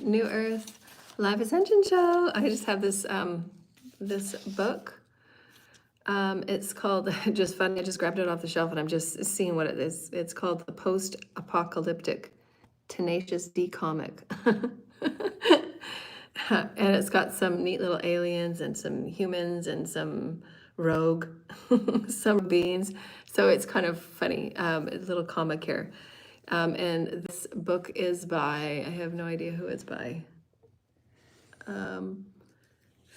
New Earth Live Ascension Show. I just have this this book. It's called, just funny, I just grabbed it off the shelf and I'm just seeing what it is. It's called The Post-Apocalyptic Tenacious D Comic. And it's got some neat little aliens and some humans and some rogue, some beings. So it's kind of funny, a little comic here. And this book is by, I have no idea who it's by,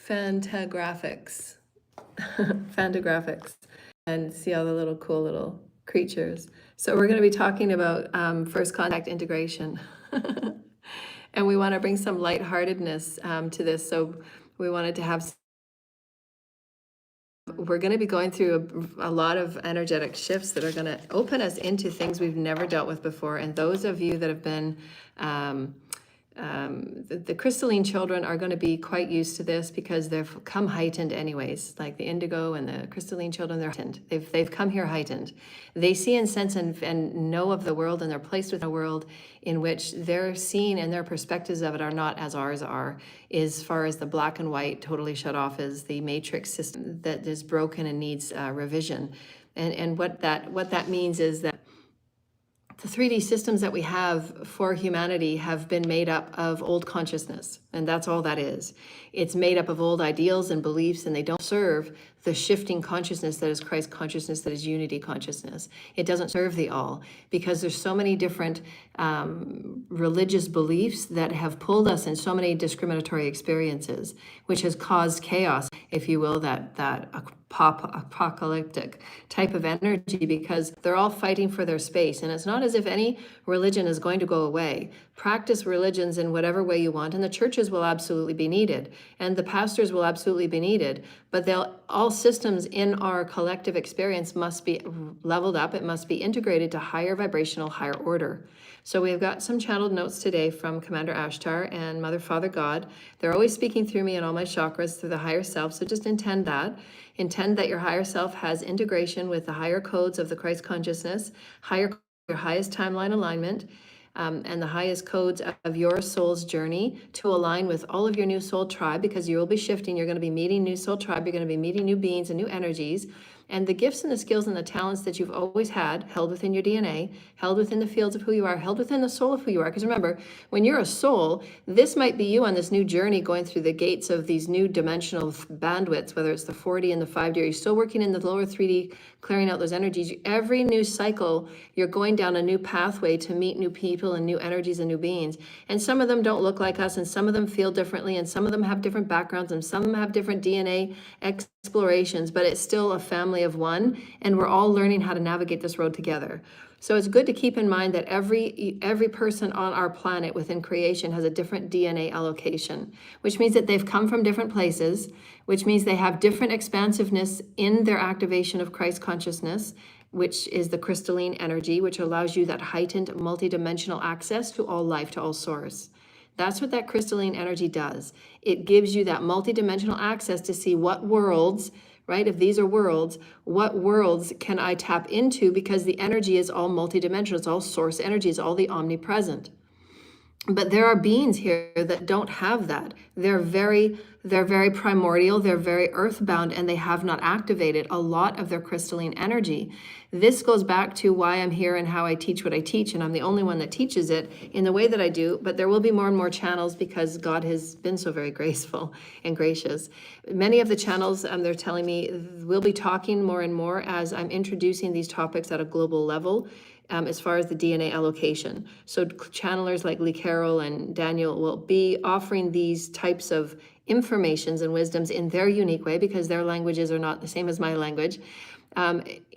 Fantagraphics. Fantagraphics. And see all the little cool little creatures. So we're going to be talking about first contact integration. And we want to bring some lightheartedness to this. So we wanted to have, we're going to be going through a lot of energetic shifts that are going to open us into things we've never dealt with before. And those of you that have been, the crystalline children are going to be quite used to this because they've come heightened anyways. Like the indigo and the crystalline children, they're heightened. They've come here heightened. They see and sense and know of the world, and they're placed within a world in which their seeing and their perspectives of it are not as ours are, as far as the black and white totally shut off is the matrix system that is broken and needs revision. And what that means is that the 3D systems that we have for humanity have been made up of old consciousness, and that's all that is. It's made up of old ideals and beliefs, and they don't serve the shifting consciousness that is Christ consciousness, that is unity consciousness. It doesn't serve the all, because there's so many different religious beliefs that have pulled us in so many discriminatory experiences, which has caused chaos, if you will, that apocalyptic type of energy, because they're all fighting for their space. And it's not as if any religion is going to go away. Practice religions in whatever way you want, and the churches will absolutely be needed, and the pastors will absolutely be needed, but all systems in our collective experience must be leveled up. It must be integrated to higher vibrational, higher order. So we've got some channeled notes today from Commander Ashtar and Mother, Father, God. They're always speaking through me and all my chakras through the higher self. So just intend that. Intend that your higher self has integration with the higher codes of the Christ consciousness, your highest timeline alignment, and the highest codes of your soul's journey to align with all of your new soul tribe, because you will be shifting. You're going to be meeting new soul tribe. You're going to be meeting new beings and new energies. And the gifts and the skills and the talents that you've always had, held within your DNA, held within the fields of who you are, held within the soul of who you are. Because remember, when you're a soul, this might be you on this new journey going through the gates of these new dimensional bandwidths, whether it's the 4D and the 5D, or you're still working in the lower 3D, clearing out those energies. Every new cycle, you're going down a new pathway to meet new people and new energies and new beings. And some of them don't look like us, and some of them feel differently, and some of them have different backgrounds, and some of them have different DNA explorations, but it's still a family of one, and we're all learning how to navigate this road together. So it's good to keep in mind that every person on our planet within creation has a different DNA allocation, which means that they've come from different places, which means they have different expansiveness in their activation of Christ consciousness, which is the crystalline energy, which allows you that heightened multidimensional access to all life, to all source. That's what that crystalline energy does. It gives you that multidimensional access to see what worlds, right? If these are worlds, what worlds can I tap into? Because the energy is all multidimensional. It's all source energy. It's all the omnipresent. But there are beings here that don't have that. They're very primordial, they're very earthbound, and they have not activated a lot of their crystalline energy. This goes back to why I'm here and how I teach what I teach, and I'm the only one that teaches it in the way that I do, but there will be more and more channels because God has been so very graceful and gracious. Many of the channels, they're telling me, we'll be talking more and more as I'm introducing these topics at a global level. As far as the DNA allocation. So channelers like Lee Carroll and Daniel will be offering these types of informations and wisdoms in their unique way, because their languages are not the same as my language,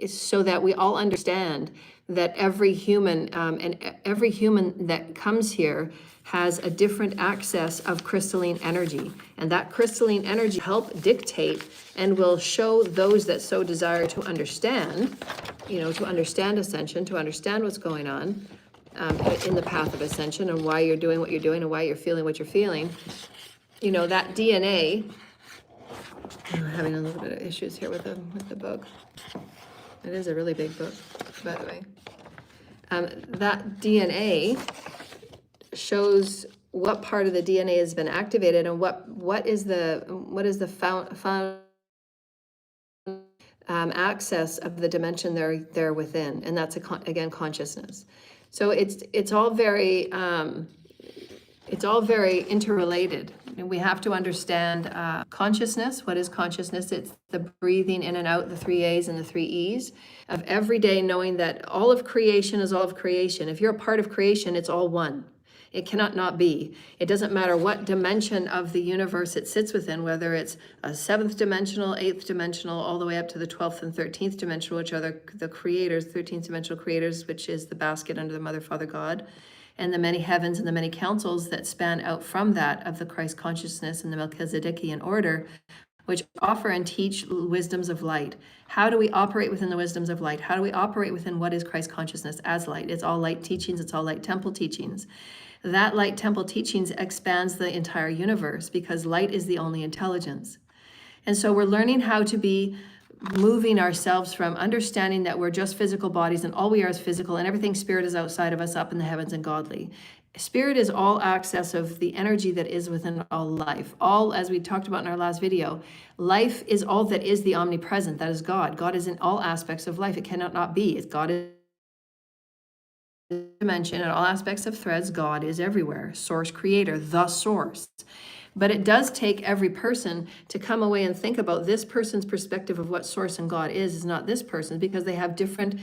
so that we all understand that every human and every human that comes here has a different access of crystalline energy. And that crystalline energy help dictate and will show those that so desire to understand, to understand ascension, to understand what's going on in the path of ascension, and why you're doing what you're doing and why you're feeling what you're feeling. That DNA, I'm having a little bit of issues here with the book. It is a really big book, by the way. That DNA shows what part of the DNA has been activated, and what is the access of the dimension they're within, and that's again consciousness. So it's all very interrelated. And we have to understand consciousness. What is consciousness? It's the breathing in and out, the 3 A's and the 3 E's of every day, knowing that all of creation is all of creation. If you're a part of creation, it's all one. It cannot not be. It doesn't matter what dimension of the universe it sits within, whether it's a 7th dimensional, 8th dimensional, all the way up to the 12th and 13th dimensional, which are the creators, 13th dimensional creators, which is the basket under the Mother, Father, God, and the many heavens and the many councils that span out from that of the Christ consciousness and the Melchizedekian order, which offer and teach wisdoms of light. How do we operate within the wisdoms of light? How do we operate within what is Christ consciousness as light? It's all light teachings. It's all light temple teachings. That light temple teachings expands the entire universe because light is the only intelligence. And so we're learning how to be moving ourselves from understanding that we're just physical bodies and all we are is physical and everything spirit is outside of us, up in the heavens and godly. Spirit is all access of the energy that is within all life. All, as we talked about in our last video, life is all that is the omnipresent. That is God. God is in all aspects of life. It cannot not be. God is dimension and all aspects of threads. God is everywhere. Source, creator, the source. But it does take every person to come away and think about this person's perspective of what source and God is not this person's, because they have different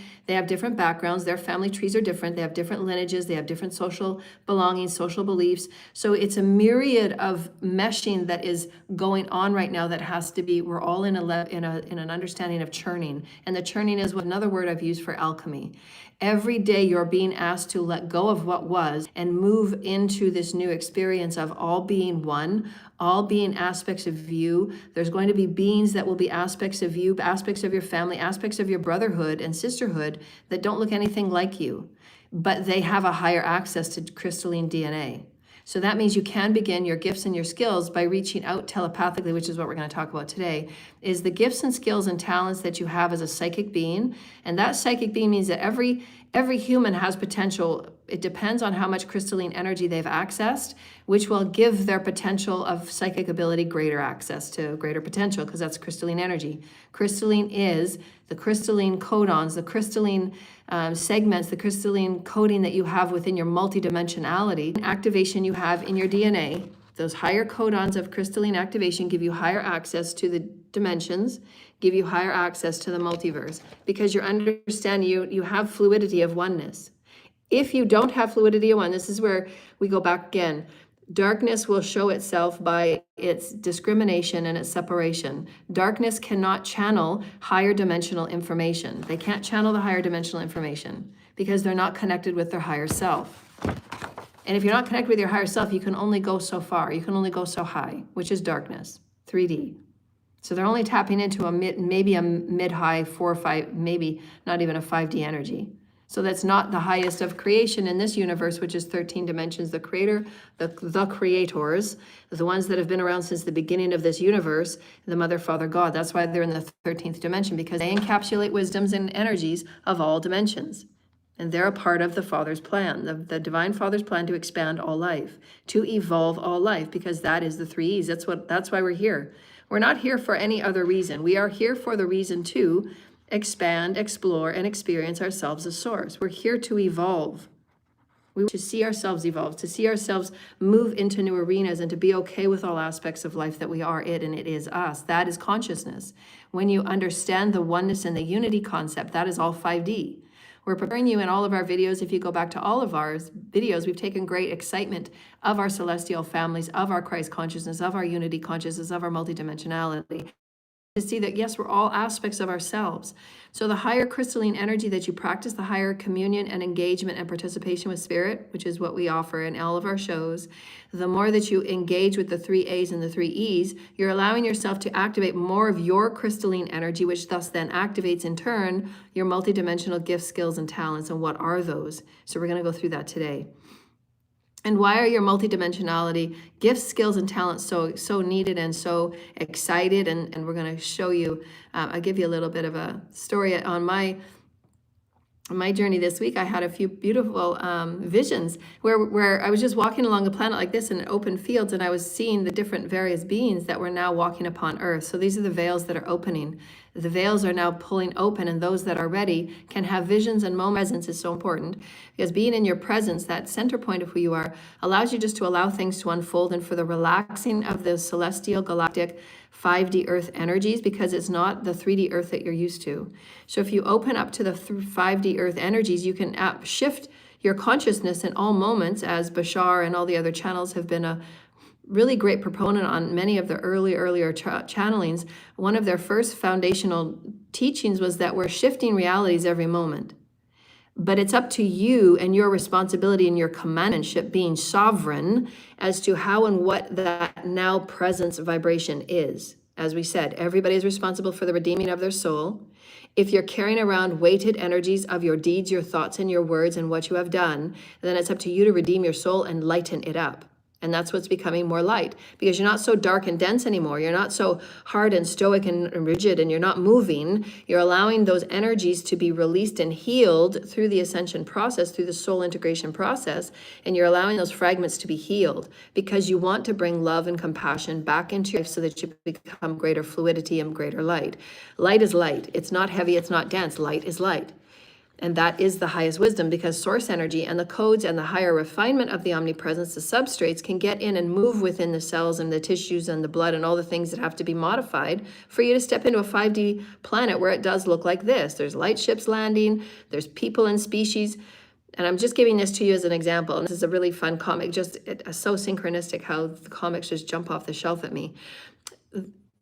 backgrounds. Their family trees are different. They have different lineages. They have different social belongings, social beliefs. So it's a myriad of meshing that is going on right now that has to be, we're all in an understanding of churning. And the churning is another word I've used for alchemy. Every day you're being asked to let go of what was and move into this new experience of all being one, all being aspects of you. There's going to be beings that will be aspects of you, aspects of your family, aspects of your brotherhood and sisterhood that don't look anything like you, but they have a higher access to crystalline DNA. So that means you can begin your gifts and your skills by reaching out telepathically, which is what we're going to talk about today, is the gifts and skills and talents that you have as a psychic being. And that psychic being means that every human has potential. It depends on how much crystalline energy they've accessed, which will give their potential of psychic ability greater access to greater potential, because that's crystalline energy. Crystalline is the crystalline codons, the crystalline segments, the crystalline coding that you have within your multidimensionality, activation you have in your DNA. Those higher codons of crystalline activation give you higher access to the dimensions, give you higher access to the multiverse, because you're understanding you have fluidity of oneness. If you don't have fluidity of oneness, this is where we go back again. Darkness will show itself by its discrimination and its separation. Darkness cannot channel higher dimensional information. They can't channel the higher dimensional information because they're not connected with their higher self. And if you're not connected with your higher self, you can only go so far. You can only go so high, which is darkness, 3D. So they're only tapping into maybe a mid-high 4 or 5, maybe not even a 5D energy. So that's not the highest of creation in this universe, which is 13 dimensions. The creator, the creators, the ones that have been around since the beginning of this universe, the Mother, Father, God. That's why they're in the 13th dimension, because they encapsulate wisdoms and energies of all dimensions. And they're a part of the Father's plan, the Divine Father's plan to expand all life, to evolve all life, because that is the 3 E's. That's why we're here. We're not here for any other reason. We are here for the reason to expand, explore, and experience ourselves as source. We're here to evolve. We want to see ourselves evolve, to see ourselves move into new arenas, and to be okay with all aspects of life that we are it and it is us. That is consciousness. When you understand the oneness and the unity concept, that is all 5D. We're preparing you in all of our videos. If you go back to all of our videos, we've taken great excitement of our celestial families, of our Christ consciousness, of our unity consciousness, of our multidimensionality, to see that, yes, we're all aspects of ourselves. So the higher crystalline energy that you practice, the higher communion and engagement and participation with spirit, which is what we offer in all of our shows, the more that you engage with the 3 A's and the 3 E's, you're allowing yourself to activate more of your crystalline energy, which thus then activates in turn your multidimensional gifts, skills, and talents. And what are those? So we're going to go through that today. And why are your multidimensionality gifts, skills, and talents so needed and so excited? And we're going to show you, I'll give you a little bit of a story on my on my journey this week, I had a few beautiful visions where I was just walking along a planet like this in open fields, and I was seeing the different various beings that were now walking upon Earth. So these are the veils that are opening. The veils are now pulling open, and those that are ready can have visions and moments. Presence is so important, because being in your presence, that center point of who you are, allows you just to allow things to unfold, and for the relaxing of the celestial galactic 5D earth energies, because it's not the 3D earth that you're used to. So if you open up to the 5D earth energies, you can shift your consciousness in all moments, as Bashar and all the other channels have been a really great proponent on many of the earlier channelings. One of their first foundational teachings was that we're shifting realities every moment. But it's up to you and your responsibility and your commandantship, being sovereign, as to how and what that now presence vibration is. As we said, everybody is responsible for the redeeming of their soul. If you're carrying around weighted energies of your deeds, your thoughts, and your words, and what you have done, then it's up to you to redeem your soul and lighten it up. And that's what's becoming more light, because you're not so dark and dense anymore. You're not so hard and stoic and rigid, and you're not moving. You're allowing those energies to be released and healed through the ascension process, through the soul integration process. And you're allowing those fragments to be healed, because you want to bring love and compassion back into your life, so that you become greater fluidity and greater light. Light is light. It's not heavy. It's not dense. Light is light. And that is the highest wisdom, because source energy and the codes and the higher refinement of the omnipresence, the substrates, can get in and move within the cells and the tissues and the blood and all the things that have to be modified for you to step into a 5D planet where it does look like this. There's light ships landing, there's people and species. And I'm just giving this to you as an example. And this is a really fun comic, just so synchronistic how the comics just jump off the shelf at me.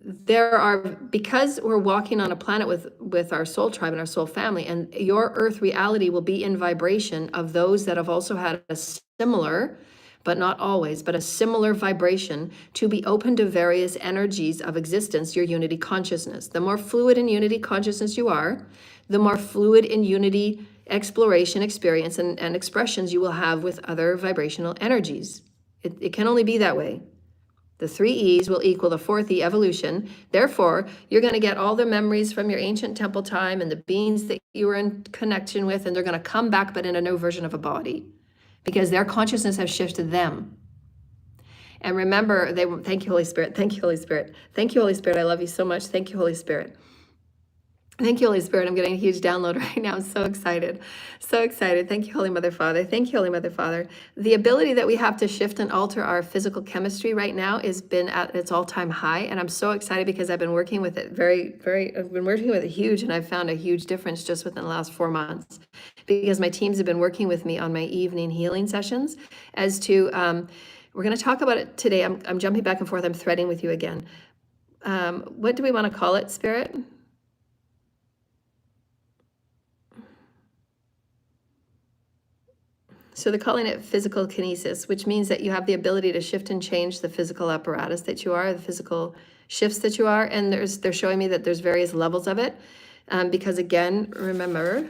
There are, because we're walking on a planet with our soul tribe and our soul family, and your earth reality will be in vibration of those that have also had a similar, but not always, but a similar vibration, to be open to various energies of existence, your unity consciousness. The more fluid in unity consciousness you are, the more fluid in unity exploration, experience, and expressions you will have with other vibrational energies. It can only be that way. The 3 E's will equal the 4th E, evolution. Therefore, you're going to get all the memories from your ancient temple time and the beings that you were in connection with, and they're going to come back, but in a new version of a body, because their consciousness has shifted them. And remember, thank you, Holy Spirit. Thank you, Holy Spirit. Thank you, Holy Spirit. I love you so much. Thank you, Holy Spirit. Thank you, Holy Spirit. I'm getting a huge download right now. I'm so excited. So excited. Thank you, Holy Mother Father. Thank you, Holy Mother Father. The ability that we have to shift and alter our physical chemistry right now has been at its all-time high. And I'm so excited, because I've been working with it I've been working with it huge, and I've found a huge difference just within the last 4 months, because my teams have been working with me on my evening healing sessions as to, we're going to talk about it today. I'm jumping back and forth. I'm threading with you again. What do we want to call it, Spirit? So they're calling it physical kinesis, which means that you have the ability to shift and change the physical apparatus that you are, the physical shifts that you are. And they're showing me that there's various levels of it. Because again, remember,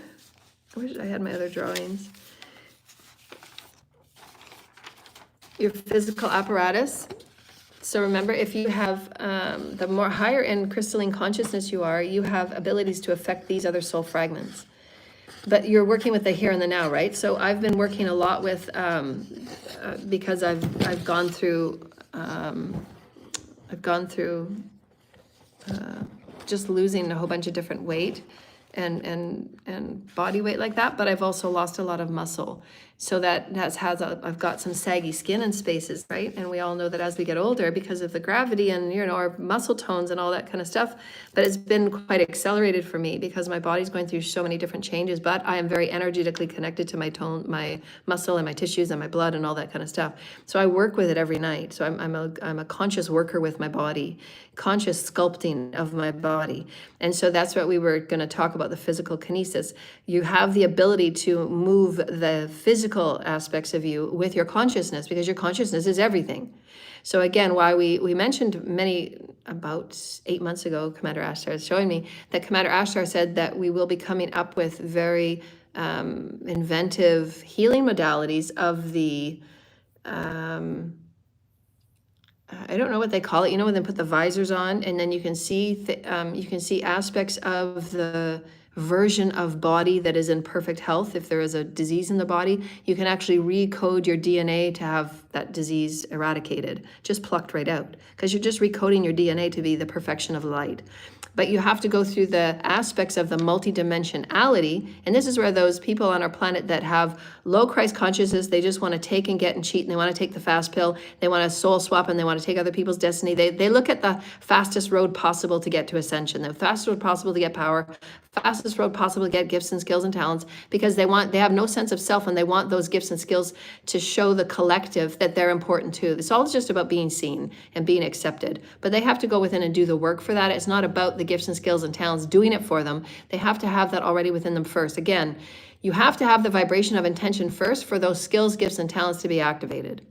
I wish I had my other drawings. Your physical apparatus. So remember, if you have the more higher end crystalline consciousness you are, you have abilities to affect these other soul fragments. But you're working with the here and the now, right? So I've been working a lot with, because I've gone through just losing a whole bunch of different weight and body weight like that, but I've also lost a lot of muscle. So I've got some saggy skin in spaces, right? And we all know that as we get older, because of the gravity and, our muscle tones and all that kind of stuff, but it's been quite accelerated for me, because my body's going through so many different changes, but I am very energetically connected to my muscle and my tissues and my blood and all that kind of stuff. So I work with it every night. So I'm a conscious worker with my body, conscious sculpting of my body. And so that's what we were going to talk about, the physical kinesis. You have the ability to move the physical aspects of you with your consciousness, because your consciousness is everything. So again, why we mentioned about 8 months ago, Commander Ashtar is showing me that Commander Ashtar said that we will be coming up with very inventive healing modalities of the, I don't know what they call it, when they put the visors on, and then you can see aspects of the version of body that is in perfect health. If there is a disease in the body, you can actually recode your DNA to have that disease eradicated, just plucked right out, because you're just recoding your DNA to be the perfection of light. But you have to go through the aspects of the multidimensionality. And this is where those people on our planet that have low Christ consciousness, they just want to take and get and cheat, and they want to take the fast pill. They want to soul swap, and they want to take other people's destiny. They look at the fastest road possible to get to ascension, the fastest road possible to get power, fastest road possible to get gifts and skills and talents, because they have no sense of self, and they want those gifts and skills to show the collective that they're important too. It's all just about being seen and being accepted. But they have to go within and do the work for that. It's not about the gifts and skills and talents doing it for them. They have to have that already within them first. Again, you have to have the vibration of intention first for those skills, gifts, and talents to be activated.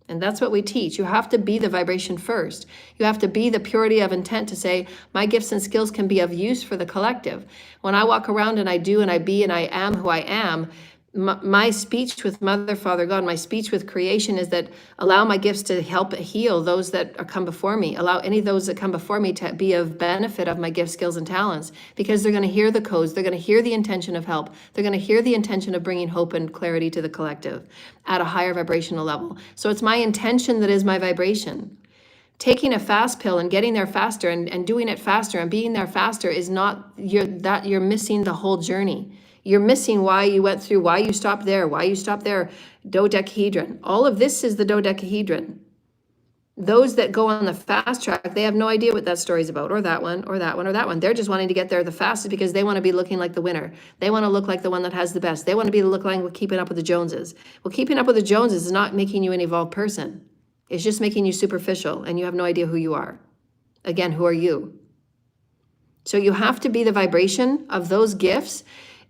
And that's what we teach. You have to be the vibration first. You have to be the purity of intent to say, my gifts and skills can be of use for the collective. When I walk around and I do and I be and I am who I am, my speech with Mother, Father, God, my speech with creation is that allow my gifts to help heal those that come before me. Allow any of those that come before me to be of benefit of my gifts, skills, and talents, because they're going to hear the codes. They're going to hear the intention of help. They're going to hear the intention of bringing hope and clarity to the collective at a higher vibrational level. So it's my intention that is my vibration. Taking a fast pill and getting there faster and doing it faster and being there faster is not, you're missing the whole journey. You're missing why you went through, why you stopped there, dodecahedron. All of this is the dodecahedron. Those that go on the fast track, they have no idea what that story's about, or that one, or that one, or that one. They're just wanting to get there the fastest because they want to be looking like the winner. They want to look like the one that has the best. They want to look like keeping up with the Joneses. Well, keeping up with the Joneses is not making you an evolved person. It's just making you superficial, and you have no idea who you are. Again, who are you? So you have to be the vibration of those gifts.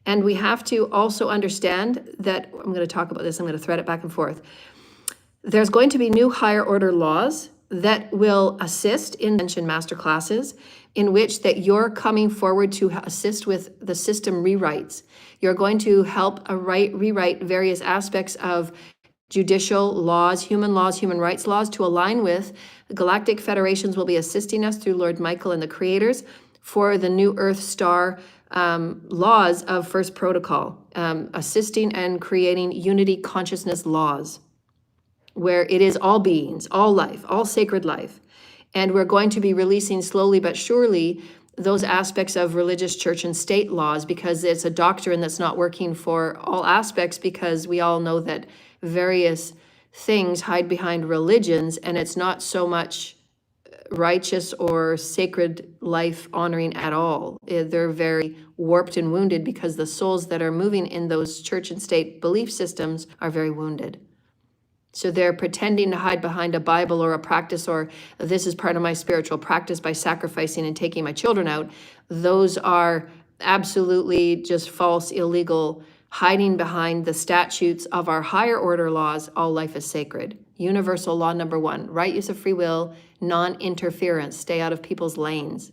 And we have to also understand that, I'm going to talk about this, I'm going to thread it back and forth. There's going to be new higher order laws that will assist in ascension master classes, in which that you're coming forward to assist with the system rewrites. You're going to help rewrite various aspects of judicial laws, human rights laws, to align with galactic federations. Will be assisting us through Lord Michael and the creators for the new Earth Star laws of First Protocol, assisting and creating unity consciousness laws, where it is all beings, all life, all sacred life. And we're going to be releasing slowly but surely those aspects of religious church and state laws, because it's a doctrine that's not working for all aspects, because we all know that various things hide behind religions, and it's not so much righteous or sacred life honoring at all. They're very warped and wounded because the souls that are moving in those church and state belief systems are very wounded. So they're pretending to hide behind a Bible or a practice, or this is part of my spiritual practice by sacrificing and taking my children out. Those are absolutely just false, illegal, hiding behind the statutes of our higher order laws. All life is sacred. Universal law number 1, right use of free will, non-interference, stay out of people's lanes.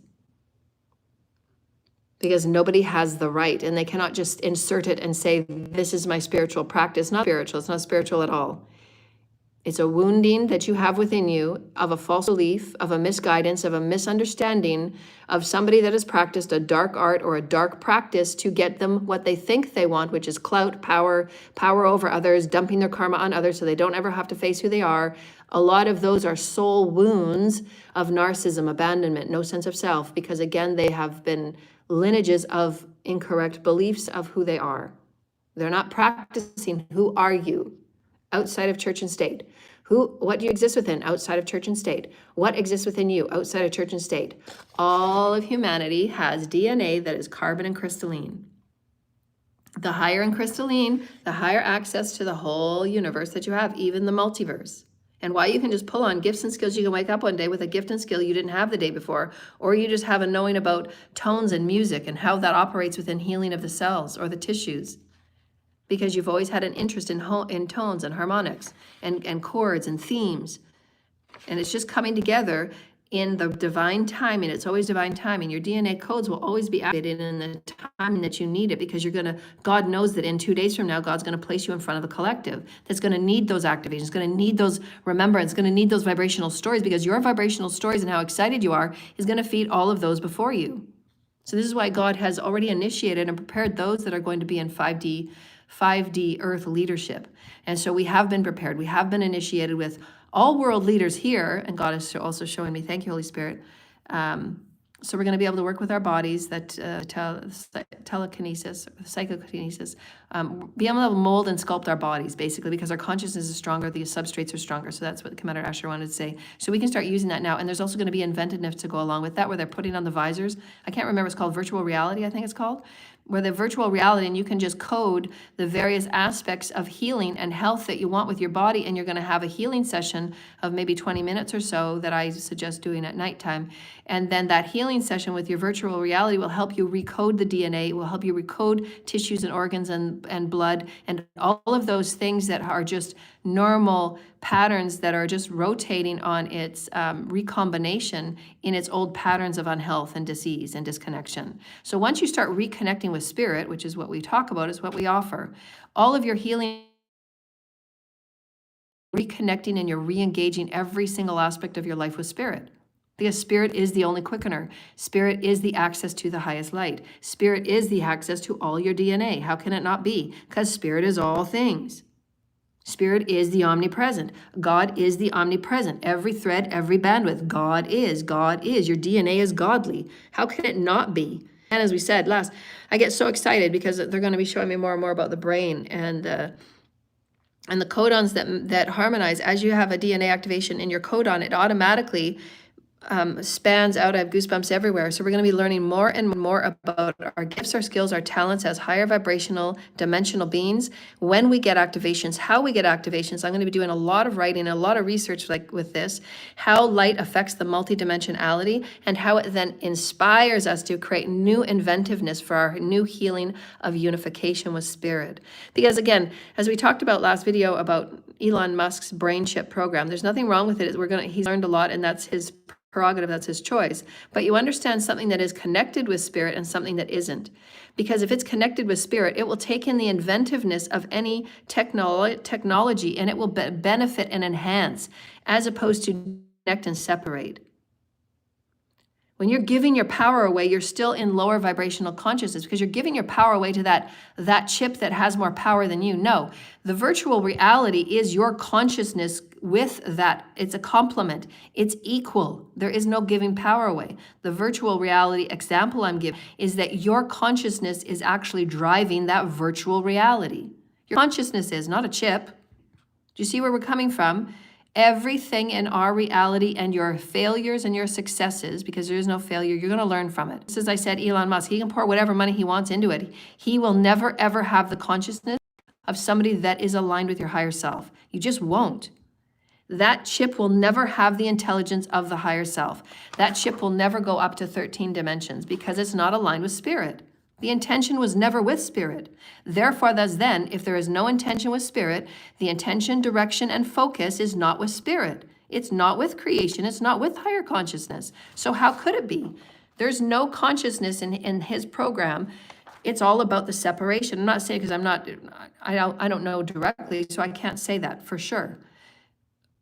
Because nobody has the right, and they cannot just insert it and say, this is my spiritual practice. Not spiritual, it's not spiritual at all. It's a wounding that you have within you of a false belief, of a misguidance, of a misunderstanding of somebody that has practiced a dark art or a dark practice to get them what they think they want, which is clout, power over others, dumping their karma on others so they don't ever have to face who they are. A lot of those are soul wounds of narcissism, abandonment, no sense of self, because again, they have been lineages of incorrect beliefs of who they are. They're not practicing who are you outside of church and state. What do you exist within outside of church and state? What exists within you outside of church and state? All of humanity has DNA that is carbon and crystalline. The higher in crystalline, the higher access to the whole universe that you have, even the multiverse. And why you can just pull on gifts and skills. You can wake up one day with a gift and skill you didn't have the day before, or you just have a knowing about tones and music and how that operates within healing of the cells or the tissues. Because you've always had an interest in tones and harmonics and chords and themes. And it's just coming together in the divine timing. It's always divine timing. Your DNA codes will always be activated in the timing that you need it, because God knows that in 2 days from now, God's going to place you in front of the collective that's going to need those activations, going to need those remembrance, going to need those vibrational stories, because your vibrational stories and how excited you are is going to feed all of those before you. So this is why God has already initiated and prepared those that are going to be in 5D earth leadership. And so we have been prepared. We have been initiated with all world leaders here, and God is also showing me, thank you, Holy Spirit. So we're going to be able to work with our bodies, that telekinesis, psychokinesis, be able to mold and sculpt our bodies, basically, because our consciousness is stronger, the substrates are stronger. So that's what Commander Asher wanted to say. So we can start using that now. And there's also going to be inventiveness to go along with that, where they're putting on the visors. I can't remember, it's called virtual reality, I think it's called, where the virtual reality, and you can just code the various aspects of healing and health that you want with your body, and you're going to have a healing session of maybe 20 minutes or so that I suggest doing at nighttime. And then that healing session with your virtual reality will help you recode the DNA, will help you recode tissues and organs and blood, and all of those things that are just normal patterns that are just rotating on its recombination in its old patterns of unhealth and disease and disconnection. So once you start reconnecting with spirit, which is what we talk about, is what we offer, all of your healing, reconnecting, and you're re-engaging every single aspect of your life with spirit. Because spirit is the only quickener. Spirit is the access to the highest light. Spirit is the access to all your DNA. How can it not be? Because spirit is all things. Spirit is the omnipresent. God is the omnipresent. Every thread, every bandwidth. God is. God is. Your DNA is godly. How can it not be? And as we said last, I get so excited because they're going to be showing me more and more about the brain and the codons that harmonize. As you have a DNA activation in your codon, it automatically spans out. I have goosebumps everywhere. So we're going to be learning more and more about our gifts, our skills, our talents as higher vibrational dimensional beings. When we get activations, how we get activations. I'm going to be doing a lot of writing, a lot of research like with this, how light affects the multidimensionality and how it then inspires us to create new inventiveness for our new healing of unification with spirit. Because again, as we talked about last video about Elon Musk's brain chip program, there's nothing wrong with it. He's learned a lot, and that's his prerogative, that's his choice. But you understand something that is connected with spirit and something that isn't. Because if it's connected with spirit, it will take in the inventiveness of any technology, and it will benefit and enhance, as opposed to connect and separate. When you're giving your power away, you're still in lower vibrational consciousness because you're giving your power away to that chip that has more power than you. No, the virtual reality is your consciousness with that. It's a complement. It's equal. There is no giving power away. The virtual reality example I'm giving is that your consciousness is actually driving that virtual reality. Your consciousness is not a chip. Do you see where we're coming from? Everything in our reality and your failures and your successes, because there is no failure, you're going to learn from it. Just as I said, Elon Musk, he can pour whatever money he wants into it. He will never, ever have the consciousness of somebody that is aligned with your higher self. You just won't. That chip will never have the intelligence of the higher self. That chip will never go up to 13 dimensions because it's not aligned with spirit. The intention was never with spirit. Therefore, thus then, if there is no intention with spirit, the intention, direction, and focus is not with spirit. It's not with creation. It's not with higher consciousness. So how could it be? There's no consciousness in his program. It's all about the separation. I'm not saying because I don't know directly, so I can't say that for sure.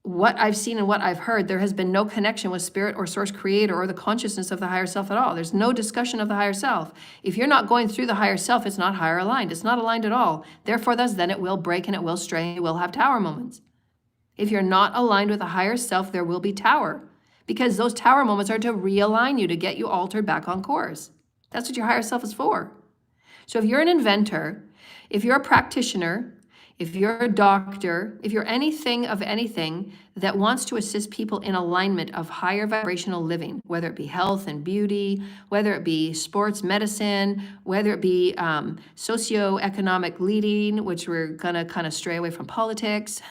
What I've seen and what I've heard, there has been no connection with spirit or source creator or the consciousness of the higher self at all. There's no discussion of the higher self. If you're not going through the higher self, it's not higher aligned. It's not aligned at all. Therefore, thus, then it will break and it will stray and it will have tower moments. If you're not aligned with the higher self, there will be tower, because those tower moments are to realign you, to get you altered back on course. That's what your higher self is for. So if you're an inventor, if you're a practitioner, if you're a doctor, if you're anything of anything that wants to assist people in alignment of higher vibrational living, whether it be health and beauty, whether it be sports medicine, whether it be socioeconomic leading, which we're gonna kind of stray away from politics,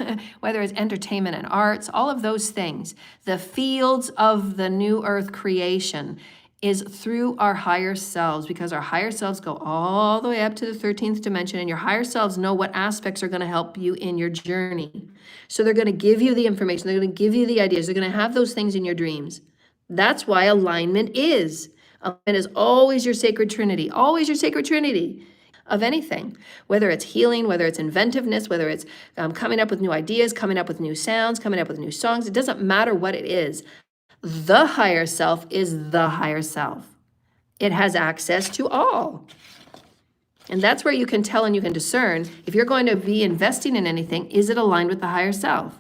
whether it's entertainment and arts, all of those things, the fields of the new earth creation is through our higher selves, because our higher selves go all the way up to the 13th dimension, and your higher selves know what aspects are going to help you in your journey. So they're going to give you the information, they're going to give you the ideas, they're going to have those things in your dreams. That's why alignment is. Alignment is always your sacred trinity, always your sacred trinity of anything, whether it's healing, whether it's inventiveness, whether it's coming up with new ideas, coming up with new sounds, coming up with new songs. It doesn't matter what it is. The higher self is the higher self. It has access to all. And that's where you can tell and you can discern if you're going to be investing in anything, is it aligned with the higher self?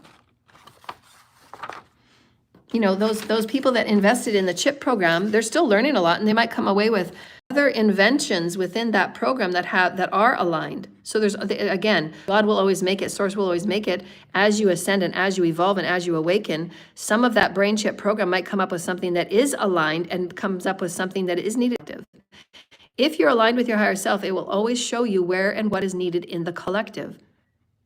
You know, those people that invested in the CHIP program, they're still learning a lot, and they might come away with other inventions within that program that are aligned. So there's, again, God will always make it, Source will always make it, as you ascend and as you evolve and as you awaken. Some of that brain chip program might come up with something that is aligned and comes up with something that is needed. If you're aligned with your higher self, it will always show you where and what is needed in the collective.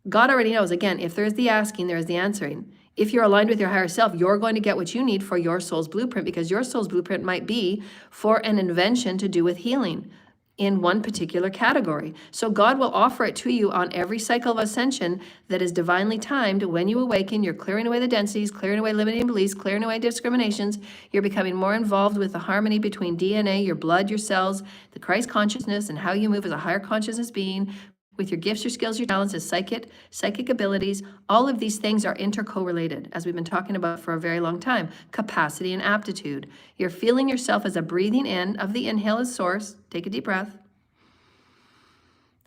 God already knows, again, if there is the asking, there is the answering. If you're aligned with your higher self, you're going to get what you need for your soul's blueprint, because your soul's blueprint might be for an invention to do with healing in one particular category. So God will offer it to you on every cycle of ascension that is divinely timed. When you awaken, you're clearing away the densities, clearing away limiting beliefs, clearing away discriminations. You're becoming more involved with the harmony between DNA, your blood, your cells, the Christ consciousness, and how you move as a higher consciousness being, with your gifts, your skills, your talents, as psychic abilities. All of these things are intercorrelated, as we've been talking about for a very long time. Capacity and aptitude. You're feeling yourself as a breathing in of the inhale as source. Take a deep breath.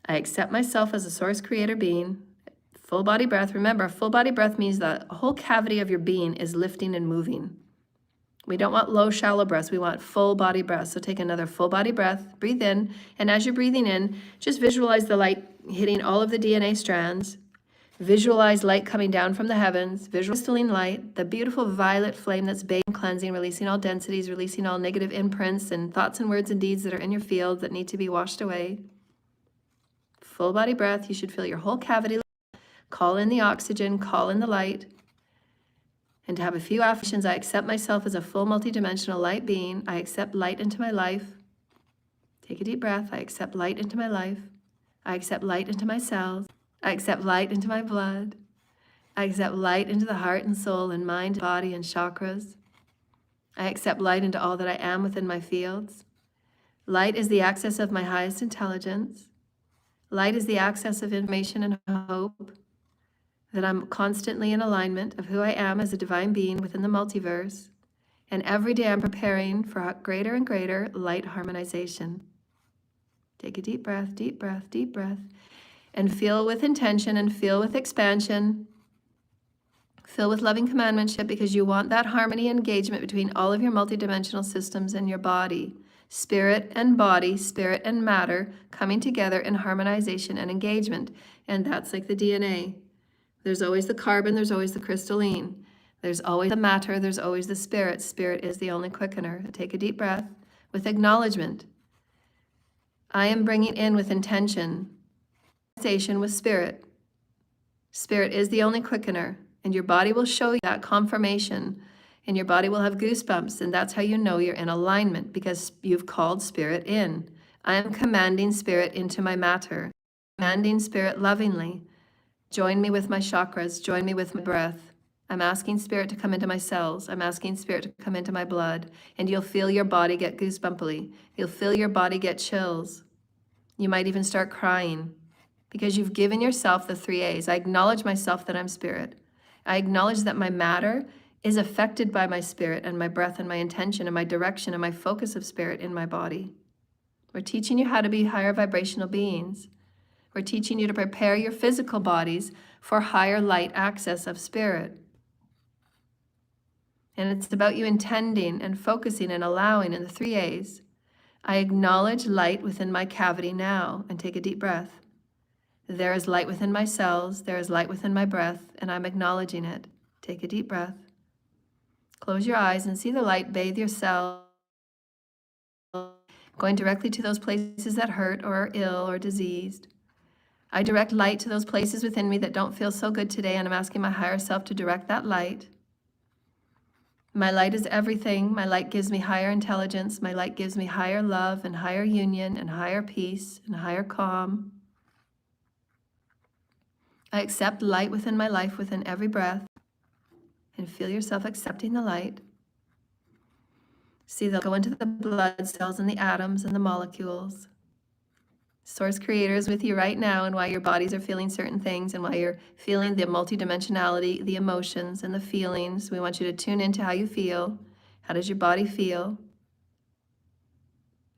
I accept myself as a source creator being. Full body breath. Remember, full body breath means the whole cavity of your being is lifting and moving. We don't want low, shallow breaths. We want full body breaths. So take another full body breath, breathe in, and as you're breathing in, just visualize the light hitting all of the DNA strands. Visualize light coming down from the heavens, visual crystalline light, the beautiful violet flame that's bathing, cleansing, releasing all densities, releasing all negative imprints and thoughts and words and deeds that are in your field that need to be washed away. Full body breath. You should feel your whole cavity. Call in the oxygen, call in the light. And to have a few affirmations. I accept myself as a full multidimensional light being. I accept light into my life. Take a deep breath. I accept light into my life. I accept light into my cells. I accept light into my blood. I accept light into the heart and soul and mind, body, and chakras. I accept light into all that I am within my fields. Light is the access of my highest intelligence. Light is the access of information and hope. That I'm constantly in alignment of who I am as a divine being within the multiverse. And every day I'm preparing for greater and greater light harmonization. Take a deep breath, deep breath, deep breath. And feel with intention and feel with expansion. Feel with loving commandmentship, because you want that harmony engagement between all of your multidimensional systems and your body. Spirit and body, spirit and matter coming together in harmonization and engagement. And that's like the DNA. There's always the carbon, there's always the crystalline. There's always the matter, there's always the spirit. Spirit is the only quickener. Take a deep breath with acknowledgement. I am bringing in with intention, with spirit. Spirit is the only quickener, and your body will show you that confirmation, and your body will have goosebumps, and that's how you know you're in alignment, because you've called spirit in. I am commanding spirit into my matter, commanding spirit lovingly. Join me with my chakras, join me with my breath. I'm asking spirit to come into my cells. I'm asking spirit to come into my blood. And you'll feel your body get goosebumpily. You'll feel your body get chills. You might even start crying because you've given yourself the 3 A's. I acknowledge myself that I'm spirit. I acknowledge that my matter is affected by my spirit and my breath and my intention and my direction and my focus of spirit in my body. We're teaching you how to be higher vibrational beings. We're teaching you to prepare your physical bodies for higher light access of spirit. And it's about you intending and focusing and allowing in the 3 A's. I acknowledge light within my cavity now, and take a deep breath. There is light within my cells, there is light within my breath, and I'm acknowledging it. Take a deep breath. Close your eyes and see the light bathe your cells, going directly to those places that hurt or are ill or diseased. I direct light to those places within me that don't feel so good today, and I'm asking my higher self to direct that light. My light is everything. My light gives me higher intelligence. My light gives me higher love and higher union and higher peace and higher calm. I accept light within my life within every breath, and feel yourself accepting the light. See that go into the blood cells and the atoms and the molecules. Source Creator is with you right now, and why your bodies are feeling certain things and why you're feeling the multidimensionality, the emotions and the feelings. We want you to tune into how you feel. How does your body feel?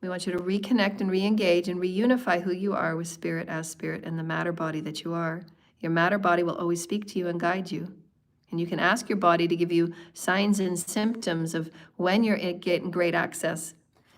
We want you to reconnect and re-engage and reunify who you are with spirit as spirit and the matter body that you are. Your matter body will always speak to you and guide you. And you can ask your body to give you signs and symptoms of when you're getting great access.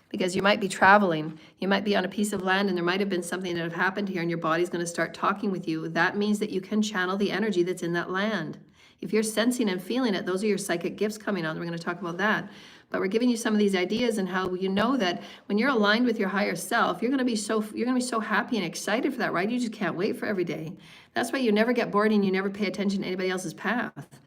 Because you might be traveling, you might be on a piece of land, and there might have been something that have happened here, and your body's going to start talking with you. That means that you can channel the energy that's in that land. If you're sensing and feeling it, those are your psychic gifts coming on. We're going to talk about that. But we're giving you some of these ideas and how you know that when you're aligned with your higher self, you're going to be so happy and excited for that ride. You just can't wait for every day. That's why you never get bored and you never pay attention to anybody else's path.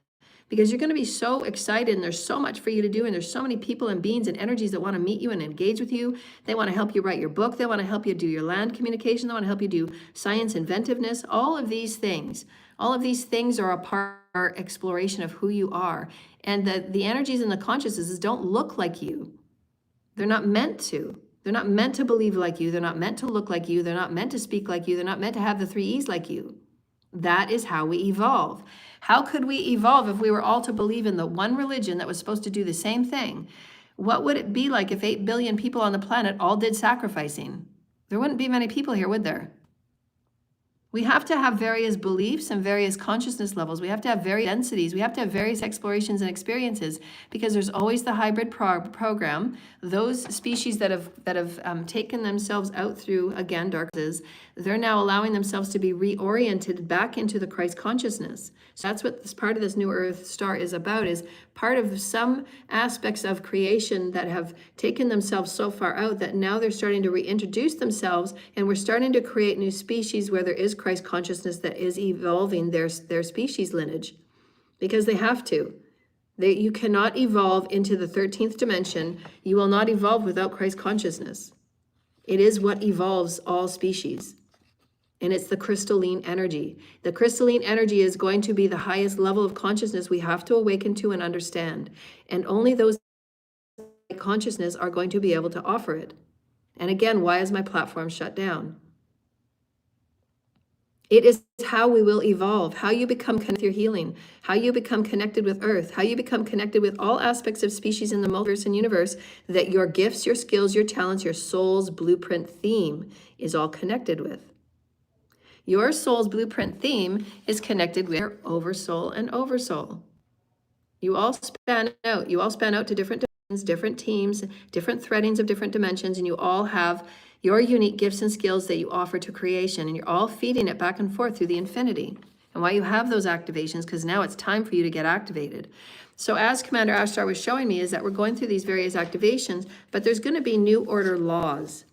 Because you're going to be so excited and there's so much for you to do and there's so many people and beings and energies that want to meet you and engage with you. They want to help you write your book. They want to help you do your land communication. They want to help you do science inventiveness. All of these things are a part of our exploration of who you are. And the energies and the consciousnesses don't look like you. They're not meant to. They're not meant to believe like you. They're not meant to look like you. They're not meant to speak like you. They're not meant to have the 3 E's like you. That is how we evolve. How could we evolve if we were all to believe in the one religion that was supposed to do the same thing? What would it be like if 8 billion people on the planet all did sacrificing? There wouldn't be many people here, would there? We have to have various beliefs and various consciousness levels. We have to have various densities. We have to have various explorations and experiences because there's always the hybrid program. Those species that have taken themselves out through, again, darknesses, they're now allowing themselves to be reoriented back into the Christ consciousness. So that's what this part of this new Earth star is about, is part of some aspects of creation that have taken themselves so far out that now they're starting to reintroduce themselves, and we're starting to create new species where there is Christ consciousness that is evolving their species lineage, because they have to. You cannot evolve into the 13th dimension. You will not evolve without Christ consciousness. It is what evolves all species. And it's the crystalline energy. The crystalline energy is going to be the highest level of consciousness we have to awaken to and understand. And only those consciousness are going to be able to offer it. And again, why is my platform shut down? It is how we will evolve, how you become connected with your healing, how you become connected with Earth, how you become connected with all aspects of species in the multiverse and universe, that your gifts, your skills, your talents, your soul's blueprint theme is all connected with. Your soul's blueprint theme is connected with your oversoul and oversoul. You all span out. You all span out to different dimensions, different teams, different threadings of different dimensions, and you all have your unique gifts and skills that you offer to creation, and you're all feeding it back and forth through the infinity. And why you have those activations, because now it's time for you to get activated. So as Commander Ashtar was showing me, is that we're going through these various activations, but there's going to be new order laws.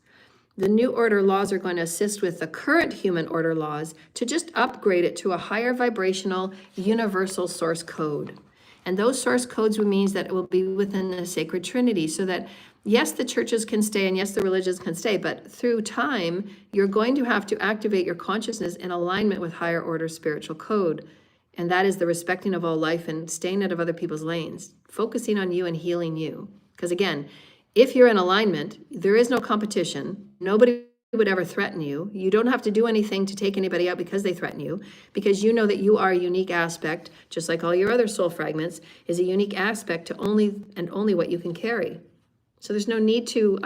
The new order laws are going to assist with the current human order laws to just upgrade it to a higher vibrational universal source code. And those source codes means that it will be within the sacred trinity, so that yes, the churches can stay and yes, the religions can stay, but through time, you're going to have to activate your consciousness in alignment with higher order spiritual code. And that is the respecting of all life and staying out of other people's lanes, focusing on you and healing you. Because again, if you're in alignment, there is no competition. Nobody would ever threaten you. You don't have to do anything to take anybody out because they threaten you, because you know that you are a unique aspect, just like all your other soul fragments, is a unique aspect to only what you can carry. So there's no need to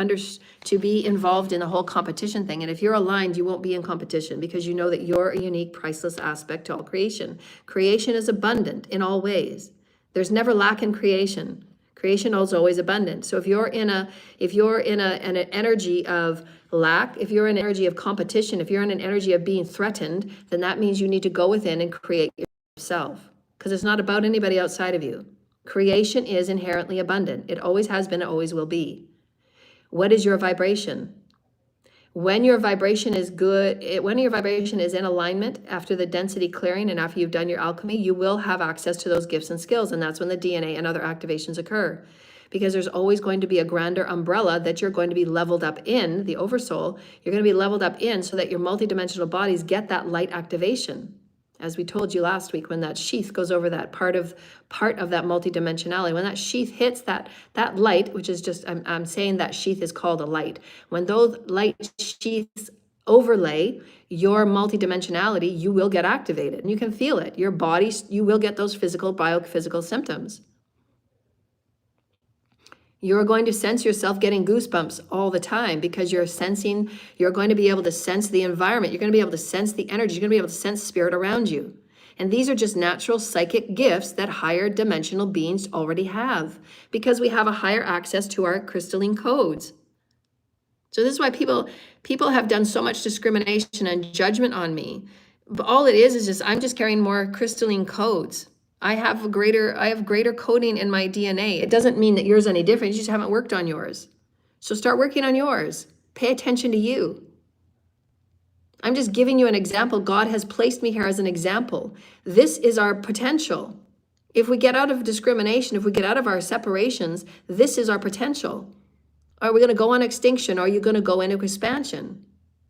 be involved in the whole competition thing. And if you're aligned, you won't be in competition, because you know that you're a unique, priceless aspect to all creation. Creation is abundant in all ways. There's never lack in creation. Creation is always abundant. So if you're in an energy of lack, if you're in an energy of competition, if you're in an energy of being threatened, then that means you need to go within and create yourself, because it's not about anybody outside of you. Creation is inherently abundant. It always has been, it always will be. What is your vibration? When your vibration is good, when your vibration is in alignment after the density clearing and after you've done your alchemy, you will have access to those gifts and skills. And that's when the DNA and other activations occur. Because there's always going to be a grander umbrella that you're going to be leveled up in, the oversoul. You're going to be leveled up in so that your multidimensional bodies get that light activation. As we told you last week, when that sheath goes over that part of that multidimensionality, when that sheath hits that light, which is just, I'm saying that sheath is called a light. When those light sheaths overlay your multidimensionality, you will get activated. And you can feel it. Your body, you will get those physical, biophysical symptoms. You're going to sense yourself getting goosebumps all the time because you're going to be able to sense the environment. You're going to be able to sense the energy. You're going to be able to sense spirit around you. And these are just natural psychic gifts that higher dimensional beings already have because we have a higher access to our crystalline codes. So this is why people have done so much discrimination and judgment on me. But all it is just I'm just carrying more crystalline codes. I have greater coding in my DNA. It doesn't mean that yours is any different. You just haven't worked on yours. So start working on yours. Pay attention to you. I'm just giving you an example. God has placed me here as an example. This is our potential. If we get out of discrimination, if we get out of our separations, this is our potential. Are we going to go on extinction or are you going to go into expansion?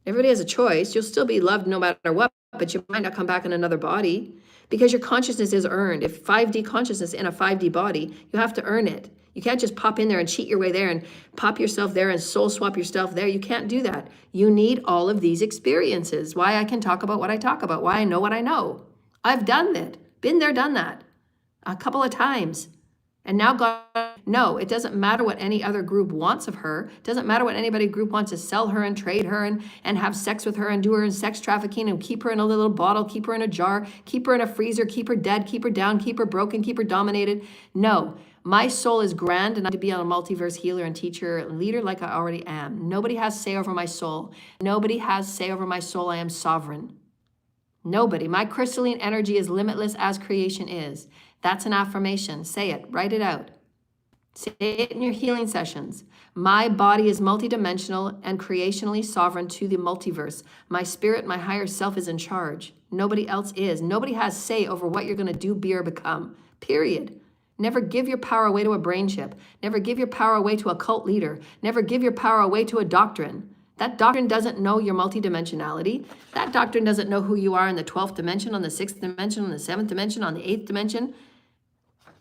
Everybody has a choice. You'll still be loved no matter what, but you might not come back in another body because your consciousness is earned. If 5D consciousness in a 5D body, you have to earn it. You can't just pop in there and cheat your way there and pop yourself there and soul swap yourself there. You can't do that. You need all of these experiences. Why I can talk about what I talk about, why I know what I know. I've done that, been there, done that a couple of times. And now God, no, it doesn't matter what any other group wants of her. It doesn't matter what anybody group wants to sell her and trade her and have sex with her and do her in sex trafficking and keep her in a little bottle, keep her in a jar, keep her in a freezer, keep her dead, keep her down, keep her broken, keep her dominated. No, my soul is grand and I'm to be a multiverse healer and teacher and leader like I already am. Nobody has say over my soul. Nobody has say over my soul. I am sovereign. Nobody. My crystalline energy is limitless as creation is. That's an affirmation. Say it. Write it out. Say it in your healing sessions. My body is multidimensional and creationally sovereign to the multiverse. My spirit, my higher self is in charge. Nobody else is. Nobody has say over what you're going to do, be, or become. Period. Never give your power away to a brain chip. Never give your power away to a cult leader. Never give your power away to a doctrine. That doctrine doesn't know your multidimensionality. That doctrine doesn't know who you are in the 12th dimension, on the 6th dimension, on the 7th dimension, on the 8th dimension.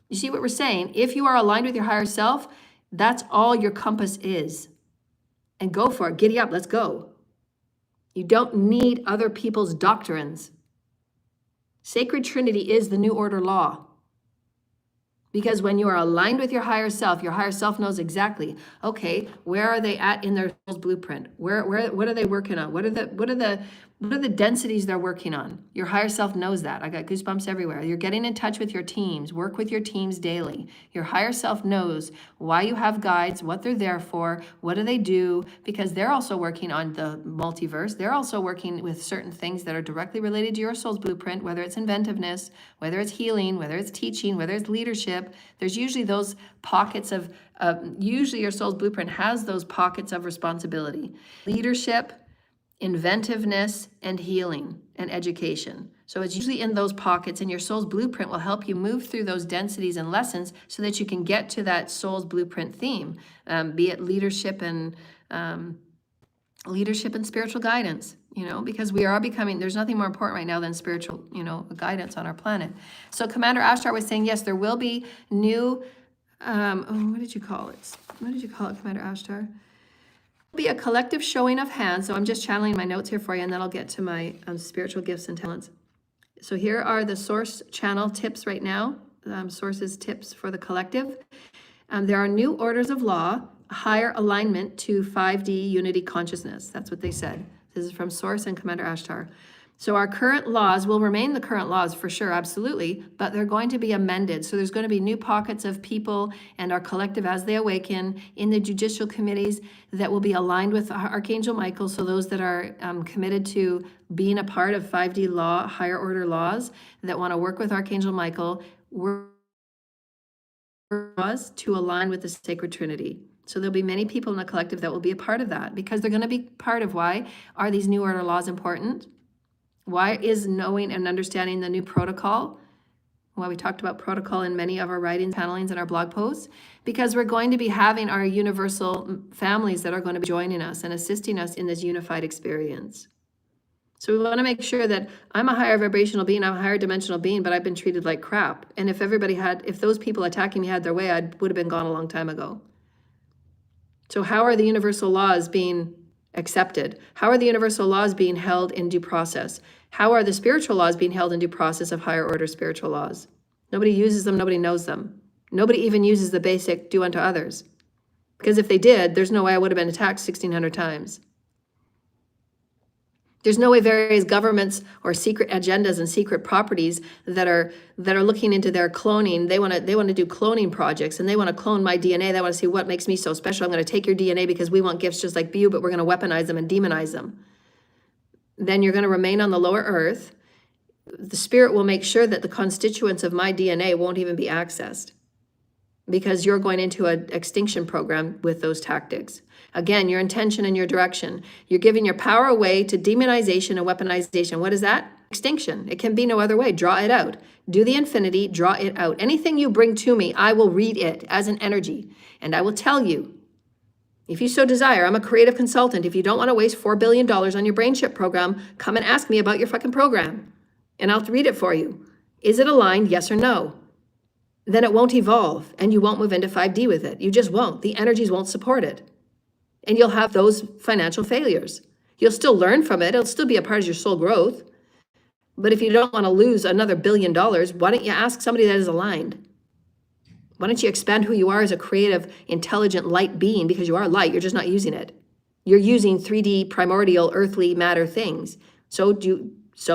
You see what we're saying? If you are aligned with your higher self, that's all your compass is. And go for it. Giddy up. Let's go. You don't need other people's doctrines. Sacred Trinity is the New Order law. Because when you are aligned with your higher self knows exactly, okay, where are they at in their soul's blueprint? What are they working on? What are the densities they're working on? Your higher self knows that. I got goosebumps everywhere. You're getting in touch with your teams. Work with your teams daily. Your higher self knows why you have guides, what they're there for, what do they do, because they're also working on the multiverse. They're also working with certain things that are directly related to your soul's blueprint, whether it's inventiveness, whether it's healing, whether it's teaching, whether it's leadership. There's usually those pockets of, usually your soul's blueprint has those pockets of responsibility. Leadership, inventiveness, and healing and education. So it's usually in those pockets, and your soul's blueprint will help you move through those densities and lessons so that you can get to that soul's blueprint theme, be it leadership and spiritual guidance, because we are becoming, there's nothing more important right now than spiritual, guidance on our planet. So Commander Ashtar was saying, yes, there will be new, what did you call it? What did you call it, Commander Ashtar? Be a collective showing of hands. So I'm just channeling my notes here for you, and then I'll get to my spiritual gifts and talents. So here are the source channel tips right now, sources tips for the collective. There are new orders of law, higher alignment to 5D unity consciousness. That's what they said. This is from Source and Commander Ashtar. So our current laws will remain the current laws for sure, absolutely, but they're going to be amended. So there's going to be new pockets of people and our collective as they awaken in the judicial committees that will be aligned with Archangel Michael. So those that are committed to being a part of 5D law, higher order laws, that want to work with Archangel Michael, was to align with the Sacred Trinity. So there'll be many people in the collective that will be a part of that because they're going to be part of why are these new order laws important? Why is knowing and understanding the new protocol? Why we talked about protocol in many of our writings, panelings, and our blog posts? Because we're going to be having our universal families that are going to be joining us and assisting us in this unified experience. So we want to make sure that I'm a higher vibrational being, I'm a higher dimensional being, but I've been treated like crap. And if those people attacking me had their way, I would have been gone a long time ago. So how are the universal laws being accepted? How are the universal laws being held in due process? How are the spiritual laws being held in due process of higher order spiritual laws? Nobody uses them, nobody knows them. Nobody even uses the basic do unto others. Because if they did, there's no way I would have been attacked 1,600 times. There's no way various governments or secret agendas and secret properties that are looking into their cloning. They want to do cloning projects, and they want to clone my DNA. They want to see what makes me so special. I'm going to take your DNA because we want gifts just like you, but we're going to weaponize them and demonize them. Then you're going to remain on the lower earth. The spirit will make sure that the constituents of my DNA won't even be accessed, because you're going into an extinction program with those tactics. Again, your intention and your direction. You're giving your power away to demonization and weaponization. What is that? Extinction. It can be no other way. Draw it out. Do the infinity, draw it out. Anything you bring to me, I will read it as an energy, and I will tell you. If you so desire, I'm a creative consultant. If you don't want to waste $4 billion on your brain chip program, come and ask me about your fucking program, and I'll read it for you. Is it aligned, yes or no? Then it won't evolve, and you won't move into 5D with it. You just won't. The energies won't support it. And you'll have those financial failures. You'll still learn from it. It'll still be a part of your soul growth. But if you don't want to lose another $1 billion, why don't you ask somebody that is aligned? Why don't you expand who you are as a creative, intelligent, light being? Because you are light, you're just not using it. You're using 3D, primordial, earthly matter things. So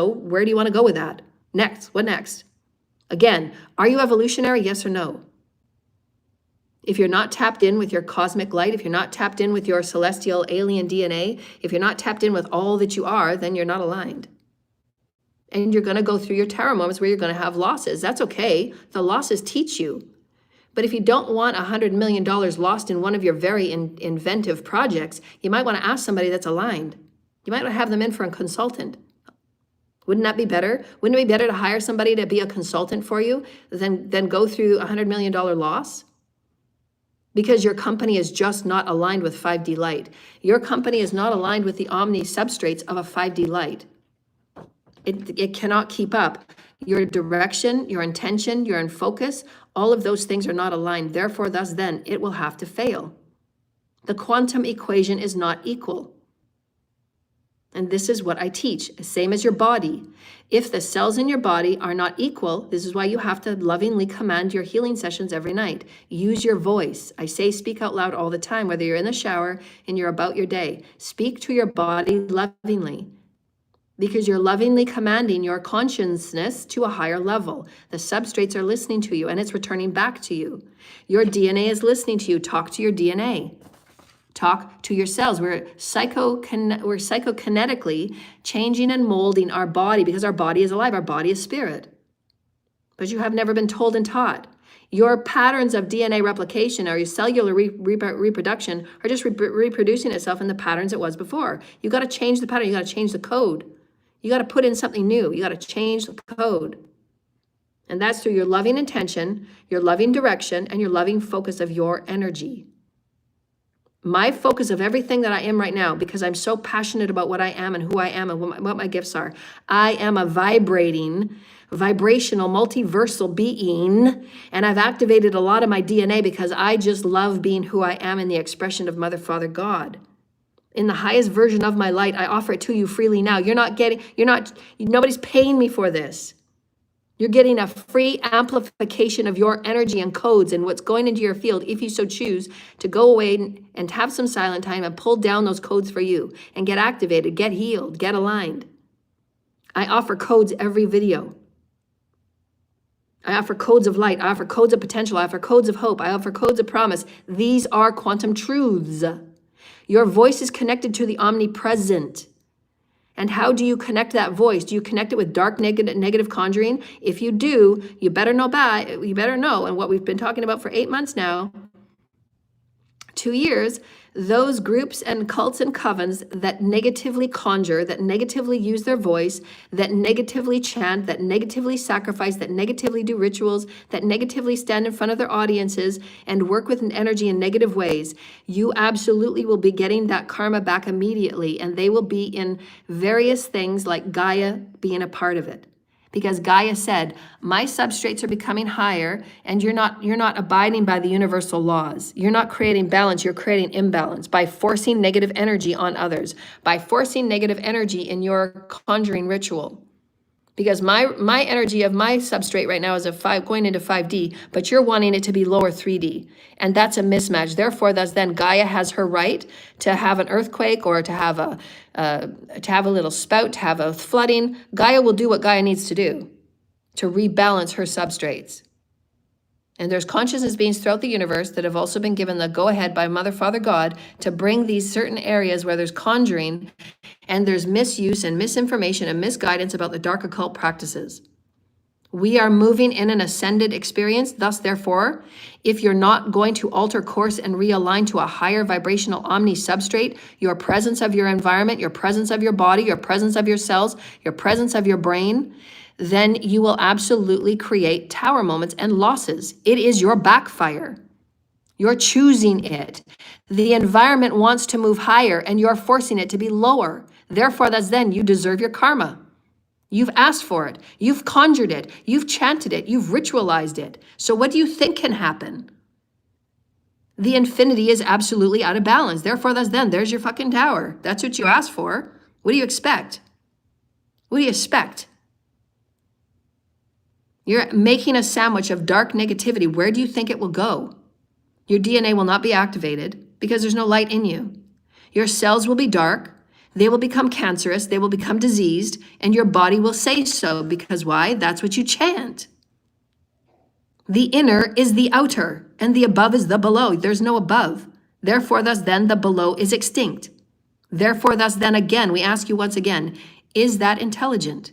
where do you want to go with that? Next, what next? Again, are you evolutionary, yes or no? If you're not tapped in with your cosmic light, if you're not tapped in with your celestial alien DNA, if you're not tapped in with all that you are, then you're not aligned. And you're going to go through your tarot moments where you're going to have losses. That's okay. The losses teach you. But if you don't want $100 million lost in one of your very inventive projects, you might want to ask somebody that's aligned. You might want to have them in for a consultant. Wouldn't that be better? Wouldn't it be better to hire somebody to be a consultant for you than go through a $100 million loss? Because your company is just not aligned with 5D light. Your company is not aligned with the omni substrates of a 5D light. It cannot keep up. Your direction, your intention, your in focus, all of those things are not aligned. Therefore, thus then, it will have to fail. The quantum equation is not equal. And this is what I teach, same as your body. If the cells in your body are not equal, this is why you have to lovingly command your healing sessions every night. Use your voice. I say speak out loud all the time, whether you're in the shower and you're about your day. Speak to your body lovingly, because you're lovingly commanding your consciousness to a higher level. The substrates are listening to you, and it's returning back to you. Your DNA is listening to you. Talk to your DNA. Talk to your cells. We're psychokinetically changing and molding our body, because our body is alive. Our body is spirit. But you have never been told and taught. Your patterns of DNA replication or your cellular reproduction are just reproducing itself in the patterns it was before. You got to change the pattern. You got to change the code. You got to put in something new. You got to change the code. And that's through your loving intention, your loving direction, and your loving focus of your energy. My focus of everything that I am right now, because I'm so passionate about what I am and who I am and what my gifts are. I am a vibrational, multiversal being, and I've activated a lot of my DNA because I just love being who I am in the expression of Mother, Father, God. In the highest version of my light, I offer it to you freely now. Nobody's paying me for this. You're getting a free amplification of your energy and codes and what's going into your field, if you so choose to go away and have some silent time and pull down those codes for you and get activated, get healed, get aligned. I offer codes every video. I offer codes of light. I offer codes of potential. I offer codes of hope. I offer codes of promise. These are quantum truths. Your voice is connected to the omnipresent. And how do you connect that voice? Do you connect it with dark negative conjuring? If you do, you better know, and what we've been talking about for 8 months now, 2 years, those groups and cults and covens that negatively conjure, that negatively use their voice, that negatively chant, that negatively sacrifice, that negatively do rituals, that negatively stand in front of their audiences and work with an energy in negative ways, you absolutely will be getting that karma back immediately, and they will be in various things like Gaia being a part of it. Because Gaia said, my substrates are becoming higher, and you're not abiding by the universal laws. You're not creating balance, you're creating imbalance by forcing negative energy on others, by forcing negative energy in your conjuring ritual. Because my energy of my substrate right now is a 5 going into 5D, but you're wanting it to be lower 3D. And that's a mismatch. Therefore, thus then Gaia has her right to have an earthquake or to have a little spout, to have a flooding. Gaia will do what Gaia needs to do to rebalance her substrates. And there's consciousness beings throughout the universe that have also been given the go-ahead by Mother, Father, God to bring these certain areas where there's conjuring and there's misuse and misinformation and misguidance about the dark occult practices. We are moving in an ascended experience. Thus, therefore, if you're not going to alter course and realign to a higher vibrational omni substrate, your presence of your environment, your presence of your body, your presence of your cells, your presence of your brain, then you will absolutely create tower moments and losses. It is your backfire. You're choosing it. The environment wants to move higher and you're forcing it to be lower. Therefore, that's then you deserve your karma. You've asked for it. You've conjured it. You've chanted it. You've ritualized it. So what do you think can happen? The infinity is absolutely out of balance. Therefore, that's then there's your fucking tower. That's what you asked for. What do you expect? What do you expect? You're making a sandwich of dark negativity. Where do you think it will go? Your DNA will not be activated because there's no light in you. Your cells will be dark. They will become cancerous. They will become diseased. And your body will say so because why? That's what you chant. The inner is the outer and the above is the below. There's no above. Therefore, thus then the below is extinct. Therefore, thus then again, we ask you once again, is that intelligent?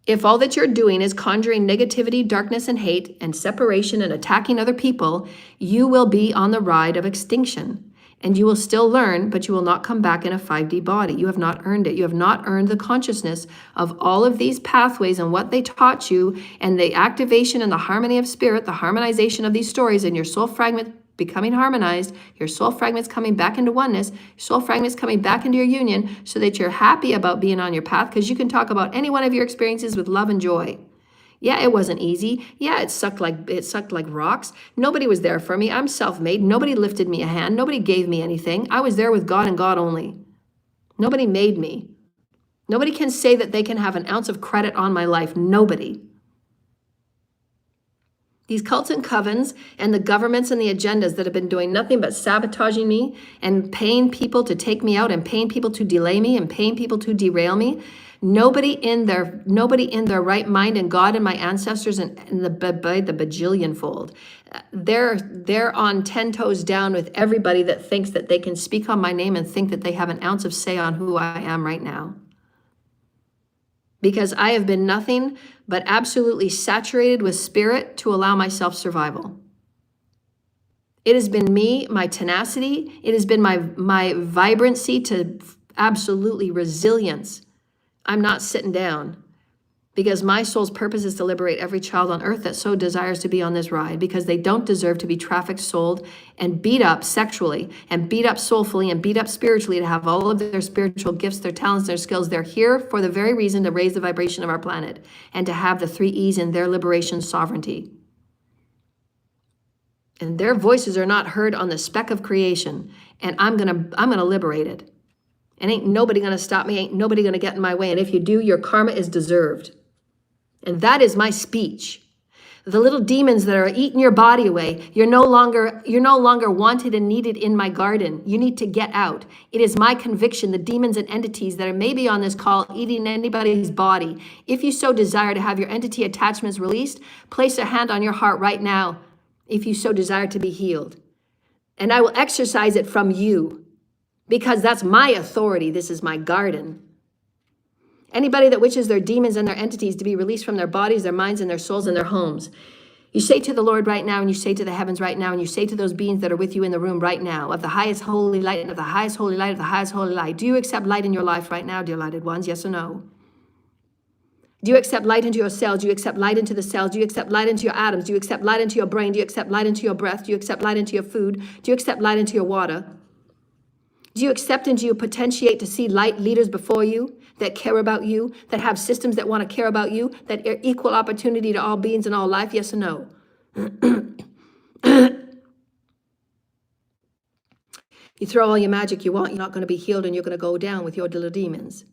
If all that you're doing is conjuring negativity, darkness, and hate, and separation and attacking other people, you will be on the ride of extinction. And you will still learn, but you will not come back in a 5D body. You have not earned it. You have not earned the consciousness of all of these pathways and what they taught you, and the activation and the harmony of spirit, the harmonization of these stories, and your soul fragment becoming harmonized, your soul fragments coming back into oneness, your soul fragments coming back into your union so that you're happy about being on your path because you can talk about any one of your experiences with love and joy. Yeah, it wasn't easy. Yeah, it sucked like rocks. Nobody was there for me. I'm self-made. Nobody lifted me a hand. Nobody gave me anything. I was there with God and God only. Nobody made me. Nobody can say that they can have an ounce of credit on my life. Nobody. These cults and covens and the governments and the agendas that have been doing nothing but sabotaging me and paying people to take me out and paying people to delay me and paying people to derail me. Nobody in their right mind, and God and my ancestors and by the bajillion fold. They're on 10 toes down with everybody that thinks that they can speak on my name and think that they have an ounce of say on who I am right now. Because I have been nothing but absolutely saturated with spirit to allow myself survival. It has been me, my tenacity. It has been my vibrancy to absolutely resilience. I'm not sitting down because my soul's purpose is to liberate every child on earth that so desires to be on this ride, because they don't deserve to be trafficked, sold, and beat up sexually, and beat up soulfully, and beat up spiritually, to have all of their spiritual gifts, their talents, their skills. They're here for the very reason to raise the vibration of our planet and to have the 3 E's in their liberation sovereignty. And their voices are not heard on the speck of creation, and I'm gonna liberate it. And ain't nobody gonna stop me, ain't nobody gonna get in my way. And if you do, your karma is deserved. And that is my speech. The little demons that are eating your body away, you're no longer wanted and needed in my garden. You need to get out. It is my conviction, the demons and entities that are maybe on this call eating anybody's body. If you so desire to have your entity attachments released, place a hand on your heart right now if you so desire to be healed. And I will exercise it from you because that's my authority. This is my garden. Anybody that wishes their demons and their entities to be released from their bodies, their minds, and their souls, and their homes, you say to the Lord right now, and you say to the heavens right now, and you say to those beings that are with you in the room right now, of the highest holy light, and of the highest holy light, of the highest holy light. Do you accept light in your life right now, dear lighted ones? Yes or no? Do you accept light into your cells? Do you accept light into the cells? Do you accept light into your atoms? Do you accept light into your brain? Do you accept light into your breath? Do you accept light into your food? Do you accept light into your water? Do you accept and do you potentiate to see light leaders before you that care about you, that have systems that want to care about you, that are equal opportunity to all beings and all life? Yes or no? You throw all your magic you want, you're not going to be healed, and you're going to go down with your little demons.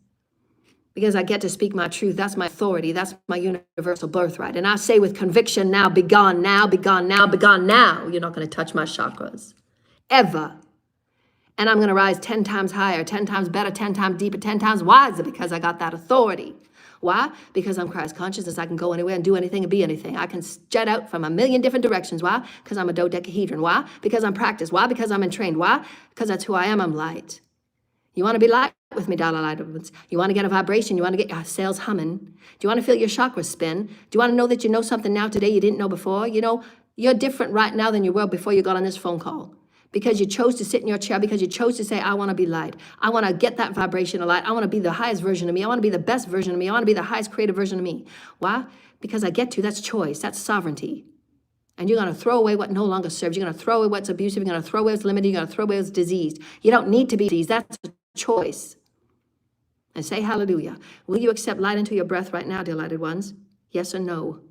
because I get to speak my truth. That's my authority. That's my universal birthright. And I say with conviction now, be gone now, be gone now, be gone now. You're not going to touch my chakras, ever. And I'm going to rise 10 times higher, 10 times better, 10 times deeper, 10 times wiser, because I got that authority. Why? Because I'm Christ consciousness. I can go anywhere and do anything and be anything. I can jet out from a million different directions. Why? Because I'm a dodecahedron. Why? Because I'm practiced. Why? Because I'm entrained. Why? Because that's who I am. I'm light. You want to be light with me, dollar light ones. You want to get a vibration. You want to get your sails humming. Do you want to feel your chakras spin? Do you want to know that you know something now today you didn't know before? You know, you're different right now than you were before you got on this phone call. Because you chose to sit in your chair, because you chose to say, I want to be light. I want to get that vibration of light. I want to be the highest version of me. I want to be the best version of me. I want to be the highest creative version of me. Why? Because I get to. That's choice. That's sovereignty. And you're going to throw away what no longer serves. You're going to throw away what's abusive. You're going to throw away what's limited. You're going to throw away what's diseased. You don't need to be diseased. That's a choice. And say hallelujah. Will you accept light into your breath right now, dear lighted ones? Yes or no?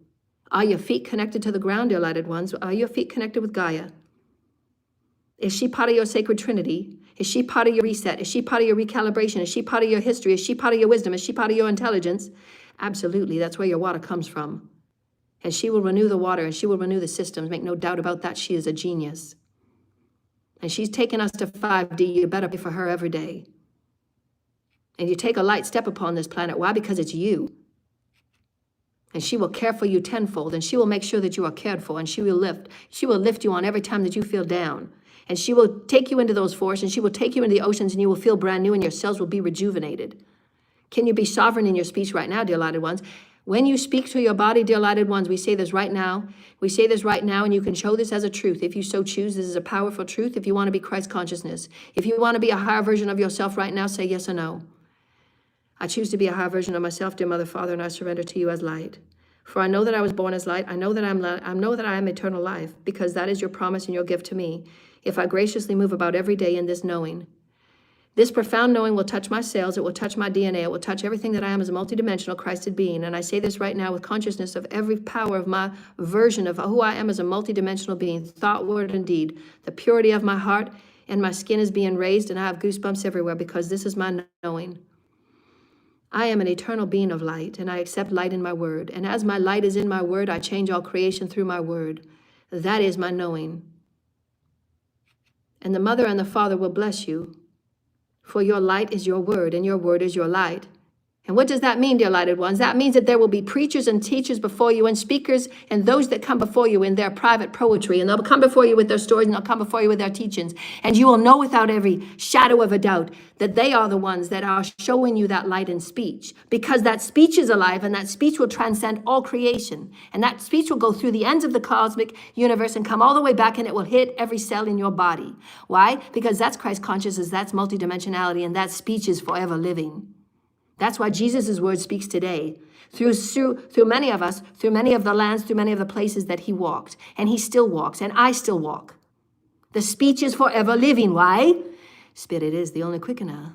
Are your feet connected to the ground, dear lighted ones? Are your feet connected with Gaia? Is she part of your sacred trinity? Is she part of your reset? Is she part of your recalibration? Is she part of your history? Is she part of your wisdom? Is she part of your intelligence? Absolutely. That's where your water comes from. And she will renew the water and she will renew the systems. Make no doubt about that. She is a genius. And she's taken us to 5D. You better pray for her every day. And you take a light step upon this planet. Why? Because it's you. And she will care for you tenfold. And she will make sure that you are cared for. And she will lift you on every time that you feel down. And she will take you into those forests, and she will take you into the oceans, and you will feel brand new, and your cells will be rejuvenated. Can you be sovereign in your speech right now, dear lighted ones? When you speak to your body, dear lighted ones, we say this right now. We say this right now, and you can show this as a truth. If you so choose, this is a powerful truth. If you want to be Christ consciousness, if you want to be a higher version of yourself right now, say yes or no. I choose to be a higher version of myself, dear Mother, Father, and I surrender to you as light. For I know that I was born as light. I know that I know that I am eternal life, because that is your promise and your gift to me. If I graciously move about every day in this knowing. This profound knowing will touch my cells, it will touch my DNA, it will touch everything that I am as a multidimensional Christed being. And I say this right now with consciousness of every power of my version of who I am as a multidimensional being, thought, word, and deed. The purity of my heart and my skin is being raised, and I have goosebumps everywhere because this is my knowing. I am an eternal being of light, and I accept light in my word. And as my light is in my word, I change all creation through my word. That is my knowing. And the Mother and the Father will bless you, for your light is your word, and your word is your light. And what does that mean, dear lighted ones? That means that there will be preachers and teachers before you, and speakers, and those that come before you in their private poetry, and they'll come before you with their stories, and they'll come before you with their teachings. And you will know without every shadow of a doubt that they are the ones that are showing you that light in speech, because that speech is alive, and that speech will transcend all creation. And that speech will go through the ends of the cosmic universe and come all the way back, and it will hit every cell in your body. Why? Because that's Christ consciousness, that's multidimensionality, and that speech is forever living. That's why Jesus' word speaks today through many of us, through many of the lands, through many of the places that he walked. And he still walks, and I still walk. The speech is forever living. Why? Spirit is the only quickener.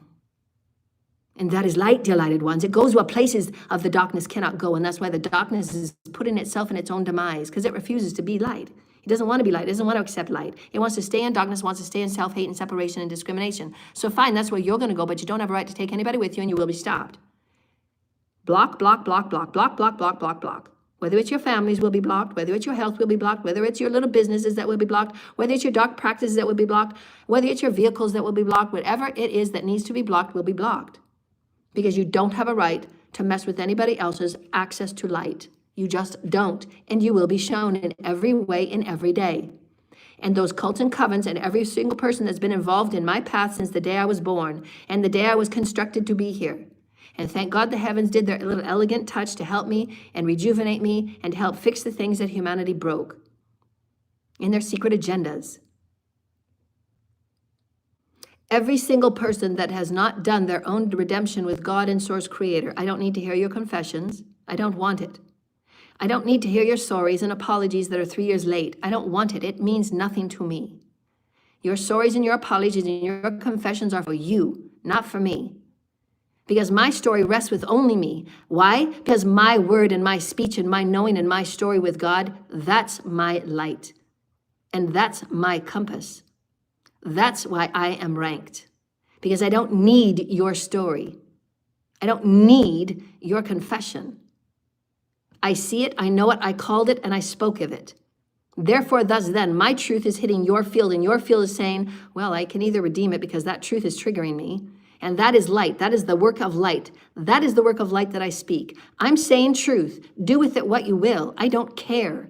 And that is light, dear lighted ones. It goes where places of the darkness cannot go. And that's why the darkness is putting itself in its own demise, because it refuses to be light. It doesn't want to be light. It doesn't want to accept light. It wants to stay in darkness, wants to stay in self-hate and separation and discrimination. So fine, that's where you're going to go, but you don't have a right to take anybody with you, and you will be stopped. Block, block, block, block, block, block, block, block, block. Whether it's your families will be blocked, whether it's your health will be blocked, whether it's your little businesses that will be blocked, whether it's your dark practices that will be blocked, whether it's your vehicles that will be blocked, whatever it is that needs to be blocked will be blocked. Because you don't have a right to mess with anybody else's access to light. You just don't. And you will be shown in every way in every day. And those cults and covens and every single person that's been involved in my path since the day I was born and the day I was constructed to be here. And thank God the heavens did their little elegant touch to help me and rejuvenate me and help fix the things that humanity broke in their secret agendas. Every single person that has not done their own redemption with God and Source Creator, I don't need to hear your confessions. I don't want it. I don't need to hear your sorries and apologies that are 3 years late. I don't want it. It means nothing to me. Your sorries and your apologies and your confessions are for you, not for me. Because my story rests with only me. Why? Because my word and my speech and my knowing and my story with God, that's my light. And that's my compass. That's why I am ranked. Because I don't need your story. I don't need your confession. I see it, I know it, I called it, and I spoke of it. Therefore, thus then, my truth is hitting your field, and your field is saying, well, I can either redeem it because that truth is triggering me, and that is light. That is the work of light. That is the work of light that I speak. I'm saying truth. Do with it what you will. I don't care.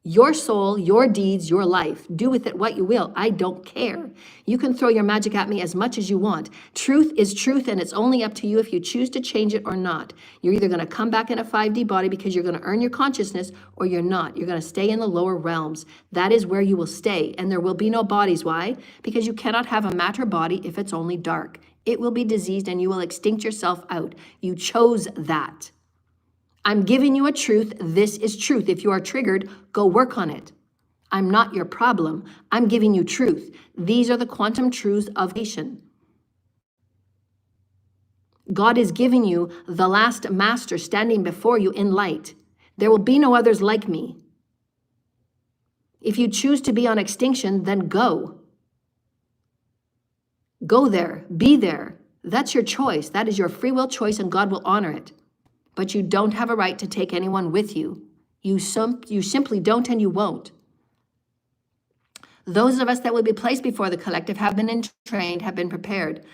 Your soul, your deeds, your life. Do with it what you will. I don't care. You can throw your magic at me as much as you want. Truth is truth, and it's only up to you if you choose to change it or not. You're either going to come back in a 5D body because you're going to earn your consciousness, or you're not. You're going to stay in the lower realms. That is where you will stay, and there will be no bodies. Why? Because you cannot have a matter body if it's only dark. It will be diseased, and you will extinct yourself out. You chose that. I'm giving you a truth. This is truth. If you are triggered, go work on it. I'm not your problem. I'm giving you truth. These are the quantum truths of creation. God is giving you the last master standing before you in light. There will be no others like me. If you choose to be on extinction, then go. Go there. Be there. That's your choice. That is your free will choice, and God will honor it. But you don't have a right to take anyone with you. You simply don't, and you won't. Those of us that will be placed before the collective have been trained, have been prepared,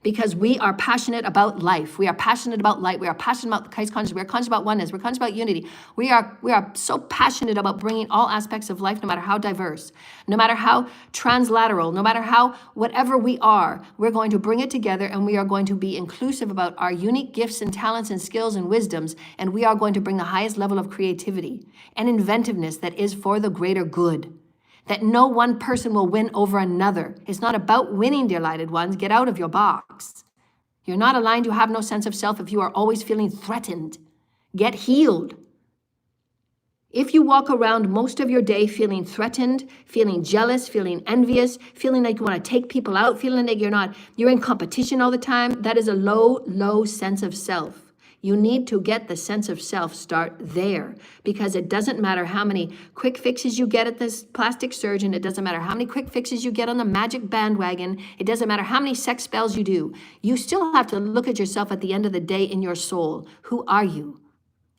because we are passionate about life. We are passionate about light. We are passionate about Christ consciousness. We are conscious about oneness. We're conscious about unity. We are so passionate about bringing all aspects of life, no matter how diverse, no matter how translateral, no matter how whatever we are, we're going to bring it together, and we are going to be inclusive about our unique gifts and talents and skills and wisdoms, and we are going to bring the highest level of creativity and inventiveness that is for the greater good. That no one person will win over another. It's not about winning, dear lighted ones. Get out of your box. You're not aligned. You have no sense of self if you are always feeling threatened. Get healed. If you walk around most of your day feeling threatened, feeling jealous, feeling envious, feeling like you want to take people out, feeling like you're in competition all the time, that is a low sense of self. You need to get the sense of self, start there, because it doesn't matter how many quick fixes you get at this plastic surgeon. It doesn't matter how many quick fixes you get on the magic bandwagon. It doesn't matter how many sex spells you do. You still have to look at yourself at the end of the day in your soul. Who are you?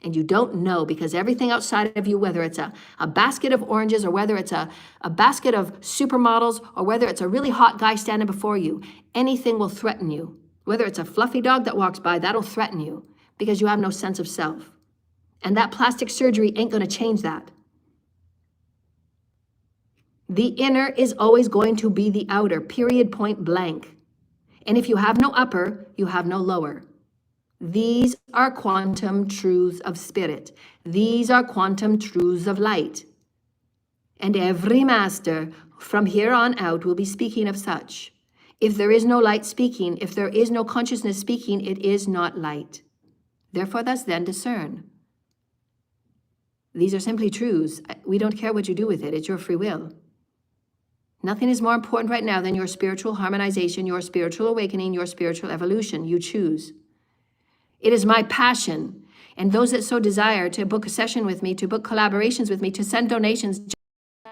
And you don't know, because everything outside of you, whether it's a basket of oranges, or whether it's a basket of supermodels, or whether it's a really hot guy standing before you, anything will threaten you. Whether it's a fluffy dog that walks by, that'll threaten you. Because you have no sense of self. And that plastic surgery ain't going to change that. The inner is always going to be the outer, period, point blank. And if you have no upper, you have no lower. These are quantum truths of spirit. These are quantum truths of light. And every master from here on out will be speaking of such. If there is no light speaking, if there is no consciousness speaking, it is not light. Therefore, thus then, discern. These are simply truths. We don't care what you do with it. It's your free will. Nothing is more important right now than your spiritual harmonization, your spiritual awakening, your spiritual evolution. You choose. It is my passion, and those that so desire, to book a session with me, to book collaborations with me, to send donations,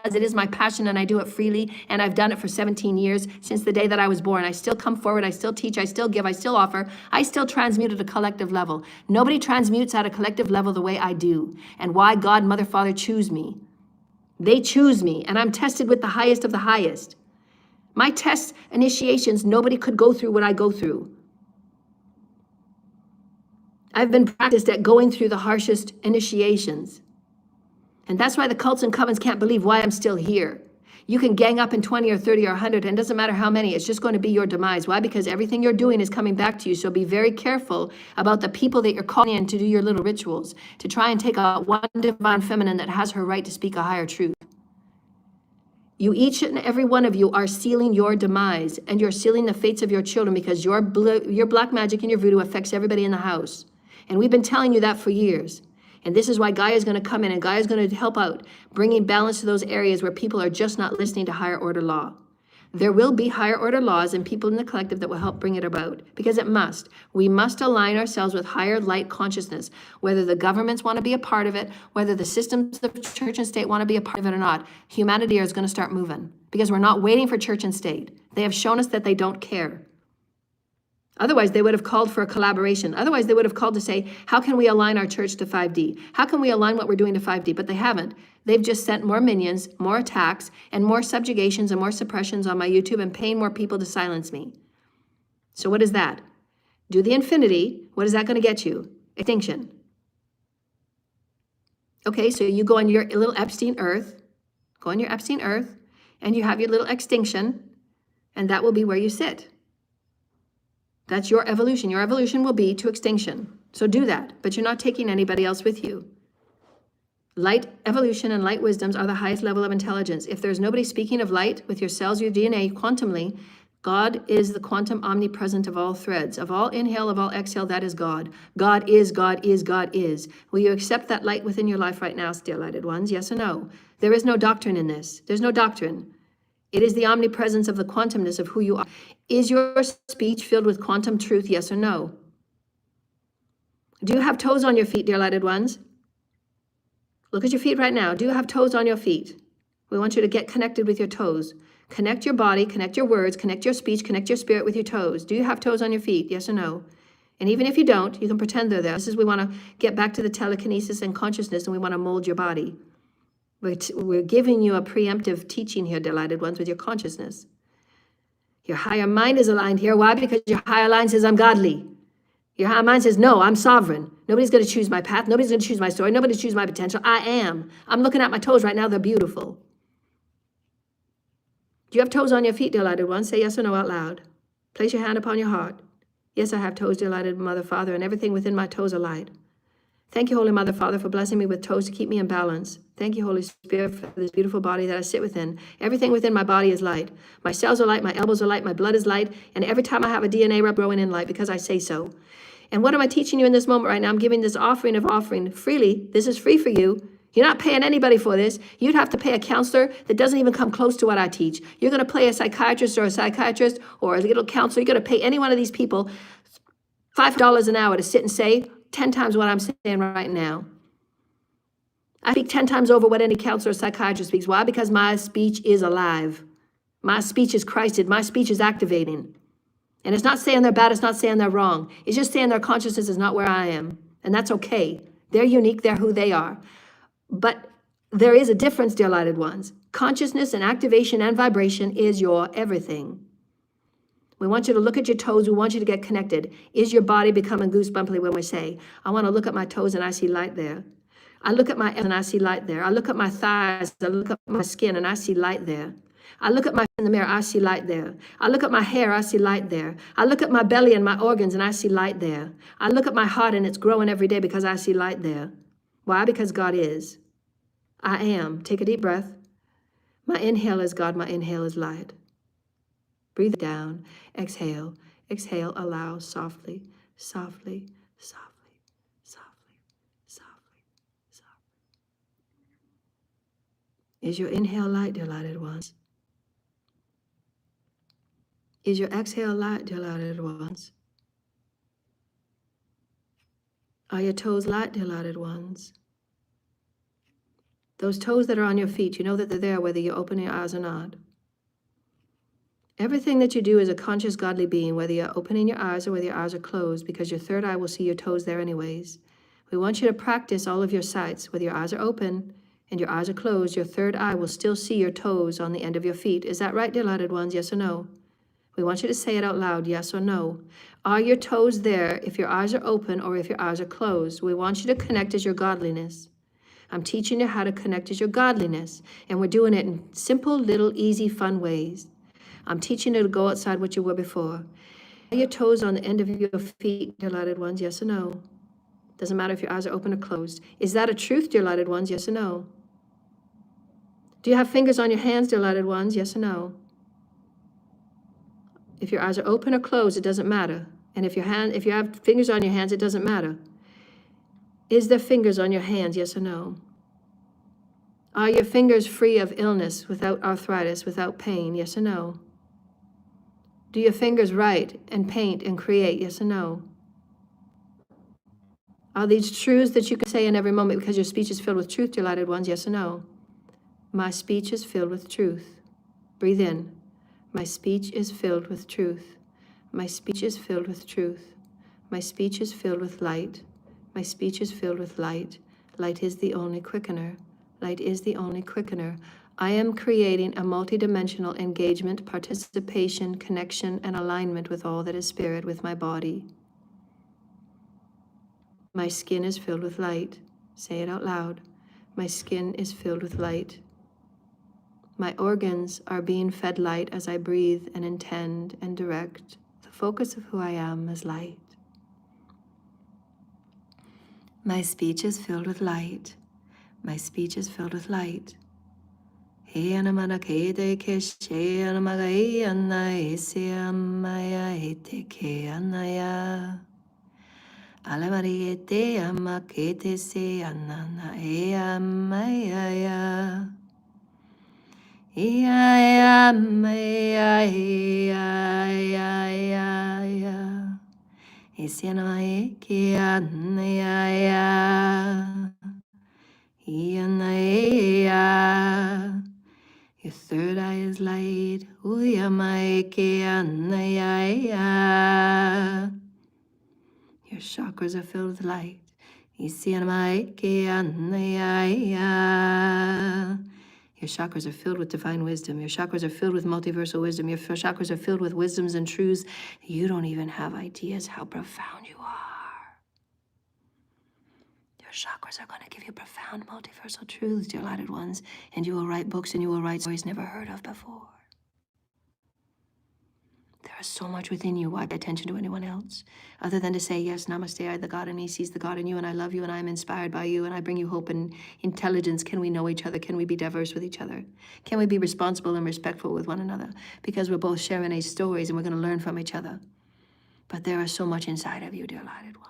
as it is my passion, and I do it freely, and I've done it for 17 years, since the day that I was born. I still come forward, I still teach, I still give, I still offer, I still transmute at a collective level. Nobody transmutes at a collective level the way I do. And why God, Mother, Father choose me? They choose me, and I'm tested with the highest of the highest. My test initiations, nobody could go through what I go through. I've been practiced at going through the harshest initiations. And that's why the cults and covens can't believe why I'm still here. You can gang up in 20 or 30 or 100, and it doesn't matter how many, it's just going to be your demise. Why? Because everything you're doing is coming back to you. So be very careful about the people that you're calling in to do your little rituals, to try and take out one divine feminine that has her right to speak a higher truth. You, each and every one of you, are sealing your demise, and you're sealing the fates of your children, because your black magic and your voodoo affects everybody in the house. And we've been telling you that for years. And this is why Gaia is going to come in, and Gaia is going to help out, bringing balance to those areas where people are just not listening to higher order law. There will be higher order laws and people in the collective that will help bring it about, because it must. We must align ourselves with higher light consciousness, whether the governments want to be a part of it, whether the systems of church and state want to be a part of it or not. Humanity is going to start moving, because we're not waiting for church and state. They have shown us that they don't care. Otherwise, they would have called for a collaboration. Otherwise, they would have called to say, how can we align our church to 5D? How can we align what we're doing to 5D? But they haven't. They've just sent more minions, more attacks, and more subjugations and more suppressions on my YouTube and paying more people to silence me. So what is that? Do the infinity. What is that going to get you? Extinction. Okay, so you go on your little Epstein Earth, and you have your little extinction, and that will be where you sit. That's your evolution. Your evolution will be to extinction. So do that, but you're not taking anybody else with you. Light evolution and light wisdoms are the highest level of intelligence. If there's nobody speaking of light with your cells, your DNA, quantumly, God is the quantum omnipresent of all threads, of all inhale, of all exhale, that is God. God is, God is, God is. Will you accept that light within your life right now, dear lighted ones? Yes or no? There is no doctrine in this. There's no doctrine. It is the omnipresence of the quantumness of who you are. Is your speech filled with quantum truth, yes or no? Do you have toes on your feet, dear lighted ones? Look at your feet right now. Do you have toes on your feet? We want you to get connected with your toes. Connect your body, connect your words, connect your speech, connect your spirit with your toes. Do you have toes on your feet? Yes or no? And even if you don't, you can pretend they're there. This is, we want to get back to the telekinesis and consciousness, and we want to mold your body. We're giving you a preemptive teaching here, delighted ones, with your consciousness. Your higher mind is aligned here. Why? Because your higher mind says, I'm godly. Your higher mind says, no, I'm sovereign. Nobody's going to choose my path. Nobody's going to choose my story. Nobody's going to choose my potential. I am. I'm looking at my toes right now. They're beautiful. Do you have toes on your feet, dear lighted ones? Say yes or no out loud. Place your hand upon your heart. Yes, I have toes, dear lighted Mother, Father, and everything within my toes are light. Thank you, Holy Mother, Father, for blessing me with toes to keep me in balance. Thank you, Holy Spirit, for this beautiful body that I sit within. Everything within my body is light. My cells are light, my elbows are light, my blood is light, and every time I have a DNA rub growing in light because I say so. And what am I teaching you in this moment right now? I'm giving this offering freely. This is free for you. You're not paying anybody for this. You'd have to pay a counselor that doesn't even come close to what I teach. You're going to pay a psychiatrist or a little counselor. You're going to pay any one of these people $5 an hour to sit and say 10 times what I'm saying right now. I speak 10 times over what any counselor or psychiatrist speaks. Why? Because my speech is alive. My speech is Christed. My speech is activating. And it's not saying they're bad. It's not saying they're wrong. It's just saying their consciousness is not where I am. And that's okay. They're unique. They're who they are. But there is a difference, dear lighted ones. Consciousness and activation and vibration is your everything. We want you to look at your toes. We want you to get connected. Is your body becoming goosebumpy when we say, I want to look at my toes and I see light there. I look at my and I see light there. I look at my thighs. I look at my skin and I see light there. I look at my in the mirror. I see light there. I look at my hair. I see light there. I look at my belly and my organs and I see light there. I look at my heart and it's growing every day because I see light there. Why? Because God is. I am. Take a deep breath. My inhale is God. My inhale is light. Breathe down. Exhale. Exhale. Allow softly, softly, softly, softly, softly, softly. Is your inhale light, dear lighted ones? Is your exhale light, dear lighted ones? Are your toes light, dear lighted ones? Those toes that are on your feet, you know that they're there whether you open your eyes or not. Everything that you do is a conscious godly being, whether you're opening your eyes or whether your eyes are closed, because your third eye will see your toes there anyways. We want you to practice all of your sights. Whether your eyes are open and your eyes are closed, your third eye will still see your toes on the end of your feet. Is that right, dear lighted ones? Yes or no? We want you to say it out loud, yes or no. Are your toes there if your eyes are open or if your eyes are closed? We want you to connect as your godliness. I'm teaching you how to connect as your godliness, and we're doing it in simple, little, easy, fun ways. I'm teaching you to go outside what you were before. Are your toes on the end of your feet, dear lighted ones? Yes or no? Doesn't matter if your eyes are open or closed. Is that a truth, dear lighted ones? Yes or no? Do you have fingers on your hands, dear lighted ones? Yes or no? If your eyes are open or closed, it doesn't matter. And if you have fingers on your hands, it doesn't matter. Is there fingers on your hands? Yes or no? Are your fingers free of illness, without arthritis, without pain? Yes or no? Do your fingers write and paint and create? Yes or no? Are these truths that you can say in every moment because your speech is filled with truth, dear lighted ones? Yes or no? My speech is filled with truth. Breathe in. My speech is filled with truth. My speech is filled with truth. My speech is filled with light. My speech is filled with light. Light is the only quickener. Light is the only quickener. I am creating a multidimensional engagement, participation, connection, and alignment with all that is spirit, with my body. My skin is filled with light. Say it out loud. My skin is filled with light. My organs are being fed light as I breathe and intend and direct. The focus of who I am is light. My speech is filled with light. My speech is filled with light. Alamarigete amakete se anana ea maya ea maya ea isiana eke anaya ianaya. Your third eye is light. Uyamaike anaya. Your chakras are filled with light. Your chakras are filled with divine wisdom. Your chakras are filled with multiversal wisdom. Your chakras are filled with wisdoms and truths. You don't even have ideas how profound you are. Your chakras are going to give you profound multiversal truths, dear lighted ones. And you will write books and you will write stories never heard of before. There is so much within you. Why pay attention to anyone else? Other than to say, yes, namaste, I, the God in me, sees the God in you, and I love you, and I am inspired by you, and I bring you hope and intelligence. Can we know each other? Can we be diverse with each other? Can we be responsible and respectful with one another? Because we're both sharing these stories, and we're going to learn from each other. But there is so much inside of you, dear lighted one.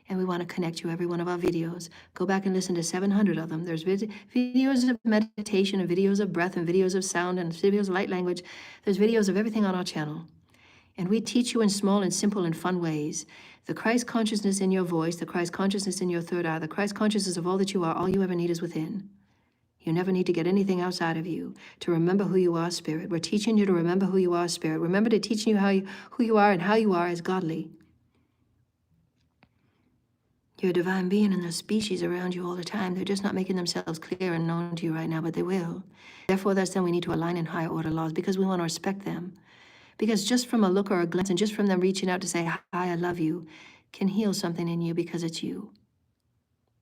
And we want to connect you, every one of our videos. Go back and listen to 700 of them. There's videos of meditation and videos of breath and videos of sound and videos of light language. There's videos of everything on our channel. And we teach you in small and simple and fun ways. The Christ consciousness in your voice, the Christ consciousness in your third eye, the Christ consciousness of all that you are, all you ever need is within. You never need to get anything outside of you to remember who you are, spirit. We're teaching you to remember who you are, spirit. Remember to teach you who you are and how you are as godly. You're a divine being, and there's species around you all the time. They're just not making themselves clear and known to you right now, but they will. Therefore, that's then we need to align in higher order laws because we want to respect them. Because just from a look or a glance and just from them reaching out to say, hi, I love you, can heal something in you because it's you.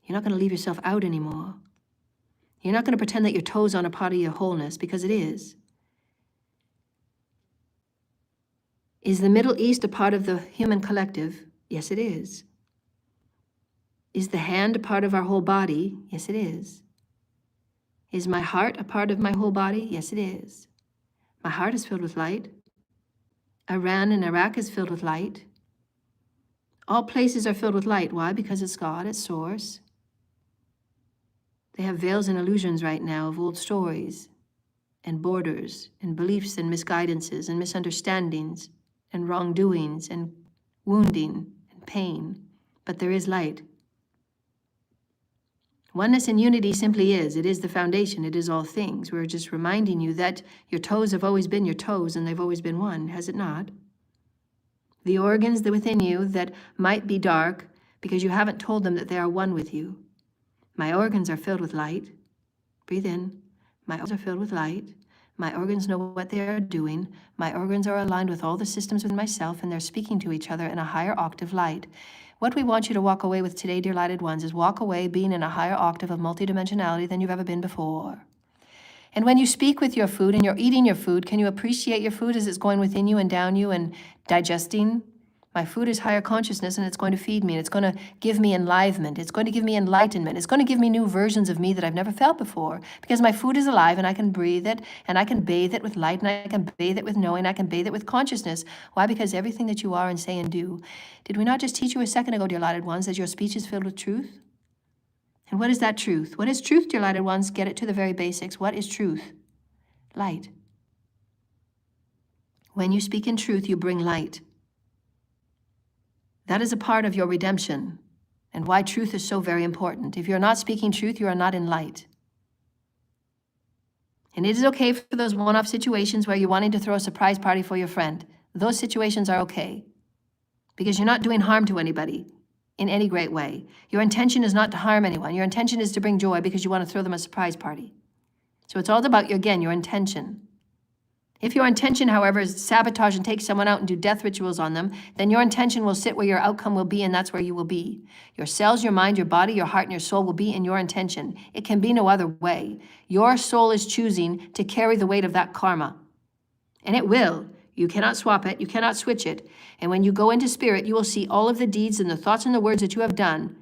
You're not going to leave yourself out anymore. You're not going to pretend that your toes aren't a part of your wholeness, because it is. Is the Middle East a part of the human collective? Yes, it is. Is the hand a part of our whole body? Yes, it is. Is my heart a part of my whole body? Yes, it is. My heart is filled with light. Iran and Iraq is filled with light. All places are filled with light. Why? Because it's God, it's source. They have veils and illusions right now of old stories and borders and beliefs and misguidances and misunderstandings and wrongdoings and wounding and pain. But there is light. Oneness and unity simply is. It is the foundation. It is all things. We're just reminding you that your toes have always been your toes and they've always been one, has it not? The organs that within you that might be dark because you haven't told them that they are one with you. My organs are filled with light. Breathe in. My organs are filled with light. My organs know what they are doing. My organs are aligned with all the systems within myself, and they're speaking to each other in a higher octave light. What we want you to walk away with today, dear lighted ones, is walk away being in a higher octave of multidimensionality than you've ever been before. And when you speak with your food and you're eating your food, can you appreciate your food as it's going within you and down you and digesting? My food is higher consciousness, and it's going to feed me, and it's going to give me enlivenment. It's going to give me enlightenment. It's going to give me new versions of me that I've never felt before, because my food is alive, and I can breathe it, and I can bathe it with light, and I can bathe it with knowing, I can bathe it with consciousness. Why? Because everything that you are and say and do. Did we not just teach you a second ago, dear lighted ones, that your speech is filled with truth? And what is that truth? What is truth, dear lighted ones? Get it to the very basics. What is truth? Light. When you speak in truth, you bring light. That is a part of your redemption, and why truth is so very important. If you're not speaking truth, you are not in light. And it is okay for those one-off situations where you're wanting to throw a surprise party for your friend. those situations are okay because you're not doing harm to anybody in any great way. Your intention is not to harm anyone. Your intention is to bring joy because you want to throw them a surprise party. So it's all about, again, your intention. If your intention, however, is to sabotage and take someone out and do death rituals on them, then your intention will sit where your outcome will be, and that's where you will be. Your cells, your mind, your body, your heart, and your soul will be in your intention. It can be no other way. Your soul is choosing to carry the weight of that karma. And it will. You cannot swap it. You cannot switch it. And when you go into spirit, you will see all of the deeds and the thoughts and the words that you have done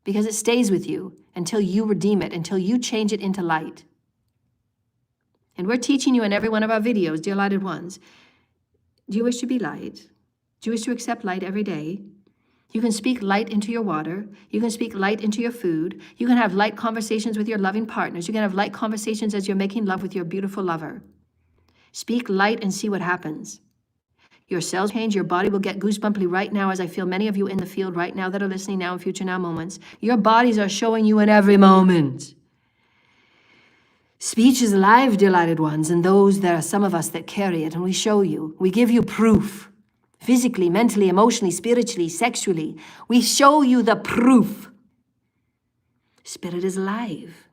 because it stays with you until you redeem it, until you change it into light. And we're teaching you in every one of our videos, dear lighted ones, do you wish to be light? Do you wish to accept light every day? You can speak light into your water. You can speak light into your food. You can have light conversations with your loving partners. You can have light conversations as you're making love with your beautiful lover. Speak light and see what happens. Your cells change. Your body will get goosebumpy right now, as I feel many of you in the field right now that are listening now in future now moments. Your bodies are showing you in every moment. Speech is alive, delighted ones, and those, there are some of us that carry it, and we show you. We give you proof. Physically, mentally, emotionally, spiritually, sexually. We show you the proof. Spirit is alive.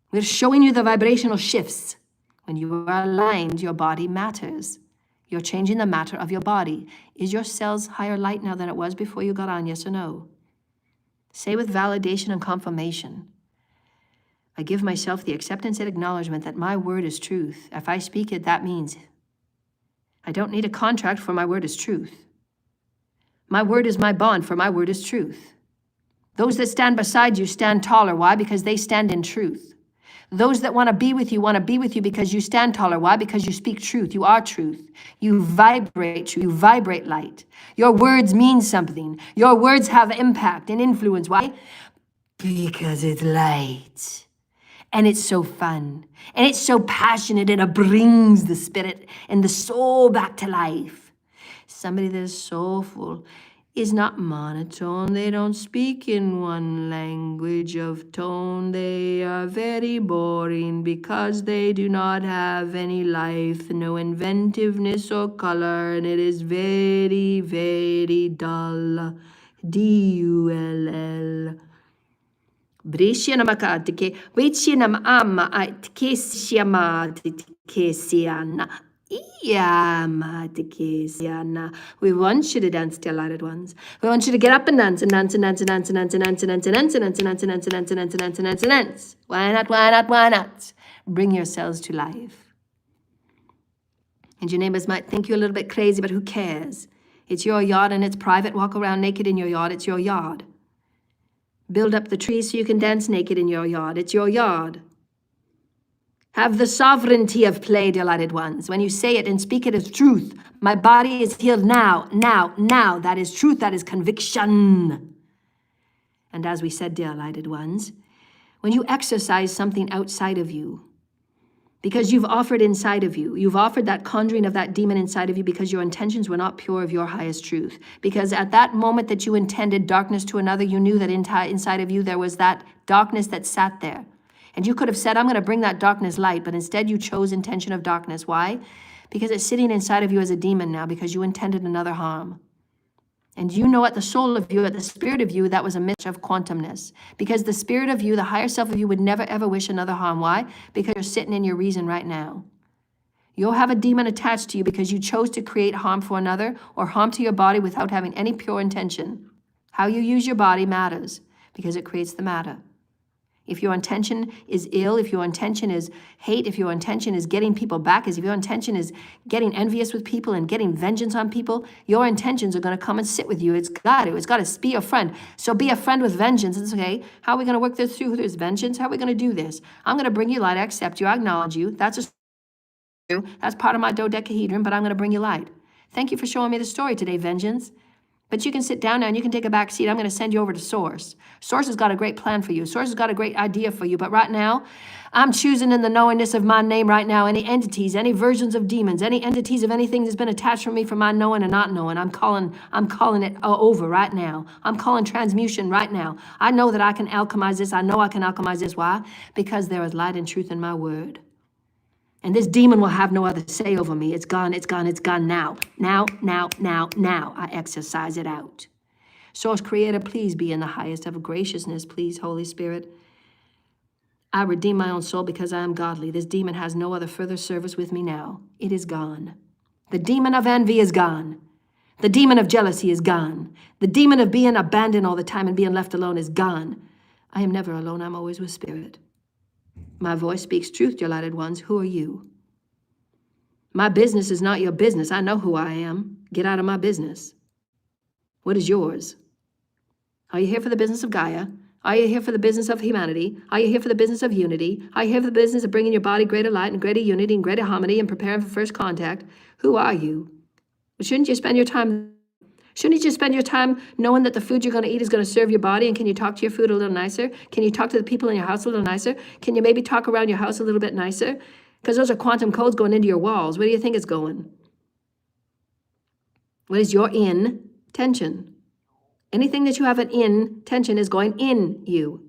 We're showing you the vibrational shifts. When you are aligned, your body matters. You're changing the matter of your body. Is your cells higher light now than it was before you got on, yes or no? Say with validation and confirmation. I give myself the acceptance and acknowledgement that my word is truth. If I speak it, that means I don't need a contract for my word is truth. My word is my bond for my word is truth. Those that stand beside you stand taller. Why? Because they stand in truth. Those that want to be with you because you stand taller. Why? Because you speak truth. You are truth. You vibrate truth. You vibrate light. Your words mean something. Your words have impact and influence. Why? Because it's light. And it's so fun, and it's so passionate, and it brings the spirit and the soul back to life. Somebody that is soulful is not monotone. They don't speak in one language of tone. They are very boring because they do not have any life, no inventiveness or color, and it is very, very dull. D-U-L-L. Bresciana macatike, Vecianam amma at Kesiamatisiana. Iamatisiana. We want you to dance, dear lighted ones. We want you to get up and dance and dance and dance and dance and dance and dance and dance and dance and dance and dance and dance and dance and dance and dance and dance and dance. Why not, why not, why not? Bring yourselves to life. And your neighbors might think you a little bit crazy, but who cares? It's your yard and it's private. Walk around naked in your yard. It's your yard. Build up the trees so you can dance naked in your yard. It's your yard. Have the sovereignty of play, delighted ones. When you say it and speak it as truth, my body is healed now, now, now. That is truth. That is conviction. And as we said, delighted ones, when you exercise something outside of you, because you've offered inside of you. You've offered that conjuring of that demon inside of you because your intentions were not pure of your highest truth. Because at that moment that you intended darkness to another, you knew that inside of you there was that darkness that sat there. And you could have said, I'm going to bring that darkness light, but instead you chose intention of darkness. Why? Because it's sitting inside of you as a demon now because you intended another harm. And you know at the soul of you, at the spirit of you, that was a mixture of quantumness. Because the spirit of you, the higher self of you, would never ever wish another harm. Why? Because you're sitting in your reason right now. You'll have a demon attached to you because you chose to create harm for another or harm to your body without having any pure intention. How you use your body matters because it creates the matter. If your intention is ill, if your intention is hate, if your intention is getting people back, if your intention is getting envious with people and getting vengeance on people, your intentions are going to come and sit with you. It's got to be a friend. So be a friend with vengeance. It's okay. How are we going to work this through? There's vengeance. How are we going to do this? I'm going to bring you light. I accept you. I acknowledge you. That's part of my dodecahedron, but I'm going to bring you light. Thank you for showing me the story today, vengeance. But you can sit down now and you can take a back seat. I'm going to send you over to Source. Source has got a great plan for you. Source has got a great idea for you. But right now, I'm choosing in the knowingness of my name right now, any entities, any versions of demons, any entities of anything that's been attached from me for my knowing and not knowing. I'm calling it over right now. I'm calling transmutation right now. I know that I can alchemize this. I know I can alchemize this. Why? Because there is light and truth in my word. And this demon will have no other say over me. It's gone, it's gone, it's gone now. Now, now, now, now. I exercise it out. Source Creator, please be in the highest of graciousness, please, Holy Spirit. I redeem my own soul because I am godly. This demon has no other further service with me now. It is gone. The demon of envy is gone. The demon of jealousy is gone. The demon of being abandoned all the time and being left alone is gone. I am never alone. I'm always with Spirit. My voice speaks truth, delighted ones. Who are you? My business is not your business. I know who I am. Get out of my business. What is yours? Are you here for the business of Gaia? Are you here for the business of humanity? Are you here for the business of unity? Are you here for the business of bringing your body greater light and greater unity and greater harmony and preparing for first contact? Who are you? Shouldn't you spend your time knowing that the food you're going to eat is going to serve your body? And can you talk to your food a little nicer? Can you talk to the people in your house a little nicer? Can you maybe talk around your house a little bit nicer? Because those are quantum codes going into your walls. Where do you think it's going? What is your intention? Anything that you have an intention is going in you.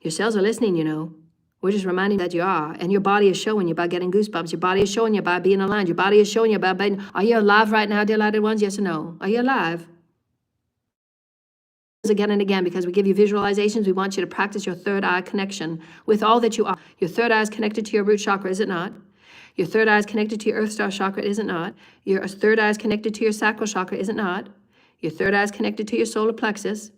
Your cells are listening, you know. We're just reminding you that you are. And your body is showing you by getting goosebumps. Your body is showing you by being aligned. Your body is showing you by being... Are you alive right now, dear lighted ones? Yes or no? Are you alive? Again and again, because we give you visualizations, we want you to practice your third eye connection with all that you are. Your third eye is connected to your root chakra, is it not? Your third eye is connected to your earth star chakra, is it not? Your third eye is connected to your sacral chakra, is it not? Your third eye is connected to your solar plexus.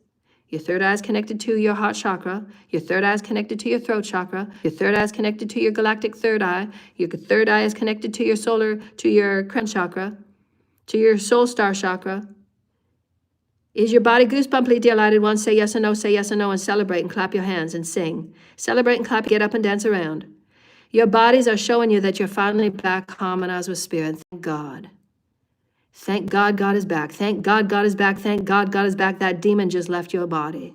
Your third eye is connected to your heart chakra. Your third eye is connected to your throat chakra. Your third eye is connected to your galactic third eye. Your third eye is connected to your crown chakra, to your soul star chakra. Is your body goosebumpy, dear lighted ones? Say yes or no, and celebrate and clap your hands and sing. Celebrate and clap, get up and dance around. Your bodies are showing you that you're finally back harmonized with Spirit. Thank God. Thank God, God is back. Thank God, God is back. Thank God, God is back. That demon just left your body.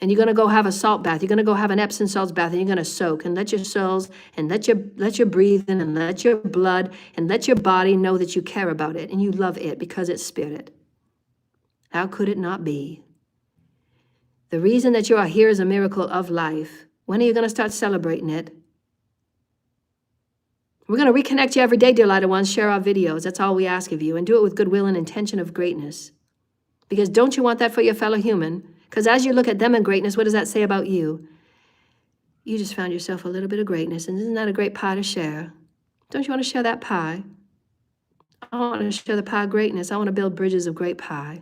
And you're going to go have a salt bath. You're going to go have an Epsom salts bath, and you're going to soak and let your cells and let your breathing and let your blood and let your body know that you care about it and you love it because it's Spirit. How could it not be? The reason that you are here is a miracle of life. When are you going to start celebrating it? We're going to reconnect you every day, dear lighted ones. Share our videos. That's all we ask of you. And do it with goodwill and intention of greatness. Because don't you want that for your fellow human? Because as you look at them in greatness, what does that say about you? You just found yourself a little bit of greatness. And isn't that a great pie to share? Don't you want to share that pie? I want to share the pie of greatness. I want to build bridges of great pie.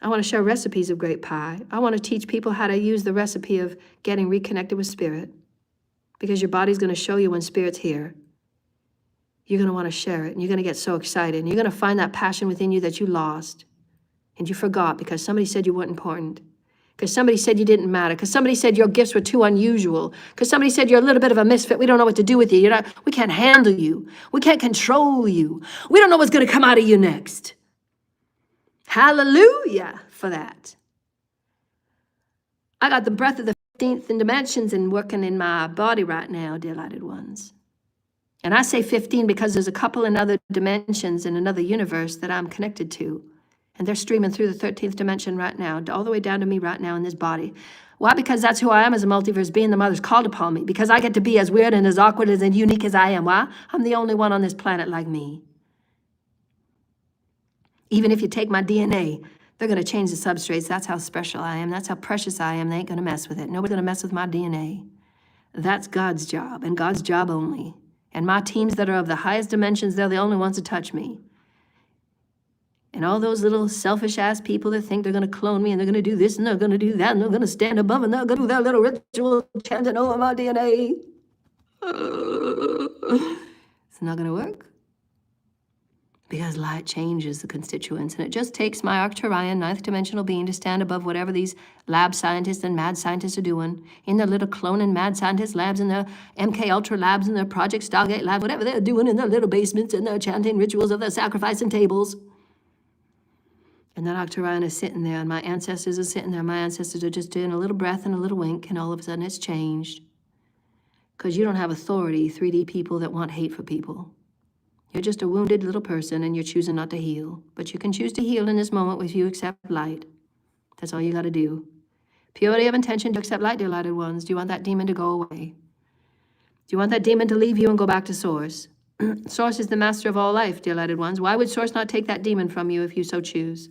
I want to share recipes of great pie. I want to teach people how to use the recipe of getting reconnected with Spirit. Because your body's going to show you when Spirit's here. You're going to want to share it, and you're going to get so excited, and you're going to find that passion within you that you lost, and you forgot because somebody said you weren't important, because somebody said you didn't matter, because somebody said your gifts were too unusual, because somebody said you're a little bit of a misfit. We don't know what to do with you. We can't handle you. We can't control you. We don't know what's going to come out of you next. Hallelujah for that. I got the breath of the 15th in dimensions and working in my body right now, dear lighted ones. And I say 15 because there's a couple in other dimensions in another universe that I'm connected to. And they're streaming through the 13th dimension right now, all the way down to me right now in this body. Why? Because that's who I am as a multiverse being. The mother's called upon me. Because I get to be as weird and as awkward and unique as I am. Why? I'm the only one on this planet like me. Even if you take my DNA, they're going to change the substrates. That's how special I am. That's how precious I am. They ain't going to mess with it. Nobody's going to mess with my DNA. That's God's job, and God's job only. And my teams that are of the highest dimensions, they're the only ones to touch me. And all those little selfish-ass people that think they're going to clone me, and they're going to do this, and they're going to do that, and they're going to stand above, and they're going to do their little ritual chanting over my DNA. It's not going to work. Because light changes the constituents, and it just takes my Arcturian ninth dimensional being to stand above whatever these lab scientists and mad scientists are doing in their little cloning mad scientist labs and their MK Ultra labs and their Project Stargate labs, whatever they're doing in their little basements and their chanting rituals of their sacrificing tables. And that Arcturian is sitting there, and my ancestors are sitting there. My ancestors are just doing a little breath and a little wink, and all of a sudden it's changed. Because you don't have authority, 3D people that want hate for people. You're just a wounded little person, and you're choosing not to heal. But you can choose to heal in this moment if you accept light. That's all you got to do. Purity of intention to accept light, dear lighted ones. Do you want that demon to go away? Do you want that demon to leave you and go back to Source? Source is the master of all life, dear lighted ones. Why would Source not take that demon from you if you so choose?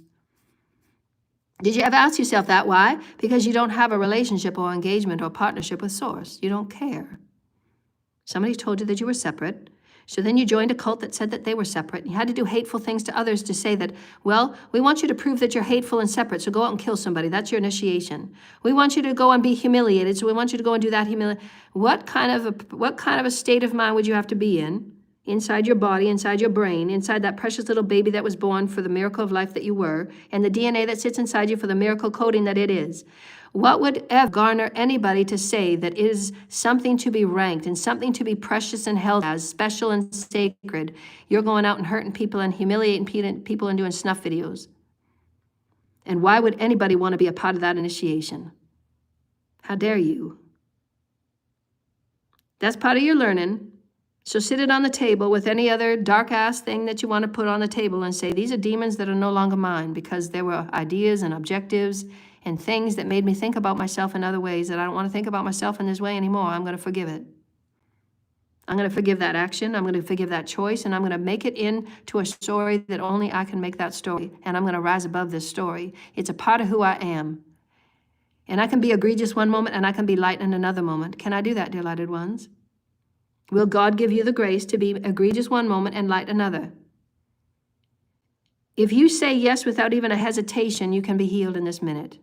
Did you ever ask yourself that? Why? Because you don't have a relationship or engagement or partnership with Source. You don't care. Somebody told you that you were separate. So then you joined a cult that said that they were separate. You had to do hateful things to others to say that, well, we want you to prove that you're hateful and separate, so go out and kill somebody. That's your initiation. We want you to go and be humiliated, so we want you to go and do that What kind of a state of mind would you have to be in? Inside your body, inside your brain, inside that precious little baby that was born for the miracle of life that you were, and the DNA that sits inside you for the miracle coding that it is. What would ever garner anybody to say that it is something to be ranked and something to be precious and held as special and sacred? You're going out and hurting people and humiliating people and doing snuff videos. And why would anybody want to be a part of that initiation? How dare you? That's part of your learning. So sit it on the table with any other dark-ass thing that you want to put on the table and say, these are demons that are no longer mine because there were ideas and objectives and things that made me think about myself in other ways that I don't want to think about myself in this way anymore. I'm going to forgive it. I'm going to forgive that action. I'm going to forgive that choice, and I'm going to make it into a story that only I can make that story, and I'm going to rise above this story. It's a part of who I am. And I can be egregious one moment, and I can be light in another moment. Can I do that, dear lighted ones? Will God give you the grace to be egregious one moment and light another? If you say yes without even a hesitation, you can be healed in this minute.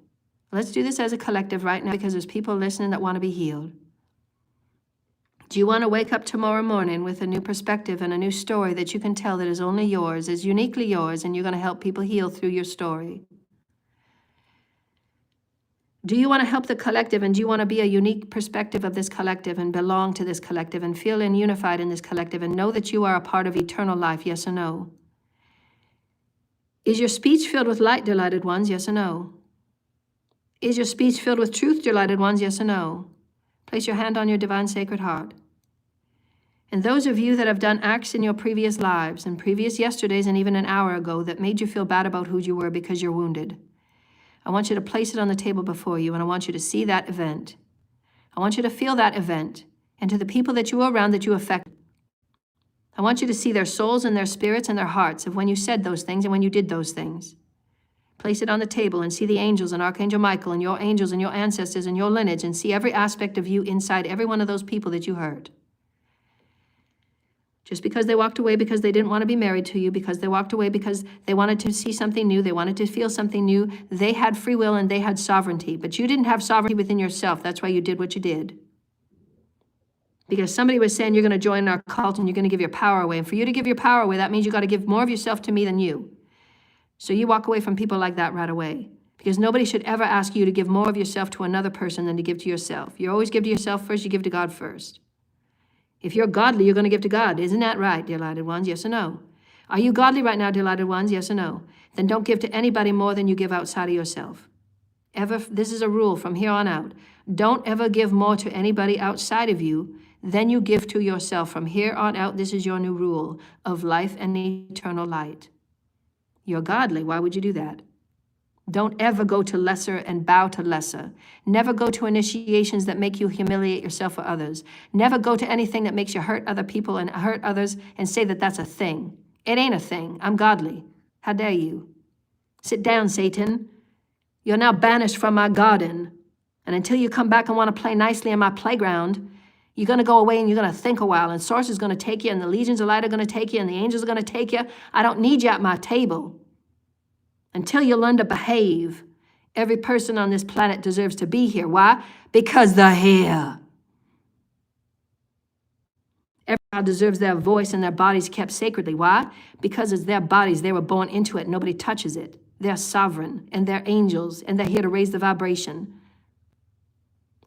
Let's do this as a collective right now because there's people listening that want to be healed. Do you want to wake up tomorrow morning with a new perspective and a new story that you can tell that is only yours, is uniquely yours, and you're going to help people heal through your story? Do you want to help the collective, and do you want to be a unique perspective of this collective and belong to this collective and feel unified in this collective and know that you are a part of eternal life, yes or no? Is your speech filled with light, delighted ones, yes or no? Is your speech filled with truth, delighted ones, yes or no? Place your hand on your divine sacred heart. And those of you that have done acts in your previous lives and previous yesterdays and even an hour ago that made you feel bad about who you were because you're wounded, I want you to place it on the table before you, and I want you to see that event. I want you to feel that event, and to the people that you were around that you affected. I want you to see their souls and their spirits and their hearts of when you said those things and when you did those things. Place it on the table and see the angels and Archangel Michael and your angels and your ancestors and your lineage, and see every aspect of you inside every one of those people that you hurt. Just because they walked away because they didn't want to be married to you, because they walked away because they wanted to see something new, they wanted to feel something new, they had free will and they had sovereignty. But you didn't have sovereignty within yourself. That's why you did what you did. Because somebody was saying you're going to join our cult and you're going to give your power away. And for you to give your power away, that means you got to give more of yourself to me than you. So you walk away from people like that right away. Because nobody should ever ask you to give more of yourself to another person than to give to yourself. You always give to yourself first, you give to God first. If you're godly, you're going to give to God. Isn't that right, dear lighted ones? Yes or no? Are you godly right now, dear lighted ones? Yes or no? Then don't give to anybody more than you give outside of yourself. This is a rule from here on out. Don't ever give more to anybody outside of you than you give to yourself. From here on out, this is your new rule of life and eternal light. You're godly. Why would you do that? Don't ever go to lesser and bow to lesser. Never go to initiations that make you humiliate yourself or others. Never go to anything that makes you hurt other people and hurt others and say that that's a thing. It ain't a thing. I'm godly. How dare you? Sit down, Satan. You're now banished from my garden. And until you come back and want to play nicely in my playground, you're going to go away and you're going to think a while. And Source is going to take you, and the legions of light are going to take you, and the angels are going to take you. I don't need you at my table. Until you learn to behave, every person on this planet deserves to be here. Why? Because they're here. Everyone deserves their voice and their bodies kept sacredly. Why? Because it's their bodies. They were born into it. Nobody touches it. They're sovereign, and they're angels, and they're here to raise the vibration.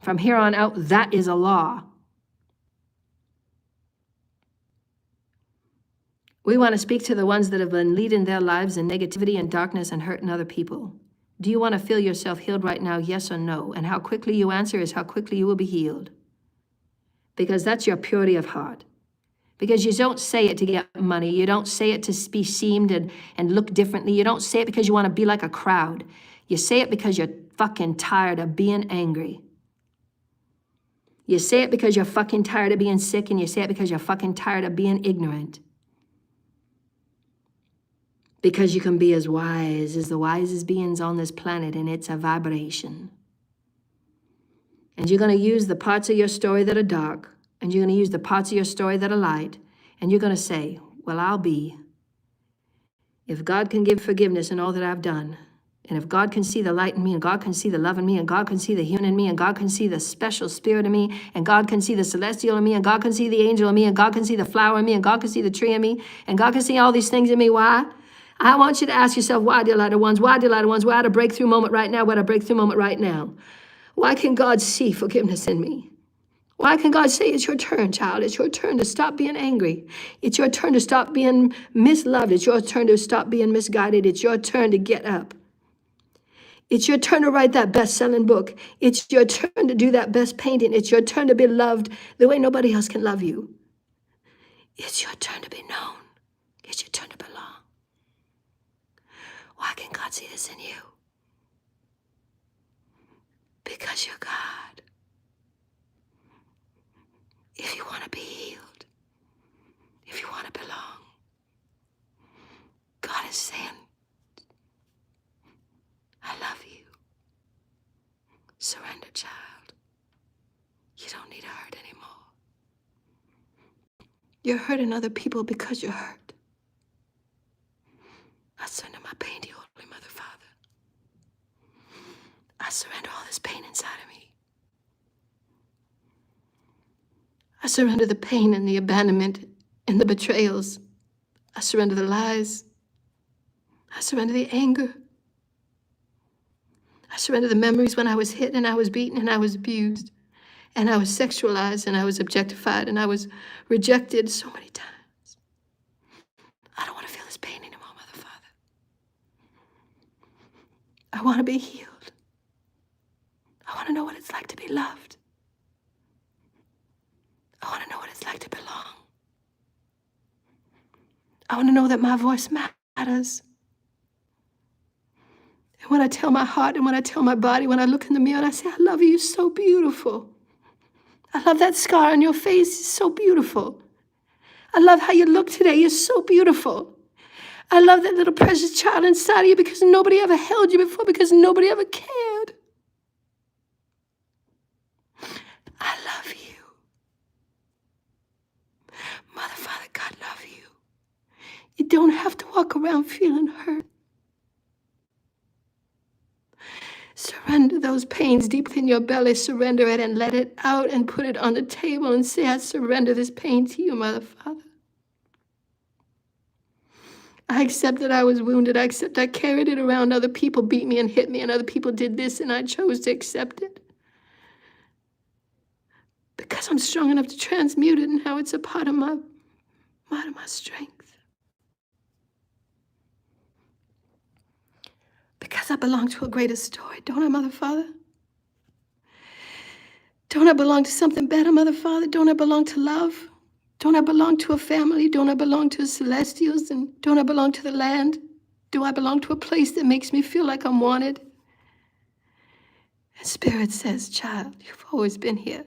From here on out, that is a law. We want to speak to the ones that have been leading their lives in negativity and darkness and hurting other people. Do you want to feel yourself healed right now, yes or no? And how quickly you answer is how quickly you will be healed. Because that's your purity of heart. Because you don't say it to get money. You don't say it to be seemed and look differently. You don't say it because you want to be like a crowd. You say it because you're fucking tired of being angry. You say it because you're fucking tired of being sick, and you say it because you're fucking tired of being ignorant. Because you can be as wise as the wisest beings on this planet, and it's a vibration. And you're going to use the parts of your story that are dark, and you're going to use the parts of your story that are light, and you're going to say, well, I'll be. If God can give forgiveness in all that I've done, and if God can see the light in me, and God can see the love in me, and God can see the human in me, and God can see the special spirit in me, and God can see the celestial in me, and God can see the angel in me, and God can see the flower in me, and God can see the tree in me, and God can see all these things in me. Why? I want you to ask yourself, why, dear lighter ones? Why, dear lighter ones? Why at a breakthrough moment right now? What a breakthrough moment right now? Why can God see forgiveness in me? Why can God say, it's your turn, child? It's your turn to stop being angry. It's your turn to stop being misloved. It's your turn to stop being misguided. It's your turn to get up. It's your turn to write that best-selling book. It's your turn to do that best painting. It's your turn to be loved the way nobody else can love you. It's your turn to be known. It's your turn to belong. Why can God see this in you? Because you're God. If you want to be healed, if you want to belong, God is saying, I love you. Surrender, child. You don't need to hurt anymore. You're hurting other people because you're hurt. I surrender my pain to you, Holy Mother, Father. I surrender all this pain inside of me. I surrender the pain and the abandonment and the betrayals. I surrender the lies. I surrender the anger. I surrender the memories when I was hit and I was beaten and I was abused and I was sexualized and I was objectified and I was rejected so many times. I don't want to feel this pain anymore, Mother, Father. I want to be healed. I want to know what it's like to be loved. I want to know what it's like to belong. I want to know that my voice matters. And when I tell my heart and when I tell my body, when I look in the mirror and I say, I love you, you're so beautiful. I love that scar on your face, it's so beautiful. I love how you look today, you're so beautiful. I love that little precious child inside of you because nobody ever held you before, because nobody ever cared. I love you. Mother, Father, God love you. You don't have to walk around feeling hurt. Surrender those pains deep in your belly. Surrender it and let it out and put it on the table and say, I surrender this pain to you, Mother, Father. I accept that I was wounded. I accept I carried it around. Other people beat me and hit me and other people did this and I chose to accept it. Because I'm strong enough to transmute it and now it's a part of my strength. Because I belong to a greater story, don't I, Mother, Father? Don't I belong to something better, Mother, Father? Don't I belong to love? Don't I belong to a family? Don't I belong to the celestials? And don't I belong to the land? Do I belong to a place that makes me feel like I'm wanted? And Spirit says, child, you've always been here.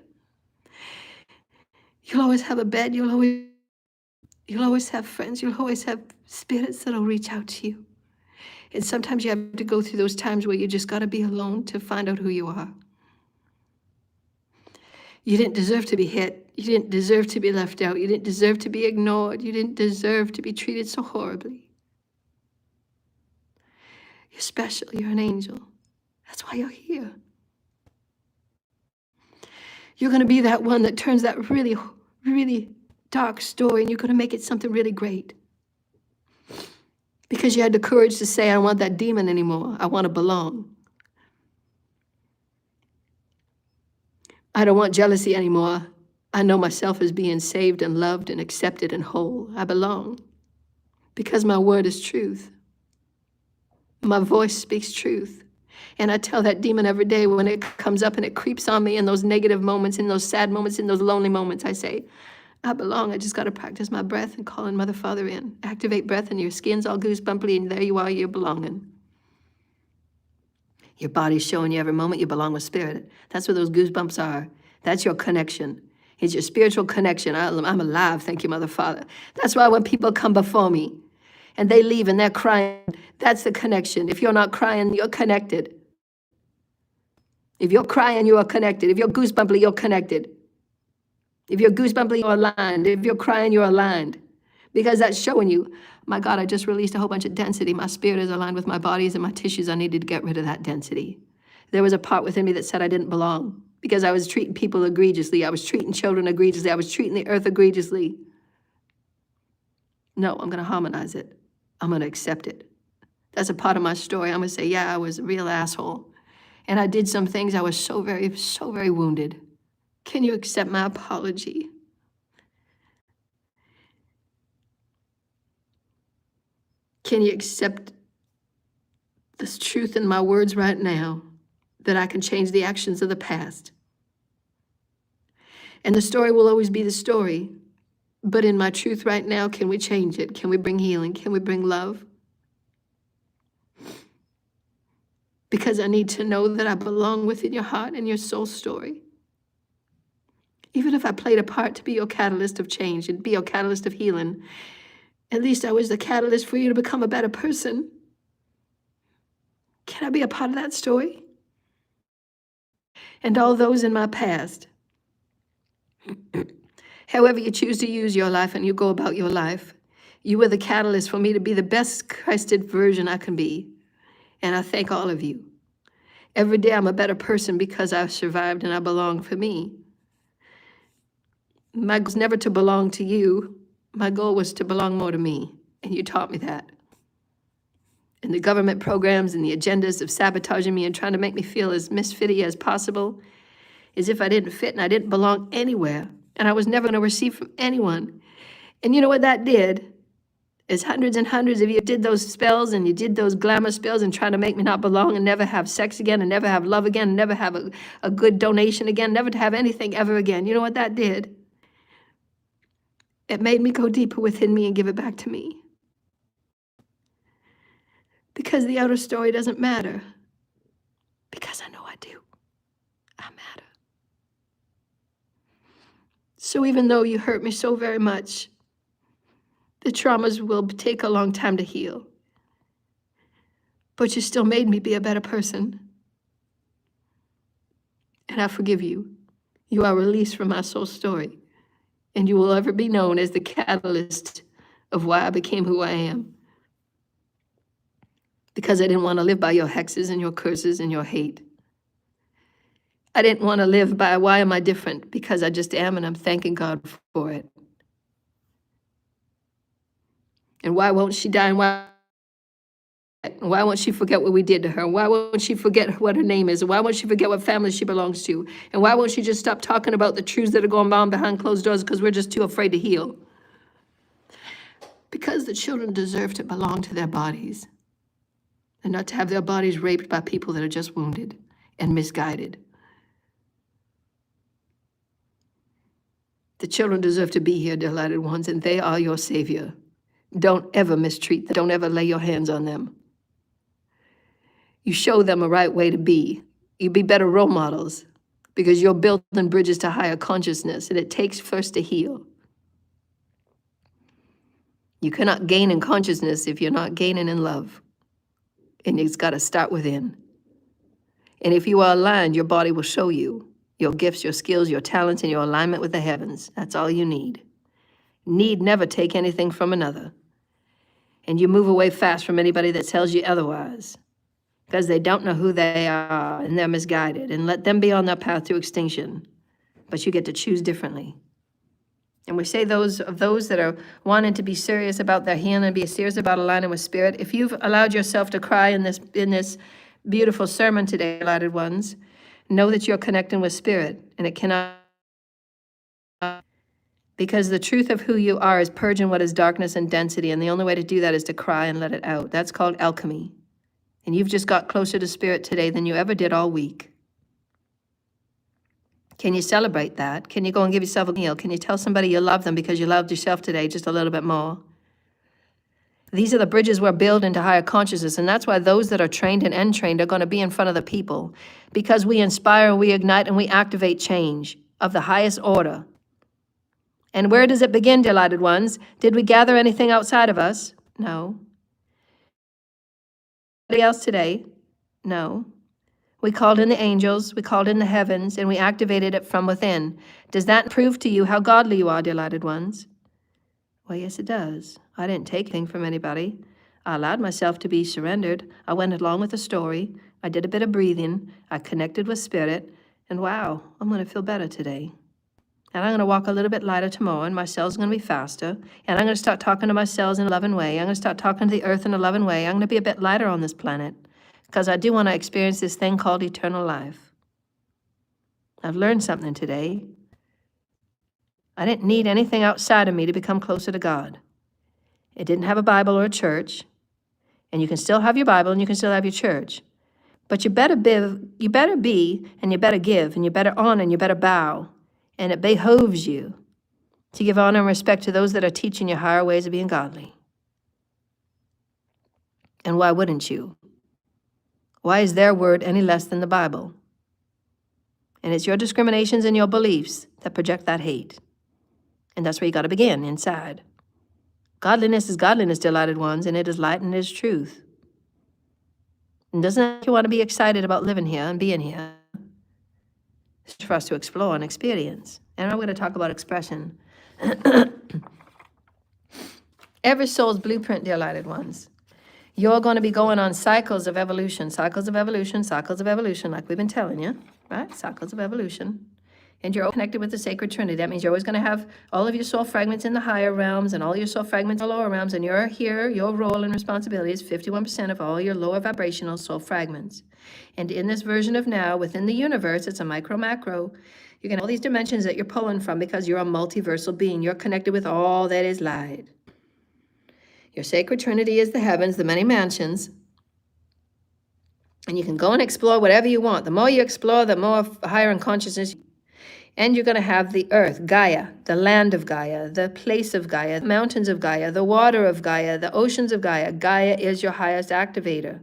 You'll always have a bed. You'll always have friends. You'll always have spirits that'll reach out to you. And sometimes you have to go through those times where you just got to be alone to find out who you are. You didn't deserve to be hit. You didn't deserve to be left out. You didn't deserve to be ignored. You didn't deserve to be treated so horribly. You're special. You're an angel. That's why you're here. You're going to be that one that turns that really, really dark story and you're going to make it something really great. Because you had the courage to say, I don't want that demon anymore. I want to belong. I don't want jealousy anymore. I know myself as being saved and loved and accepted and whole. I belong. Because my word is truth. My voice speaks truth. And I tell that demon every day when it comes up and it creeps on me in those negative moments, in those sad moments, in those lonely moments, I say, I belong. I just got to practice my breath and call in Mother, Father in. Activate breath and your skin's all goosebumpy and there you are, you're belonging. Your body's showing you every moment you belong with Spirit. That's what those goosebumps are. That's your connection. It's your spiritual connection. I'm alive, thank you, Mother, Father. That's why when people come before me and they leave and they're crying, that's the connection. If you're not crying, you're connected. If you're crying, you are connected. If you're goosebumpy, you're connected. If you're goosebumpy, you're aligned. If you're crying, you're aligned. Because that's showing you, my God, I just released a whole bunch of density. My spirit is aligned with my bodies and my tissues. I needed to get rid of that density. There was a part within me that said I didn't belong because I was treating people egregiously. I was treating children egregiously. I was treating the earth egregiously. No, I'm going to harmonize it. I'm going to accept it. That's a part of my story. I'm going to say, yeah, I was a real asshole. And I did some things. I was so very wounded. Can you accept my apology? Can you accept this truth in my words right now, that I can change the actions of the past? And the story will always be the story. But in my truth right now, can we change it? Can we bring healing? Can we bring love? Because I need to know that I belong within your heart and your soul story. Even if I played a part to be your catalyst of change and be your catalyst of healing, at least I was the catalyst for you to become a better person. Can I be a part of that story? And all those in my past, however you choose to use your life and you go about your life, you were the catalyst for me to be the best Christed version I can be. And I thank all of you. Every day I'm a better person because I've survived and I belong for me. My goal was never to belong to you. My goal was to belong more to me. And you taught me that. And the government programs and the agendas of sabotaging me and trying to make me feel as misfitty as possible, as if I didn't fit and I didn't belong anywhere. And I was never going to receive from anyone. And you know what that did? Is hundreds and hundreds of you did those spells and you did those glamour spells and trying to make me not belong and never have sex again and never have love again and never have a good donation again, never to have anything ever again. You know what that did? It made me go deeper within me and give it back to me. Because the outer story doesn't matter. Because I know I do. I matter. So even though you hurt me so very much, the traumas will take a long time to heal. But you still made me be a better person. And I forgive you. You are released from my soul story. And you will ever be known as the catalyst of why I became who I am. Because I didn't want to live by your hexes and your curses and your hate. I didn't want to live by why am I different? Because I just am and I'm thanking God for it. And why won't she die? And why won't she forget what we did to her? And why won't she forget what her name is? And why won't she forget what family she belongs to? And why won't she just stop talking about the truths that are going on behind closed doors because we're just too afraid to heal? Because the children deserve to belong to their bodies and not to have their bodies raped by people that are just wounded and misguided. The children deserve to be here, delighted ones, and they are your savior. Don't ever mistreat them. Don't ever lay your hands on them. You show them a right way to be. You be better role models because you're building bridges to higher consciousness, and it takes first to heal. You cannot gain in consciousness if you're not gaining in love. And it's got to start within. And if you are aligned, your body will show you your gifts, your skills, your talents, and your alignment with the heavens. That's all you need. Need never take anything from another. And you move away fast from anybody that tells you otherwise because they don't know who they are and they're misguided, and let them be on their path to extinction. But you get to choose differently. And we say those that are wanting to be serious about their healing and be serious about aligning with spirit, if you've allowed yourself to cry in this beautiful sermon today, delighted ones, know that you're connecting with spirit, and it cannot. Because the truth of who you are is purging what is darkness and density, and the only way to do that is to cry and let it out. That's called alchemy. And you've just got closer to spirit today than you ever did all week. Can you celebrate that? Can you go and give yourself a meal? Can you tell somebody you love them because you loved yourself today just a little bit more? These are the bridges we're building to higher consciousness, and that's why those that are trained and untrained are going to be in front of the people, because we inspire, we ignite, and we activate change. of the highest order. And where does it begin, delighted ones? Did we gather anything outside of us? No. Anybody else today? No. We called in the angels, we called in the heavens, and we activated it from within. Does that prove to you how godly you are, delighted ones? Well, yes, it does. I didn't take anything from anybody. I allowed myself to be surrendered. I went along with the story. I did a bit of breathing. I connected with spirit. And wow, I'm going to feel better today. And I'm going to walk a little bit lighter tomorrow, and my cells are going to be faster. And I'm going to start talking to my cells in a loving way. I'm going to start talking to the earth in a loving way. I'm going to be a bit lighter on this planet because I do want to experience this thing called eternal life. I've learned something today. I didn't need anything outside of me to become closer to God. It didn't have a Bible or a church. And you can still have your Bible and you can still have your church. But you better be, and you better give, and you better honor, and you better bow. And it behoves you to give honor and respect to those that are teaching you higher ways of being godly. And why wouldn't you? Why is their word any less than the Bible? And it's your discriminations and your beliefs that project that hate. And that's where you got to begin, inside. Godliness is godliness, delighted ones, and it is light and it is truth. And doesn't you want to be excited about living here and being here? It's for us to explore and experience. And I'm going to talk about expression. Every soul's blueprint, delighted ones. You're going to be going on cycles of evolution, cycles of evolution, cycles of evolution, like we've been telling you, right? Cycles of evolution. And you're all connected with the sacred Trinity. That means you're always going to have all of your soul fragments in the higher realms and all your soul fragments in the lower realms. And you're here, your role and responsibility is 51% of all your lower vibrational soul fragments. And in this version of now, within the universe, it's a micro, macro. You're going to have all these dimensions that you're pulling from because you're a multiversal being. You're connected with all that is light. Your sacred Trinity is the heavens, the many mansions. And you can go and explore whatever you want. The more you explore, the more higher in consciousness. And you're going to have the earth, Gaia, the land of Gaia, the place of Gaia, the mountains of Gaia, the water of Gaia, the oceans of Gaia. Gaia is your highest activator.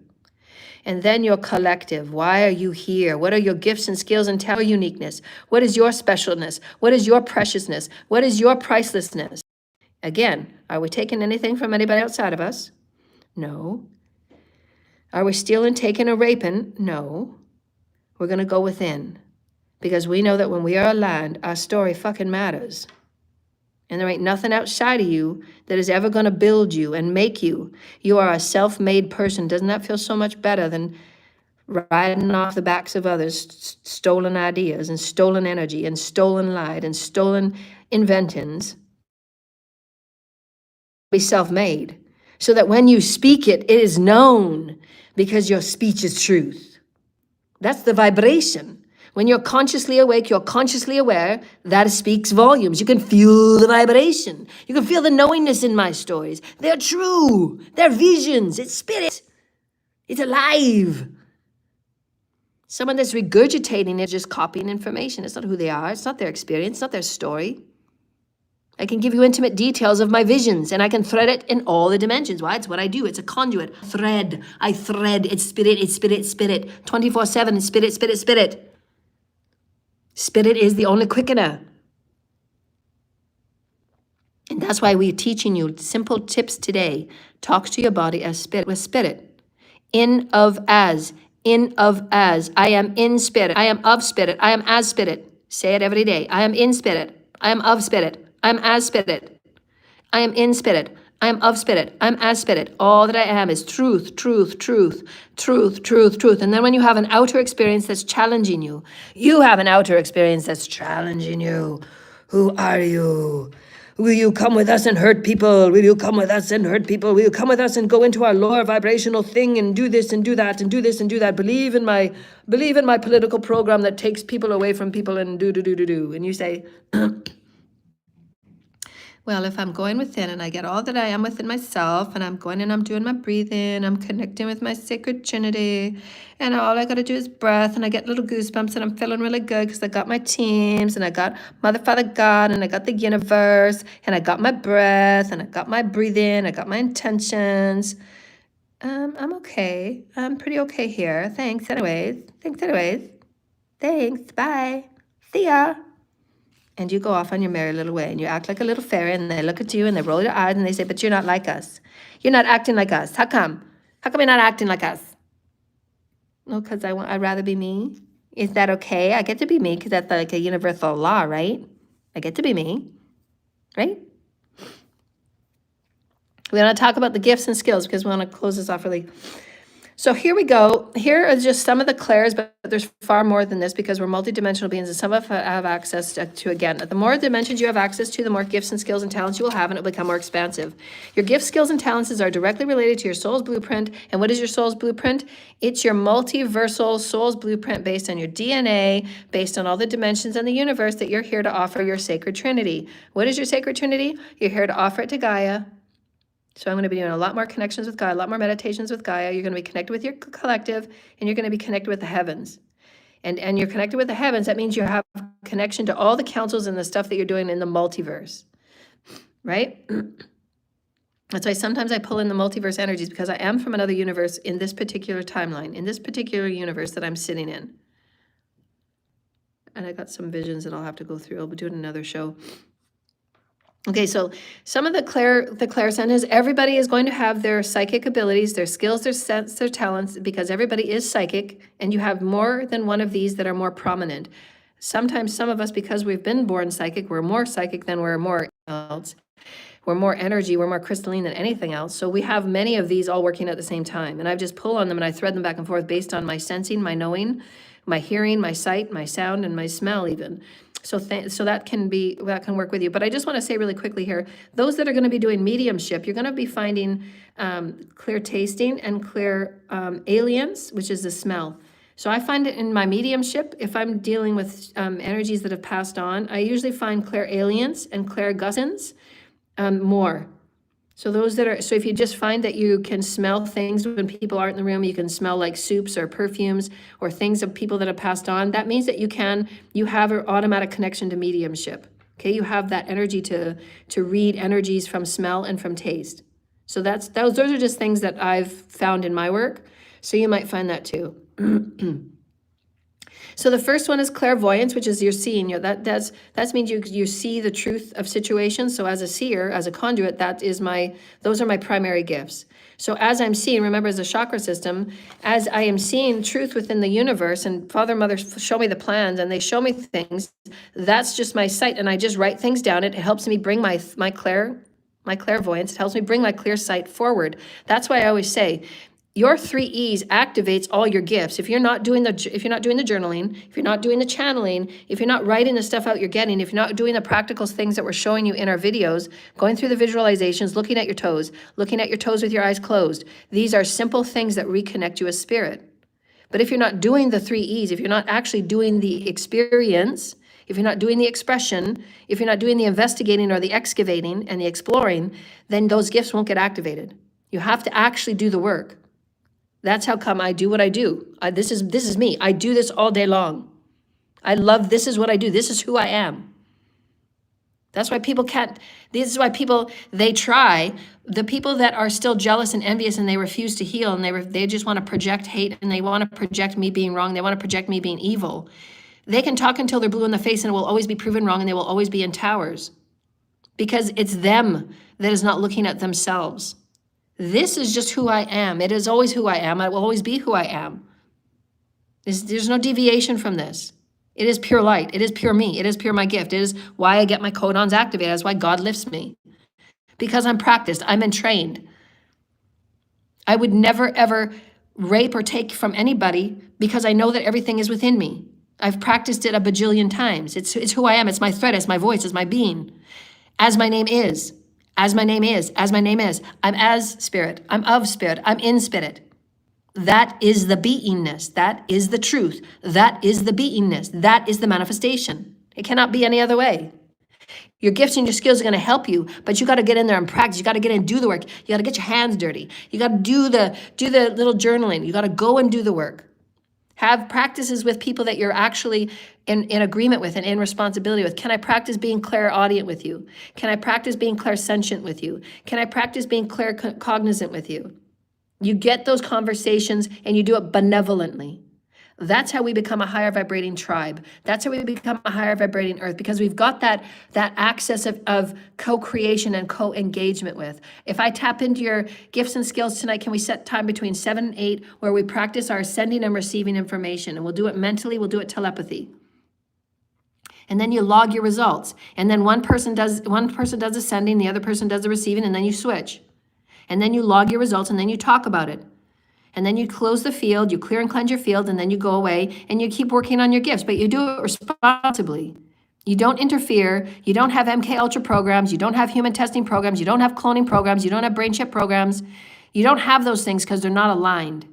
And then your collective. Why are you here? What are your gifts and skills and talent, uniqueness? What is your specialness? What is your preciousness? What is your pricelessness? Again, are we taking anything from anybody outside of us? No. Are we stealing, taking, or raping? No. We're going to go within. Because we know that when we are aligned, our story fucking matters. And there ain't nothing outside of you that is ever going to build you and make you. You are a self-made person. Doesn't that feel so much better than riding off the backs of others, stolen ideas and stolen energy and stolen light and stolen inventions? Be self-made. So that when you speak it, it is known because your speech is truth. That's the vibration. When you're consciously awake, you're consciously aware, that speaks volumes. You can feel the vibration. You can feel the knowingness in my stories. They're true. They're visions. It's spirit. It's alive. Someone that's regurgitating is just copying information. It's not who they are. It's not their experience. It's not their story. I can give you intimate details of my visions, and I can thread it in all the dimensions. Why? It's what I do. It's a conduit. Thread. I thread. It's spirit. It's spirit. It's spirit. 24/7. It's spirit. Spirit. Spirit. Spirit is the only quickener. And that's why we're teaching you simple tips today. Talk to your body as spirit with spirit. In, of, as. In, of, as. I am in spirit. I am of spirit. I am as spirit. Say it every day. I am in spirit. I am of spirit. I am as spirit. I am in spirit. I am of spirit. I'm as spirit. All that I am is truth, truth, truth, truth, truth, truth. And then when you have an outer experience that's challenging you, you have an outer experience that's challenging you. Who are you? Will you come with us and hurt people? Will you come with us and hurt people? Will you come with us and go into our lower vibrational thing and do this and do that and do this and do that? Believe in my political program that takes people away from people and do. And you say, well, if I'm going within and I get all that I am within myself and I'm going and I'm doing my breathing, I'm connecting with my sacred Trinity, and all I got to do is breath, and I get little goosebumps and I'm feeling really good because I got my teams and I got Mother, Father, God, and I got the universe, and I got my breath and I got my breathing, I got my intentions. I'm okay. I'm pretty okay here. Thanks anyways. Thanks anyways. Thanks. Bye. See ya. And you go off on your merry little way and you act like a little fairy and they look at you and they roll their eyes and they say, but you're not like us. You're not acting like us. How come? How come you're not acting like us? No, because I'd rather be me. Is that okay? I get to be me because that's like a universal law, right? I get to be me, right? We want to talk about the gifts and skills because we want to close this off really. So here we go. Here are just some of the clairs, but there's far more than this because we're multidimensional beings and some of us have access to, again, the more dimensions you have access to, the more gifts and skills and talents you will have, and it will become more expansive. Your gifts, skills, and talents are directly related to your soul's blueprint. And what is your soul's blueprint? It's your multiversal soul's blueprint based on your DNA, based on all the dimensions in the universe that you're here to offer your sacred trinity. What is your sacred trinity? You're here to offer it to Gaia. So I'm going to be doing a lot more connections with Gaia, a lot more meditations with Gaia. You're going to be connected with your collective, and you're going to be connected with the heavens. And you're connected with the heavens. That means you have connection to all the councils and the stuff that you're doing in the multiverse, right? That's why sometimes I pull in the multiverse energies because I am from another universe in this particular timeline, in this particular universe that I'm sitting in. And I got some visions that I'll have to go through. I'll be doing another show. Okay, so some of the clairsentience, everybody is going to have their psychic abilities, their skills, their sense, their talents, because everybody is psychic, and you have more than one of these that are more prominent. Sometimes some of us, because we've been born psychic, we're more psychic than we're more else. We're more energy, we're more crystalline than anything else. So we have many of these all working at the same time. And I just pull on them and I thread them back and forth based on my sensing, my knowing, my hearing, my sight, my sound, and my smell even. So that can work with you. But I just want to say really quickly here, those that are going to be doing mediumship, you're going to be finding clear tasting and clear aliens, which is the smell. So I find it in my mediumship, if I'm dealing with energies that have passed on, I usually find clear aliens and clear gussins more. So so if you just find that you can smell things when people aren't in the room, you can smell like soups or perfumes or things of people that have passed on, that means that you have an automatic connection to mediumship. Okay, you have that energy to read energies from smell and from taste. So those are just things that I've found in my work. So you might find that too. So the first one is clairvoyance, which is you're seeing. That means you see the truth of situations. So as a seer, as a conduit, those are my primary gifts. So as I'm seeing, remember as a chakra system, as I am seeing truth within the universe, and Father and Mother show me the plans and they show me things, that's just my sight, and I just write things down. It helps me bring my clairvoyance. It helps me bring my clear sight forward. That's why I always say, your 3 E's activates all your gifts. If you're not doing the journaling, if you're not doing the channeling, if you're not writing the stuff out you're getting, if you're not doing the practical things that we're showing you in our videos, going through the visualizations, looking at your toes with your eyes closed, these are simple things that reconnect you as spirit. But if you're not doing the 3 E's, if you're not actually doing the experience, if you're not doing the expression, if you're not doing the investigating or the excavating and the exploring, then those gifts won't get activated. You have to actually do the work. That's how come I do what I do. This is me. I do this all day long. This is what I do. This is who I am. That's why they try. The people that are still jealous and envious and they refuse to heal and they just want to project hate and they want to project me being wrong. They want to project me being evil. They can talk until they're blue in the face and it will always be proven wrong and they will always be in towers because it's them that is not looking at themselves. This is just who I am. It is always who I am. I will always be who I am. There's no deviation from this. It is pure light. It is pure me. It is pure my gift. It is why I get my codons activated. That's why God lifts me. Because I'm practiced. I'm entrained. I would never, ever rape or take from anybody because I know that everything is within me. I've practiced it a bajillion times. It's who I am. It's my thread. It's my voice. It's my being. As my name is. As my name is, as my name is. I'm as spirit. I'm of spirit. I'm in spirit. That is the beingness. That is the truth. That is the beingness. That is the manifestation. It cannot be any other way. Your gifts and your skills are going to help you, but you got to get in there and practice. You got to get in and do the work. You got to get your hands dirty. You got to do the little journaling. You got to go and do the work. Have practices with people that you're actually in agreement with and in responsibility with. Can I practice being clairaudient with you? Can I practice being clairsentient with you? Can I practice being claircognizant with you? You get those conversations and you do it benevolently. That's how we become a higher vibrating tribe. That's how we become a higher vibrating earth, because we've got that access of co-creation and co-engagement with. If I tap into your gifts and skills tonight, can we set time between 7 and 8 where we practice our sending and receiving information? And we'll do it mentally, we'll do it telepathy. And then you log your results. And then one person does the sending, the other person does the receiving, and then you switch. And then you log your results, and then you talk about it. And then you close the field, you clear and cleanse your field, and then you go away and you keep working on your gifts, but you do it responsibly. You don't interfere. You don't have MK Ultra programs. You don't have human testing programs. You don't have cloning programs. You don't have brain chip programs. You don't have those things because they're not aligned.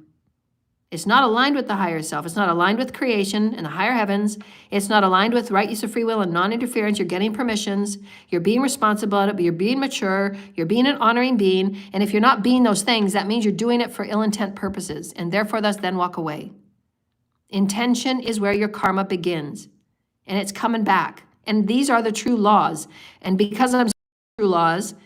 It's not aligned with the higher self. It's not aligned with creation and the higher heavens. It's not aligned with right use of free will and non-interference. You're getting permissions. You're being responsible at it, but you're being mature. You're being an honoring being. And if you're not being those things, that means you're doing it for ill intent purposes. And therefore, thus then walk away. Intention is where your karma begins. And it's coming back. And these are the true laws. And because I'm true laws,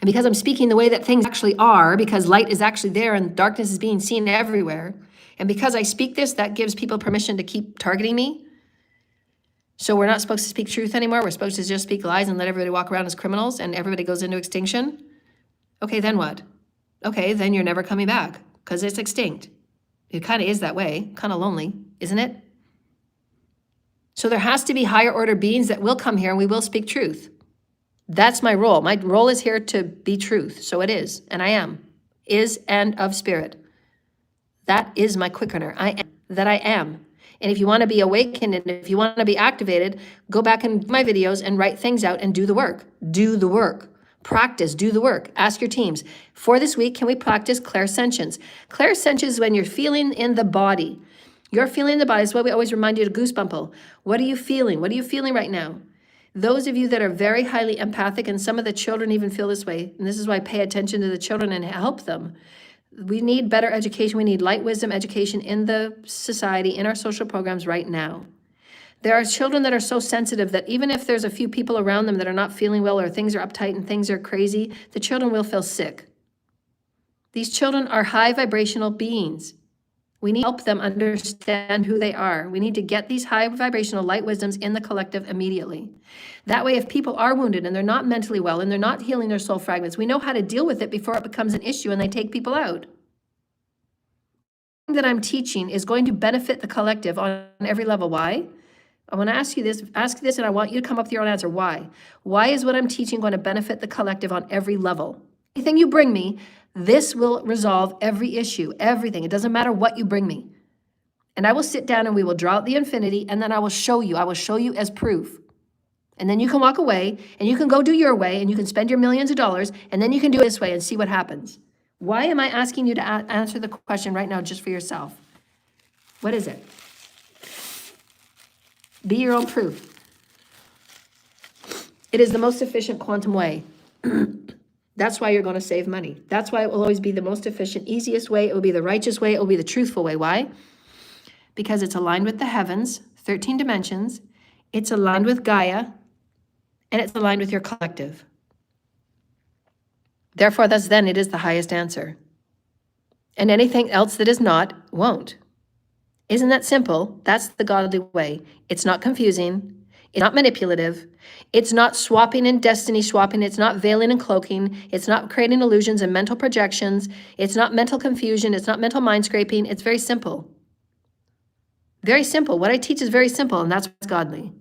and because I'm speaking the way that things actually are, because light is actually there and darkness is being seen everywhere, and because I speak this, that gives people permission to keep targeting me. So we're not supposed to speak truth anymore. We're supposed to just speak lies and let everybody walk around as criminals and everybody goes into extinction. Okay, then what? Okay, then you're never coming back because it's extinct. It kind of is that way, kind of lonely, isn't it? So there has to be higher order beings that will come here and we will speak truth. That's my role. My role is here to be truth. So it is, and I am, is and of spirit. That is my quickener. I am that I am. And if you want to be awakened and if you want to be activated, go back and do my videos and write things out and do the work. Do the work. Practice, do the work. Ask your teams. For this week, can we practice clairsentience? Clairsentience is when you're feeling in the body. You're feeling in the body. That's why we always remind you to goosebumple. What are you feeling? What are you feeling right now? Those of you that are very highly empathic, and some of the children even feel this way, and this is why I pay attention to the children and help them. We need better education. We need light wisdom education in the society, in our social programs right now. There are children that are so sensitive that even if there's a few people around them that are not feeling well or things are uptight and things are crazy, the children will feel sick. These children are high vibrational beings. We need to help them understand who they are. We need to get these high vibrational light wisdoms in the collective immediately. That way, if people are wounded and they're not mentally well and they're not healing their soul fragments, we know how to deal with it before it becomes an issue and they take people out. That I'm teaching is going to benefit the collective on every level. Why? I want to ask this, and I want you to come up with your own answer. Why? Why is what I'm teaching going to benefit the collective on every level? Anything you bring me, this will resolve every issue, everything. It doesn't matter what you bring me. And I will sit down and we will draw out the infinity, and then I will show you. I will show you as proof. And then you can walk away and you can go do your way and you can spend your millions of dollars, and then you can do it this way and see what happens. Why am I asking you to answer the question right now just for yourself? What is it? Be your own proof. It is the most efficient quantum way. That's why you're going to save money. That's why it will always be the most efficient, easiest way. It will be the righteous way. It will be the truthful way. Why? Because it's aligned with the heavens, 13 dimensions. It's aligned with Gaia, and it's aligned with your collective. Therefore, thus then, it is the highest answer. And anything else that is not, won't. Isn't that simple? That's the godly way. It's not confusing. It's not manipulative. It's not swapping and destiny swapping. It's not veiling and cloaking. It's not creating illusions and mental projections. It's not mental confusion. It's not mental mind scraping. It's very simple. Very simple. What I teach is very simple, and that's what's godly.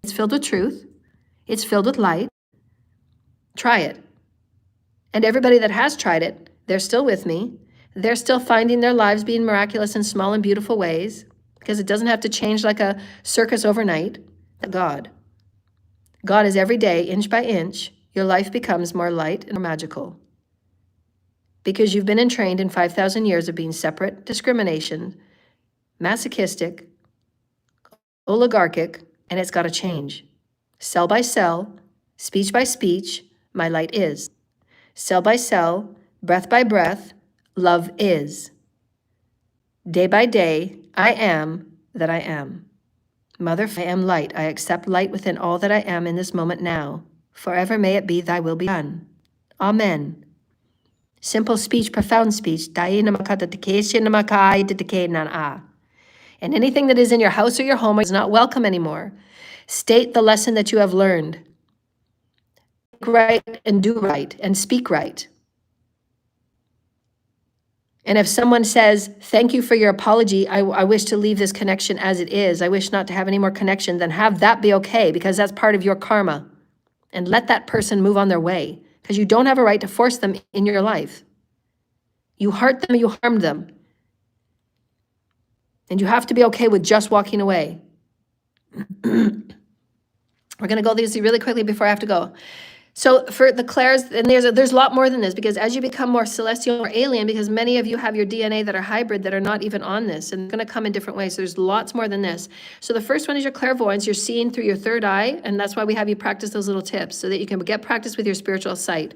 It's filled with truth. It's filled with light. Try it. And everybody that has tried it, they're still with me. They're still finding their lives being miraculous in small and beautiful ways, because it doesn't have to change like a circus overnight. God is every day, inch by inch, your life becomes more light and more magical. Because you've been entrained in 5,000 years of being separate, discrimination, masochistic, oligarchic, and it's got to change. Cell by cell, speech by speech, my light is. Cell by cell, breath by breath, love is. Day by day, I am that I am. Mother, I am light. I accept light within all that I am in this moment now. Forever may it be, thy will be done. Amen. Simple speech, profound speech. And anything that is in your house or your home is not welcome anymore. State the lesson that you have learned. Think right and do right and speak right. And if someone says, thank you for your apology, I wish to leave this connection as it is, I wish not to have any more connection, then have that be okay, because that's part of your karma. And let that person move on their way, because you don't have a right to force them in your life. You hurt them, you harmed them. And you have to be okay with just walking away. We're going to go through these really quickly before I have to go. So for the clairs, and there's a lot more than this, because as you become more celestial or alien, because many of you have your DNA that are hybrid that are not even on this, and going to come in different ways. So there's lots more than this. So the first one is your clairvoyance. You're seeing through your third eye, and that's why we have you practice those little tips so that you can get practice with your spiritual sight.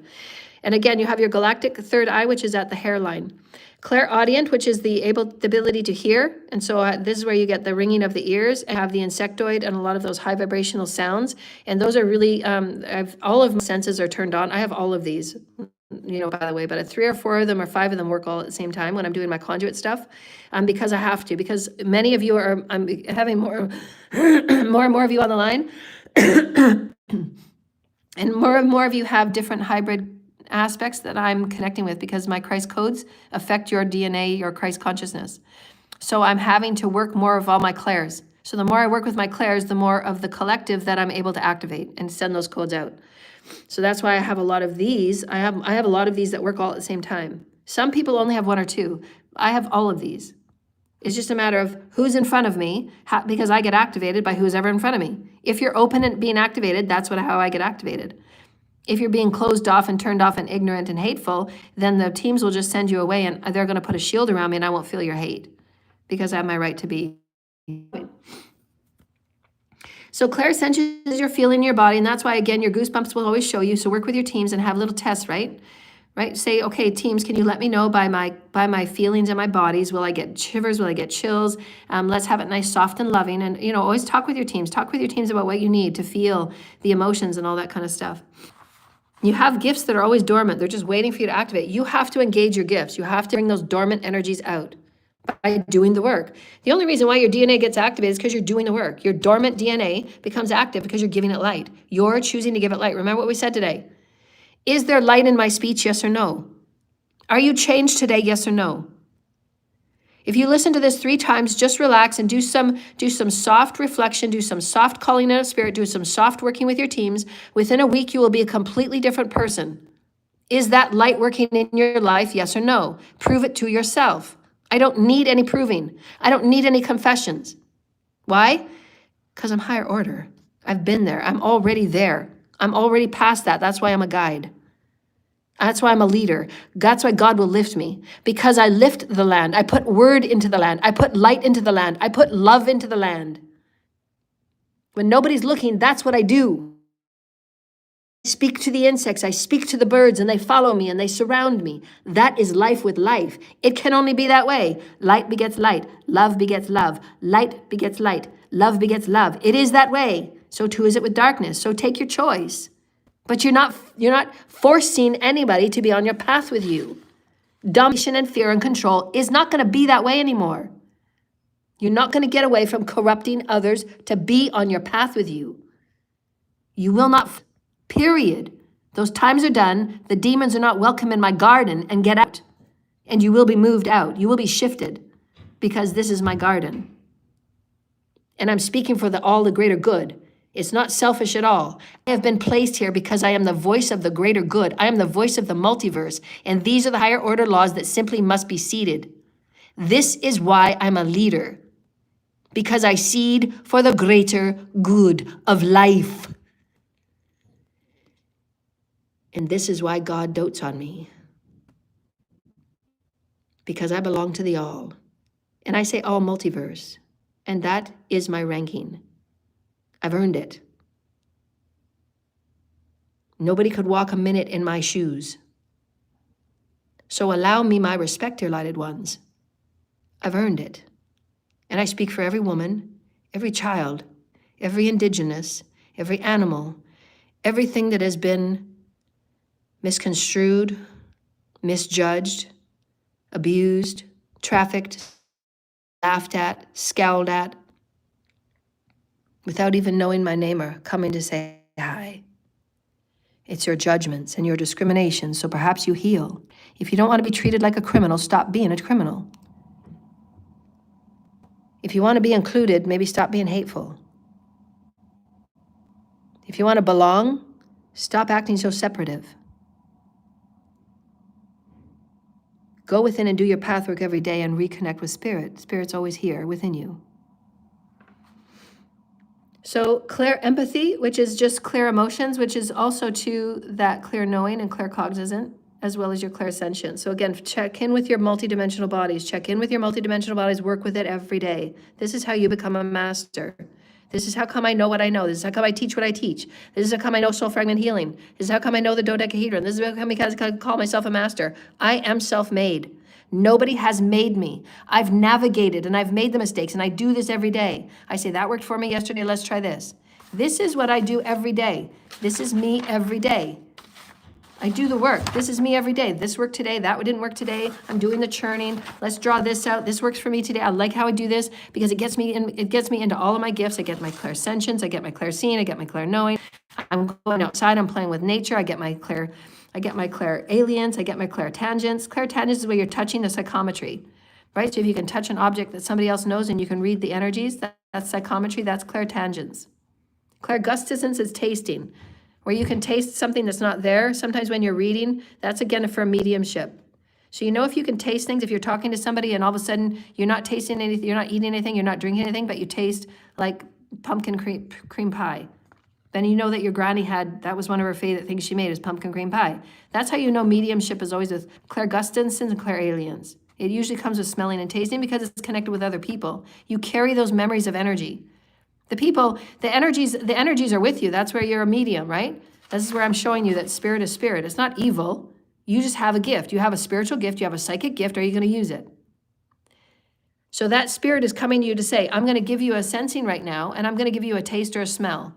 And again, you have your galactic third eye, which is at the hairline. Clairaudient, which is the ability to hear. And so this is where you get the ringing of the ears and have the insectoid and a lot of those high vibrational sounds. And those are really, all of my senses are turned on. I have all of these, by the way, but 3 or 4 of them or 5 of them work all at the same time when I'm doing my conduit stuff, because I have to, because many of you I'm having more and more of you on the line. And more of you have different hybrid aspects that I'm connecting with, because my Christ codes affect your DNA, your Christ consciousness. So I'm having to work more of all my clairs. So the more I work with my clairs, the more of the collective that I'm able to activate and send those codes out. So that's why I have a lot of these. I have a lot of these that work all at the same time. Some people only have 1 or 2. I have all of these. It's just a matter of who's in front of me, because I get activated by who's ever in front of me. If you're open and being activated, that's how I get activated. If you're being closed off and turned off and ignorant and hateful, then the teams will just send you away, and they're going to put a shield around me, and I won't feel your hate, because I have my right to be. So clairsentience is your feeling in your body, and that's why, again, your goosebumps will always show you. So work with your teams and have little tests, right? Say, okay, teams, can you let me know by my feelings in my bodies? Will I get shivers? Will I get chills? Let's have it nice, soft, and loving. And, always talk with your teams. Talk with your teams about what you need to feel the emotions and all that kind of stuff. You have gifts that are always dormant. They're just waiting for you to activate. You have to engage your gifts. You have to bring those dormant energies out by doing the work. The only reason why your DNA gets activated is because you're doing the work. Your dormant DNA becomes active because you're giving it light. You're choosing to give it light. Remember what we said today. Is there light in my speech? Yes or no? Are you changed today? Yes or no? If you listen to this 3 times, just relax and do some soft reflection, do some soft calling out of spirit, do some soft working with your teams. Within a week, you will be a completely different person. Is that light working in your life? Yes or no? Prove it to yourself. I don't need any proving. I don't need any confessions. Why? Because I'm higher order. I've been there. I'm already there. I'm already past that. That's why I'm a guide. That's why I'm a leader. That's why God will lift me, because I lift the land. I put word into the land. I put light into the land. I put love into the land. When nobody's looking, that's what I do. I speak to the insects. I speak to the birds, and they follow me and they surround me. That is life with life. It can only be that way. Light begets light. Love begets love. Light begets light. Love begets love. It is that way. So too is it with darkness. So take your choice. But you're not forcing anybody to be on your path with you. Domination and fear and control is not going to be that way anymore. You're not going to get away from corrupting others to be on your path with you. You will not, period. Those times are done. The demons are not welcome in my garden, and get out. And you will be moved out. You will be shifted, because this is my garden. And I'm speaking for all the greater good. It's not selfish at all. I have been placed here because I am the voice of the greater good. I am the voice of the multiverse. And these are the higher order laws that simply must be seeded. This is why I'm a leader. Because I seed for the greater good of life. And this is why God dotes on me. Because I belong to the all. And I say all multiverse. And that is my ranking. I've earned it. Nobody could walk a minute in my shoes. So allow me my respect, dear lighted ones. I've earned it. And I speak for every woman, every child, every indigenous, every animal, everything that has been misconstrued, misjudged, abused, trafficked, laughed at, scowled at, without even knowing my name or coming to say hi. It's your judgments and your discrimination, so perhaps you heal. If you don't want to be treated like a criminal, stop being a criminal. If you want to be included, maybe stop being hateful. If you want to belong, stop acting so separative. Go within and do your path work every day and reconnect with Spirit. Spirit's always here within you. So clear empathy, which is just clear emotions, which is also to that clear knowing and clear cognizant, as well as your clear ascension. So again, check in with your multidimensional bodies. Check in with your multidimensional bodies. Work with it every day. This is how you become a master. This is how come I know what I know. This is how come I teach what I teach. This is how come I know soul fragment healing. This is how come I know the dodecahedron. This is how come I can call myself a master. I am self-made. Nobody has made me. I've navigated and I've made the mistakes and I do this every day. I say, that worked for me yesterday, let's try this. This is what I do every day. This is me every day. I do the work. This is me every day. This worked today, that didn't work today. I'm doing the churning. Let's draw this out. This works for me today. I like how I do this because it gets me into all of my gifts. I get my clairsentience, I get my clairseeing, I get my clairknowing. I'm going outside, I'm playing with nature, I get my clairalience, I get my clairtangents. Clairtangents is where you're touching the psychometry, right? So if you can touch an object that somebody else knows and you can read the energies, that's psychometry, that's clairtangents. Clairgusticence is tasting, where you can taste something that's not there. Sometimes when you're reading, that's again for mediumship. So you know if you can taste things, if you're talking to somebody and all of a sudden you're not tasting anything, you're not eating anything, you're not drinking anything, but you taste like pumpkin cream pie. Then you know that your granny that was one of her favorite things she made is pumpkin cream pie. That's how you know mediumship is always with clairgustance and clairalience. It usually comes with smelling and tasting because it's connected with other people. You carry those memories of energy. The energies are with you. That's where you're a medium, right? This is where I'm showing you that spirit is spirit. It's not evil. You just have a gift. You have a spiritual gift. You have a psychic gift. Are you going to use it? So that spirit is coming to you to say, I'm going to give you a sensing right now, and I'm going to give you a taste or a smell.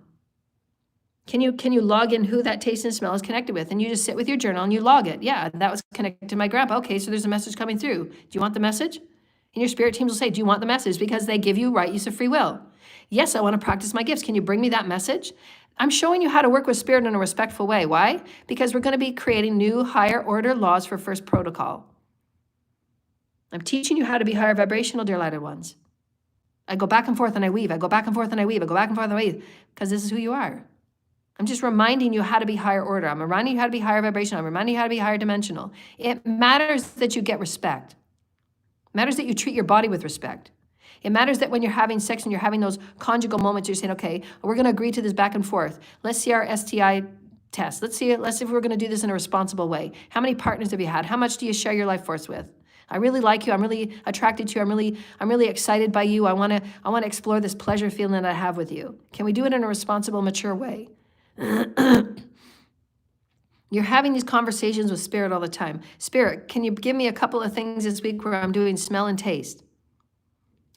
Can you log in who that taste and smell is connected with? And you just sit with your journal and you log it. Yeah, that was connected to my grandpa. Okay, so there's a message coming through. Do you want the message? And your spirit teams will say, do you want the message? Because they give you right use of free will. Yes, I want to practice my gifts. Can you bring me that message? I'm showing you how to work with spirit in a respectful way. Why? Because we're going to be creating new higher order laws for first protocol. I'm teaching you how to be higher vibrational, dear lighted ones. I go back and forth and I weave. I go back and forth and I weave. I go back and forth and I weave. Because this is who you are. I'm just reminding you how to be higher order. I'm reminding you how to be higher vibrational. I'm reminding you how to be higher dimensional. It matters that you get respect. It matters that you treat your body with respect. It matters that when you're having sex and you're having those conjugal moments, you're saying, okay, we're going to agree to this back and forth. Let's see our STI test. Let's see if we're going to do this in a responsible way. How many partners have you had? How much do you share your life force with? I really like you. I'm really attracted to you. I'm really excited by you. I want to explore this pleasure feeling that I have with you. Can we do it in a responsible, mature way? You're having these conversations with spirit all the time. Spirit, can you give me a couple of things this week where I'm doing smell and taste?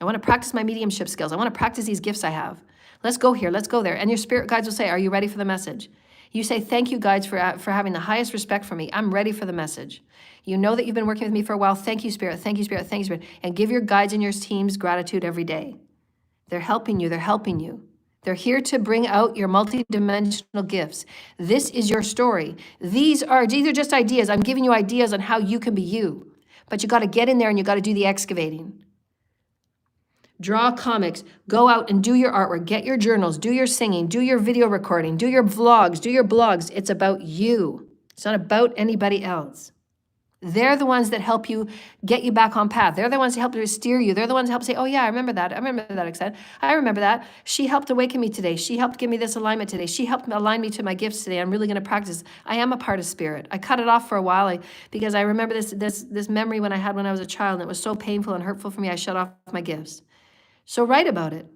I want to practice my mediumship skills. I want to practice these gifts I have. Let's go here. Let's go there. And your spirit guides will say, are you ready for the message? You say, thank you, guides, for having the highest respect for me. I'm ready for the message. You know that you've been working with me for a while. Thank you, Spirit. Thank you, Spirit. Thank you, Spirit. And give your guides and your teams gratitude every day. They're helping you. They're helping you. They're here to bring out your multidimensional gifts. This is your story. These are just ideas. I'm giving you ideas on how you can be you. But you got to get in there and you got to do the excavating. Draw comics, go out and do your artwork, get your journals, do your singing, do your video recording, do your vlogs, do your blogs. It's about you. It's not about anybody else. They're the ones that help you get you back on path. They're the ones that help to steer you. They're the ones that help say, oh yeah, I remember that. I remember that, Excited. I remember that. She helped awaken me today. She helped give me this alignment today. She helped align me to my gifts today. I'm really going to practice. I am a part of spirit. I cut it off for a while because I remember this memory when I was a child, and it was so painful and hurtful for me. I shut off my gifts. So write about it.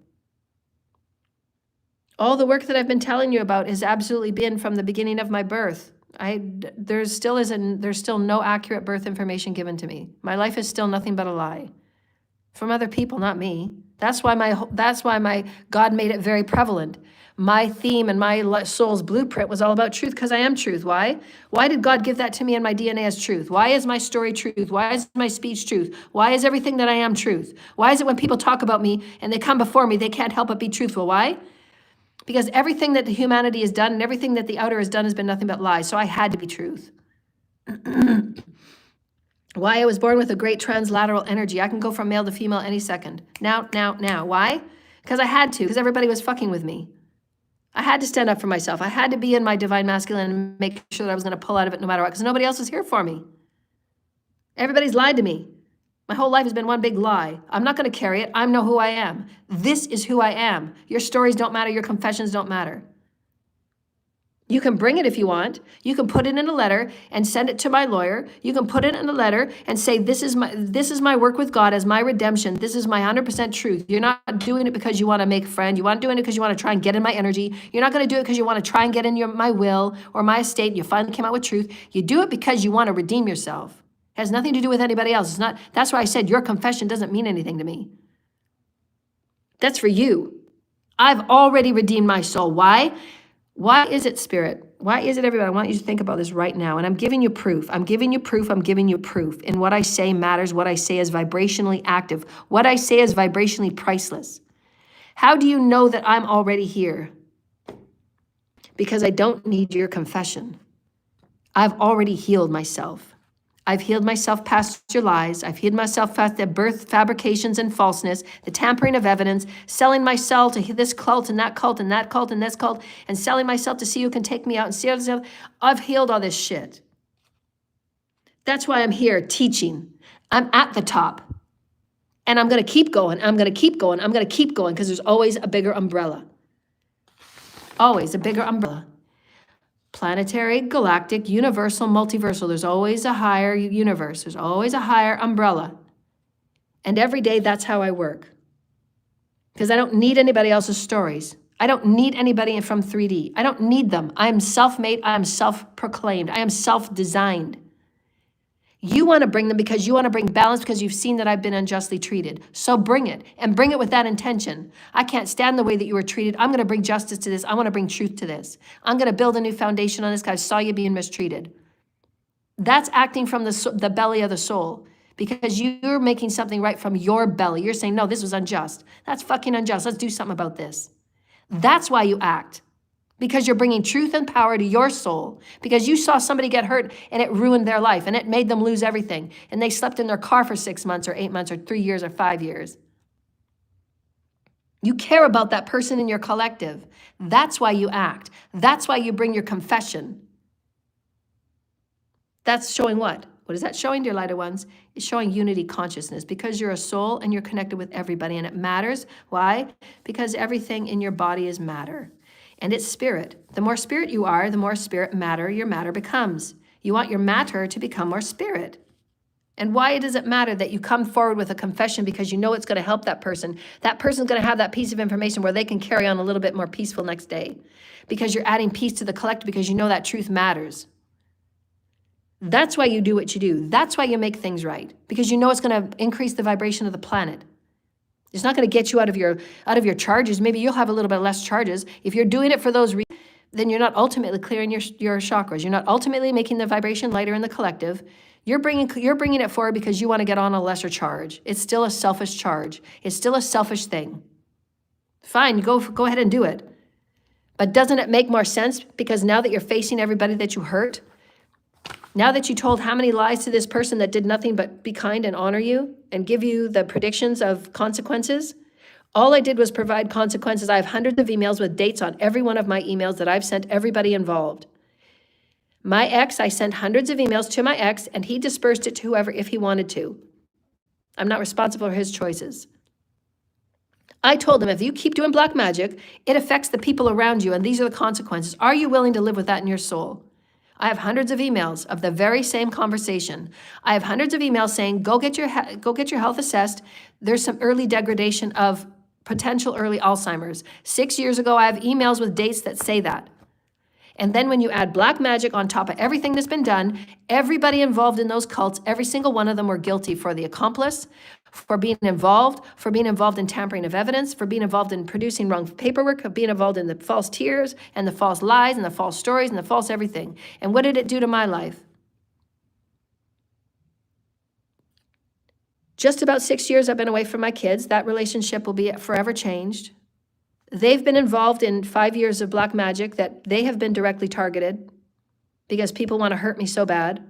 All the work that I've been telling you about has absolutely been from the beginning of my birth. There's still no accurate birth information given to me. My life is still nothing but a lie. From other people, not me. That's why my God made it very prevalent. My theme and my soul's blueprint was all about truth because I am truth. Why? Why did God give that to me in my DNA as truth? Why is my story truth? Why is my speech truth? Why is everything that I am truth? Why is it when people talk about me and they come before me, they can't help but be truthful? Why? Because everything that the humanity has done and everything that the outer has done has been nothing but lies. So I had to be truth. Why? I was born with a great translateral energy. I can go from male to female any second. Now. Why? Because I had to, because everybody was fucking with me. I had to stand up for myself. I had to be in my divine masculine and make sure that I was going to pull out of it no matter what, because nobody else was here for me. Everybody's lied to me. My whole life has been one big lie. I'm not going to carry it. I know who I am. This is who I am. Your stories don't matter. Your confessions don't matter. You can bring it if you want. You can put it in a letter and send it to my lawyer. You can put it in a letter and say, this is my work with God as my redemption. This is my 100% truth. You're not doing it because you want to make a friend. You want doing it because you want to try and get in my energy. You're not going to do it because you want to try and get in my will or my estate. You finally came out with truth. You do it because you want to redeem yourself. It has nothing to do with anybody else. It's not. That's why I said your confession doesn't mean anything to me. That's for you. I've already redeemed my soul. Why? Why is it, Spirit? Why is it, everybody? I want you to think about this right now. And I'm giving you proof. I'm giving you proof. I'm giving you proof. And what I say matters. What I say is vibrationally active. What I say is vibrationally priceless. How do you know that I'm already here? Because I don't need your confession. I've already healed myself. I've healed myself past your lies. I've healed myself past the birth fabrications and falseness, the tampering of evidence, selling myself to this cult and that cult and that cult and this cult, and selling myself to see who can take me out and see how I've healed all this shit. That's why I'm here teaching. I'm at the top. And I'm going to keep going. I'm going to keep going. I'm going to keep going because there's always a bigger umbrella. Always a bigger umbrella. Planetary, galactic, universal, multiversal. There's always a higher universe. There's always a higher umbrella. And every day, that's how I work. Because I don't need anybody else's stories. I don't need anybody from 3D. I don't need them. I am self-made. I am self-proclaimed. I am self-designed. You want to bring them because you want to bring balance because you've seen that I've been unjustly treated. So bring it, and bring it with that intention. I can't stand the way that you were treated. I'm going to bring justice to this. I want to bring truth to this. I'm going to build a new foundation on this because I saw you being mistreated. That's acting from the belly of the soul because you're making something right from your belly. You're saying, no, this was unjust. That's fucking unjust. Let's do something about this. That's why you act. Because you're bringing truth and power to your soul. Because you saw somebody get hurt and it ruined their life and it made them lose everything. And they slept in their car for 6 months or 8 months or 3 years or 5 years. You care about that person in your collective. That's why you act. That's why you bring your confession. That's showing what? What is that showing, dear lighter ones? It's showing unity consciousness because you're a soul and you're connected with everybody and it matters. Why? Because everything in your body is matter. And it's spirit. The more spirit you are, the more spirit matter your matter becomes. You want your matter to become more spirit. And why does it matter that you come forward with a confession? Because you know it's going to help that person. That person's going to have that piece of information where they can carry on a little bit more peaceful next day. Because you're adding peace to the collective because you know that truth matters. That's why you do what you do. That's why you make things right. Because you know it's going to increase the vibration of the planet. It's not going to get you out of your charges. Maybe you'll have a little bit less charges. If you're doing it for those reasons, then you're not ultimately clearing your chakras. You're not ultimately making the vibration lighter in the collective. You're bringing it forward because you want to get on a lesser charge. It's still a selfish charge. It's still a selfish thing. Fine, go ahead and do it. But doesn't it make more sense? Because now that you're facing everybody that you hurt, now that you told how many lies to this person that did nothing but be kind and honor you and give you the predictions of consequences, all I did was provide consequences. I have hundreds of emails with dates on every one of my emails that I've sent everybody involved. My ex, I sent hundreds of emails to my ex and he dispersed it to whoever if he wanted to. I'm not responsible for his choices. I told him, if you keep doing black magic, it affects the people around you and these are the consequences. Are you willing to live with that in your soul? I have hundreds of emails of the very same conversation. I have hundreds of emails saying, go get your health assessed. There's some early degradation of potential early Alzheimer's. 6 years ago, I have emails with dates that say that. And then when you add black magic on top of everything that's been done, everybody involved in those cults, every single one of them were guilty for the accomplice, for being involved in tampering of evidence, for being involved in producing wrong paperwork, of being involved in the false tears and the false lies and the false stories and the false everything. And what did it do to my life? Just about 6 years I've been away from my kids. That relationship will be forever changed. They've been involved in 5 years of black magic that they have been directly targeted because people want to hurt me so bad.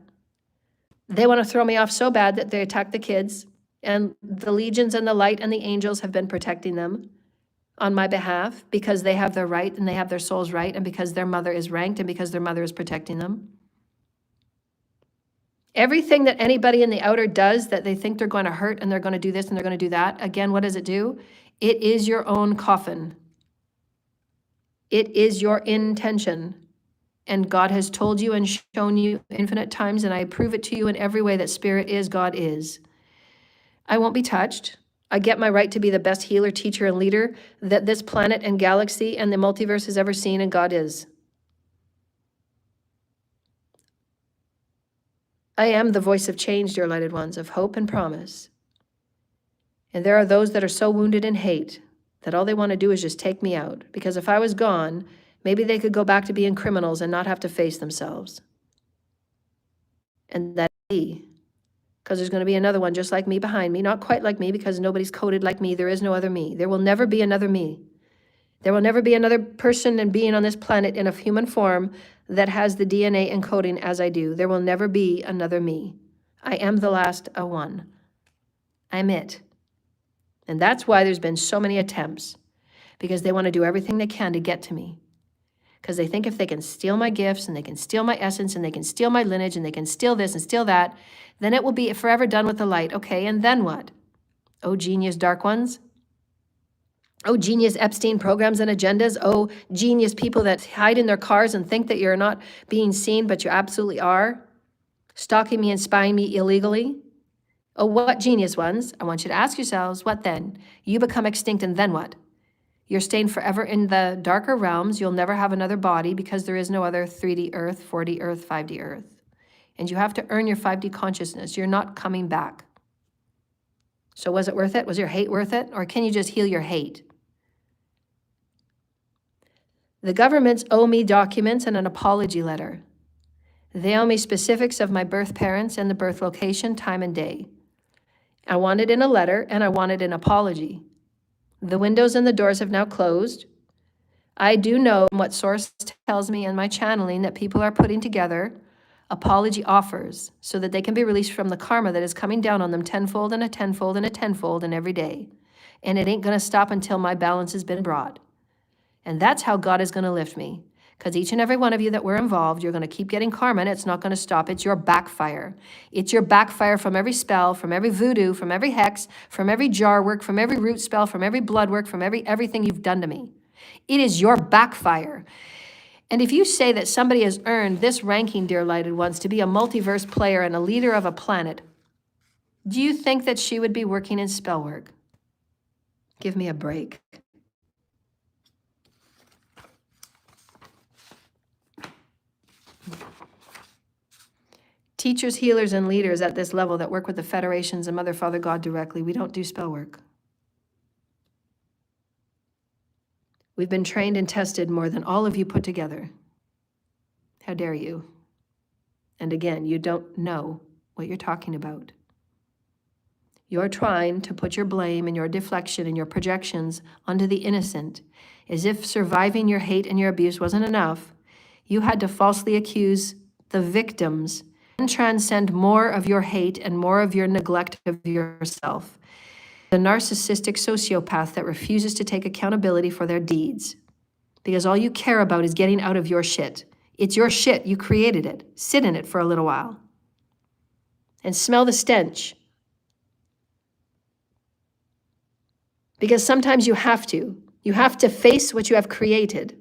They want to throw me off so bad that they attack the kids. And the legions and the light and the angels have been protecting them on my behalf because they have their right and they have their souls right and because their mother is ranked and because their mother is protecting them. Everything that anybody in the outer does that they think they're going to hurt and they're going to do this and they're going to do that, again, what does it do? It is your own coffin. It is your intention. And God has told you and shown you infinite times, and I prove it to you in every way that Spirit is, God is. I won't be touched. I get my right to be the best healer, teacher, and leader that this planet and galaxy and the multiverse has ever seen, and God is. I am the voice of change, dear lighted ones, of hope and promise. And there are those that are so wounded in hate that all they want to do is just take me out. Because if I was gone, maybe they could go back to being criminals and not have to face themselves. And that's me. Because there's going to be another one just like me behind me, not quite like me because nobody's coded like me. There is no other me. There will never be another me. There will never be another person and being on this planet in a human form that has the DNA encoding as I do. There will never be another me. I am the last one. I'm it. And that's why there's been so many attempts, because they want to do everything they can to get to me. Because they think if they can steal my gifts and they can steal my essence and they can steal my lineage and they can steal this and steal that, then it will be forever done with the light. Okay, and then what? Oh, genius dark ones. Oh, genius Epstein programs and agendas. Oh, genius people that hide in their cars and think that you're not being seen, but you absolutely are. Stalking me and spying me illegally. Oh, what genius ones? I want you to ask yourselves, what then? You become extinct and then what? You're staying forever in the darker realms. You'll never have another body because there is no other 3D Earth, 4D Earth, 5D Earth. And you have to earn your 5D consciousness. You're not coming back. So was it worth it? Was your hate worth it? Or can you just heal your hate? The governments owe me documents and an apology letter. They owe me specifics of my birth parents and the birth location, time, and day. I want it in a letter and I want it in apology. The windows and the doors have now closed. I do know what source tells me in my channeling that people are putting together apology offers so that they can be released from the karma that is coming down on them tenfold and a tenfold and a tenfold and every day. And it ain't going to stop until my balance has been brought. And that's how God is going to lift me. Because each and every one of you that were involved, you're going to keep getting karma and it's not going to stop. It's your backfire. It's your backfire from every spell, from every voodoo, from every hex, from every jar work, from every root spell, from every blood work, from everything you've done to me. It is your backfire. And if you say that somebody has earned this ranking, dear lighted ones, to be a multiverse player and a leader of a planet, do you think that she would be working in spell work? Give me a break. Teachers, healers, and leaders at this level that work with the federations and Mother, Father, God directly, we don't do spell work. We've been trained and tested more than all of you put together. How dare you? And again, you don't know what you're talking about. You're trying to put your blame and your deflection and your projections onto the innocent, as if surviving your hate and your abuse wasn't enough. You had to falsely accuse the victims and transcend more of your hate and more of your neglect of yourself. The narcissistic sociopath that refuses to take accountability for their deeds. Because all you care about is getting out of your shit. It's your shit. You created it. Sit in it for a little while. And smell the stench. Because sometimes you have to. You have to face what you have created.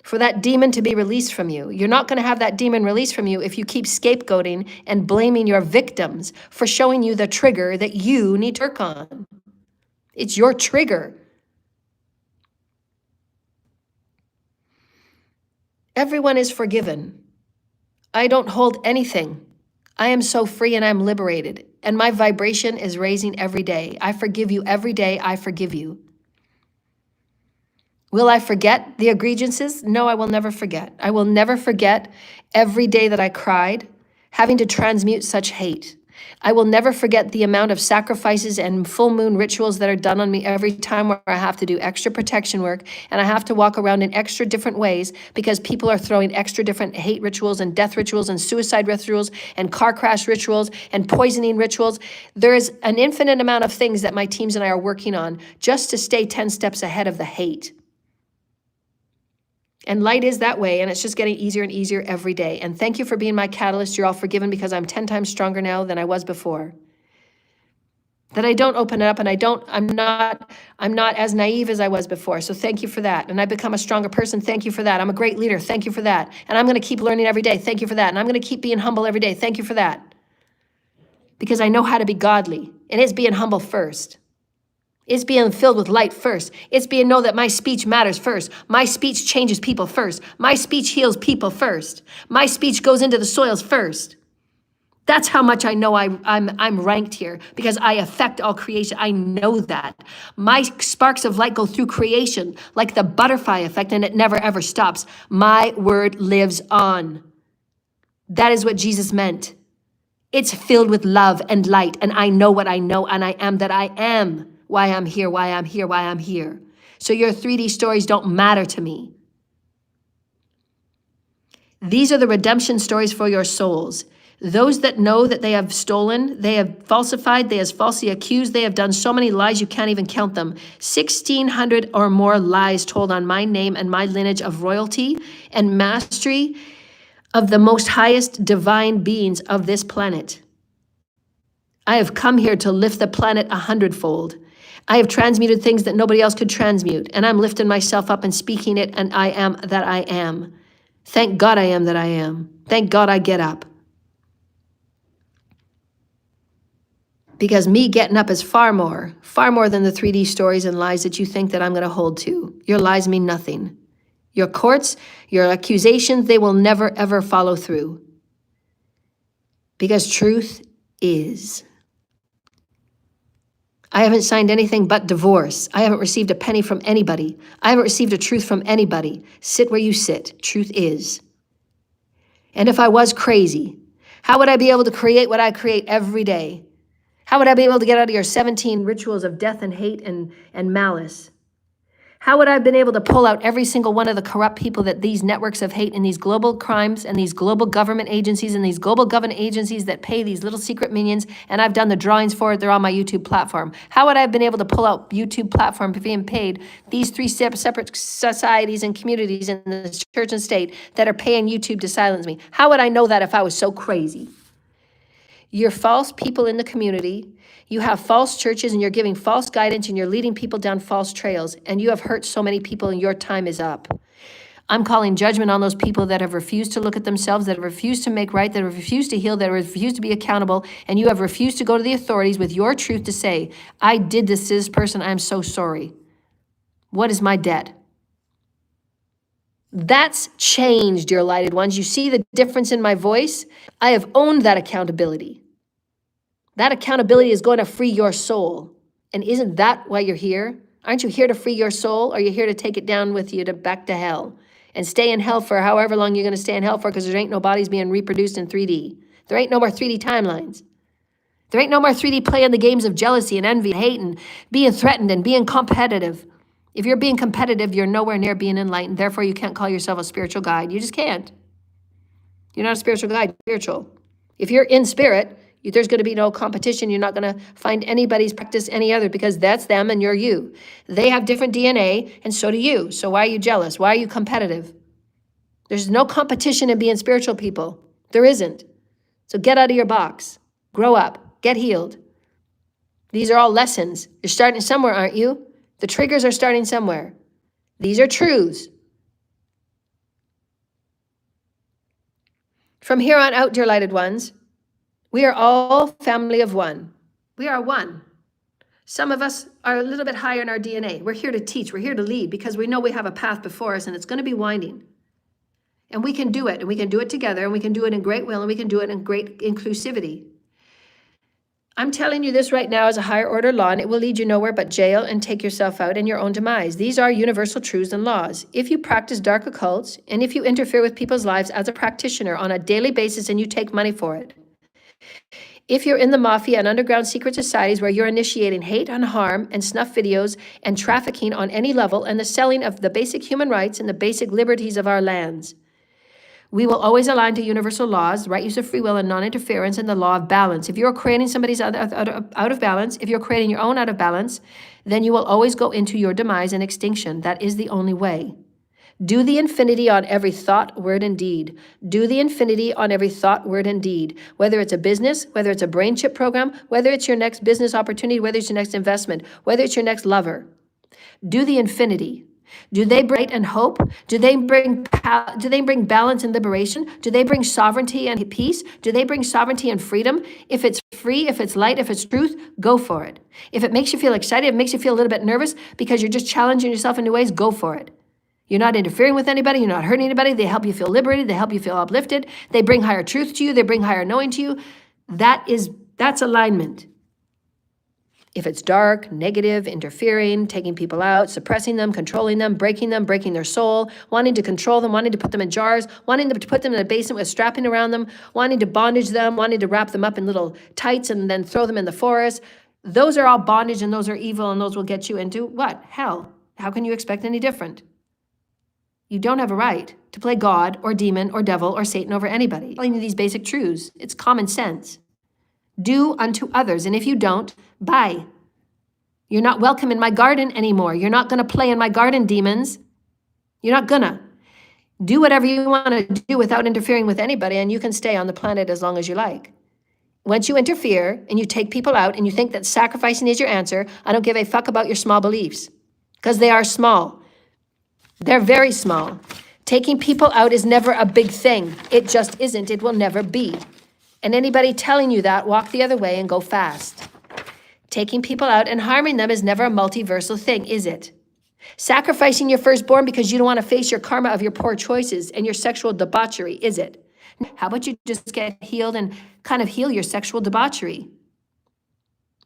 For that demon to be released from you. You're not going to have that demon released from you if you keep scapegoating and blaming your victims for showing you the trigger that you need to work on. It's your trigger. Everyone is forgiven. I don't hold anything. I am so free and I'm liberated. And my vibration is raising every day. I forgive you every day. I forgive you. Will I forget the egregiouses? No, I will never forget. I will never forget every day that I cried, having to transmute such hate. I will never forget the amount of sacrifices and full moon rituals that are done on me every time where I have to do extra protection work and I have to walk around in extra different ways because people are throwing extra different hate rituals and death rituals and suicide rituals and car crash rituals and poisoning rituals. There is an infinite amount of things that my teams and I are working on just to stay 10 steps ahead of the hate. And light is that way, and it's just getting easier and easier every day. And thank you for being my catalyst. You're all forgiven because I'm 10 times stronger now than I was before. That I don't open it up and I'm not as naive as I was before. So thank you for that. And I become a stronger person. Thank you for that. I'm a great leader. Thank you for that. And I'm going to keep learning every day. Thank you for that. And I'm going to keep being humble every day. Thank you for that. Because I know how to be godly, and it's being humble first. It's being filled with light first. It's being know that my speech matters first. My speech changes people first. My speech heals people first. My speech goes into the soils first. That's how much I know I'm ranked here, because I affect all creation. I know that. My sparks of light go through creation like the butterfly effect, and it never ever stops. My word lives on. That is what Jesus meant. It's filled with love and light, and I know what I know, and I am that I am. Why I'm here, why I'm here, why I'm here. So your 3D stories don't matter to me. These are the redemption stories for your souls. Those that know that they have stolen, they have falsified, they have falsely accused, they have done so many lies you can't even count them. 1,600 or more lies told on my name and my lineage of royalty and mastery of the most highest divine beings of this planet. I have come here to lift the planet 100-fold. I have transmuted things that nobody else could transmute, and I'm lifting myself up and speaking it, and I am that I am. Thank God I am that I am. Thank God I get up. Because me getting up is far more than the 3D stories and lies that you think that I'm going to hold to. Your lies mean nothing. Your courts, your accusations, they will never, ever follow through. Because truth is. I haven't signed anything but divorce. I haven't received a penny from anybody. I haven't received a truth from anybody. Sit where you sit. Truth is. And if I was crazy, how would I be able to create what I create every day? How would I be able to get out of your 17 rituals of death and hate and malice? How would I have been able to pull out every single one of the corrupt people that these networks of hate and these global crimes and these global government agencies and these global government agencies that pay these little secret minions, and I've done the drawings for it, they're on my YouTube platform. How would I have been able to pull out YouTube platform being paid these 3 separate societies and communities in the church and state that are paying YouTube to silence me? How would I know that if I was so crazy? You're false people in the community. You have false churches and you're giving false guidance and you're leading people down false trails, and you have hurt so many people and your time is up. I'm calling judgment on those people that have refused to look at themselves, that have refused to make right, that have refused to heal, that have refused to be accountable, and you have refused to go to the authorities with your truth to say, I did this to this person, I'm so sorry. What is my debt? That's changed, dear lighted ones. You see the difference in my voice? I have owned that accountability. That accountability is going to free your soul. And isn't that why you're here? Aren't you here to free your soul? Or are you here to take it down with you to back to hell? And stay in hell for however long you're going to stay in hell for, because there ain't no bodies being reproduced in 3D. There ain't no more 3D timelines. There ain't no more 3D playing the games of jealousy and envy and hate and being threatened and being competitive. If you're being competitive, you're nowhere near being enlightened. Therefore, you can't call yourself a spiritual guide. You just can't. You're not a spiritual guide, you're spiritual. If you're in spirit, there's going to be no competition. You're not going to find anybody's practice any other, because that's them and you're you. They have different DNA and so do you. So why are you jealous? Why are you competitive? There's no competition in being spiritual people. There isn't. So get out of your box. Grow up. Get healed. These are all lessons. You're starting somewhere, aren't you? The triggers are starting somewhere. These are truths. From here on out, dear lighted ones, we are all family of one. We are one. Some of us are a little bit higher in our DNA. We're here to teach. We're here to lead because we know we have a path before us and it's going to be winding. And we can do it, and we can do it together, and we can do it in great will, and we can do it in great inclusivity. I'm telling you this right now as a higher order law, and it will lead you nowhere but jail and take yourself out and your own demise. These are universal truths and laws. If you practice dark occults, and if you interfere with people's lives as a practitioner on a daily basis and you take money for it, if you're in the mafia and underground secret societies where you're initiating hate and harm and snuff videos and trafficking on any level and the selling of the basic human rights and the basic liberties of our lands, we will always align to universal laws, right use of free will and non-interference, and the law of balance. If you're creating somebody's out of balance, if you're creating your own out of balance, then you will always go into your demise and extinction. That is the only way. Do the infinity on every thought, word, and deed. Do the infinity on every thought, word, and deed. Whether it's a business, whether it's a brain chip program, whether it's your next business opportunity, whether it's your next investment, whether it's your next lover. Do the infinity. Do they bring light and hope? Do they bring balance and liberation? Do they bring sovereignty and peace? Do they bring sovereignty and freedom? If it's free, if it's light, if it's truth, go for it. If it makes you feel excited, if it makes you feel a little bit nervous because you're just challenging yourself in new ways, go for it. You're not interfering with anybody. You're not hurting anybody. They help you feel liberated. They help you feel uplifted. They bring higher truth to you. They bring higher knowing to you. That's alignment. If it's dark, negative, interfering, taking people out, suppressing them, controlling them, breaking their soul, wanting to control them, wanting to put them in jars, wanting to put them in a basement with strapping around them, wanting to bondage them, wanting to wrap them up in little tights and then throw them in the forest, those are all bondage and those are evil and those will get you into what? Hell. How can you expect any different? You don't have a right to play God or demon or devil or Satan over anybody. I'm telling you these basic truths. It's common sense. Do unto others, and if you don't, bye. You're not welcome in my garden anymore. You're not going to play in my garden, demons. You're not gonna. Do whatever you want to do without interfering with anybody, and you can stay on the planet as long as you like. Once you interfere and you take people out and you think that sacrificing is your answer, I don't give a fuck about your small beliefs, because they are small. They're very small. Taking people out is never a big thing. It just isn't. It will never be. And anybody telling you that, walk the other way and go fast. Taking people out and harming them is never a multiversal thing, is it? Sacrificing your firstborn because you don't want to face your karma of your poor choices and your sexual debauchery, is it? How about you just get healed and kind of heal your sexual debauchery?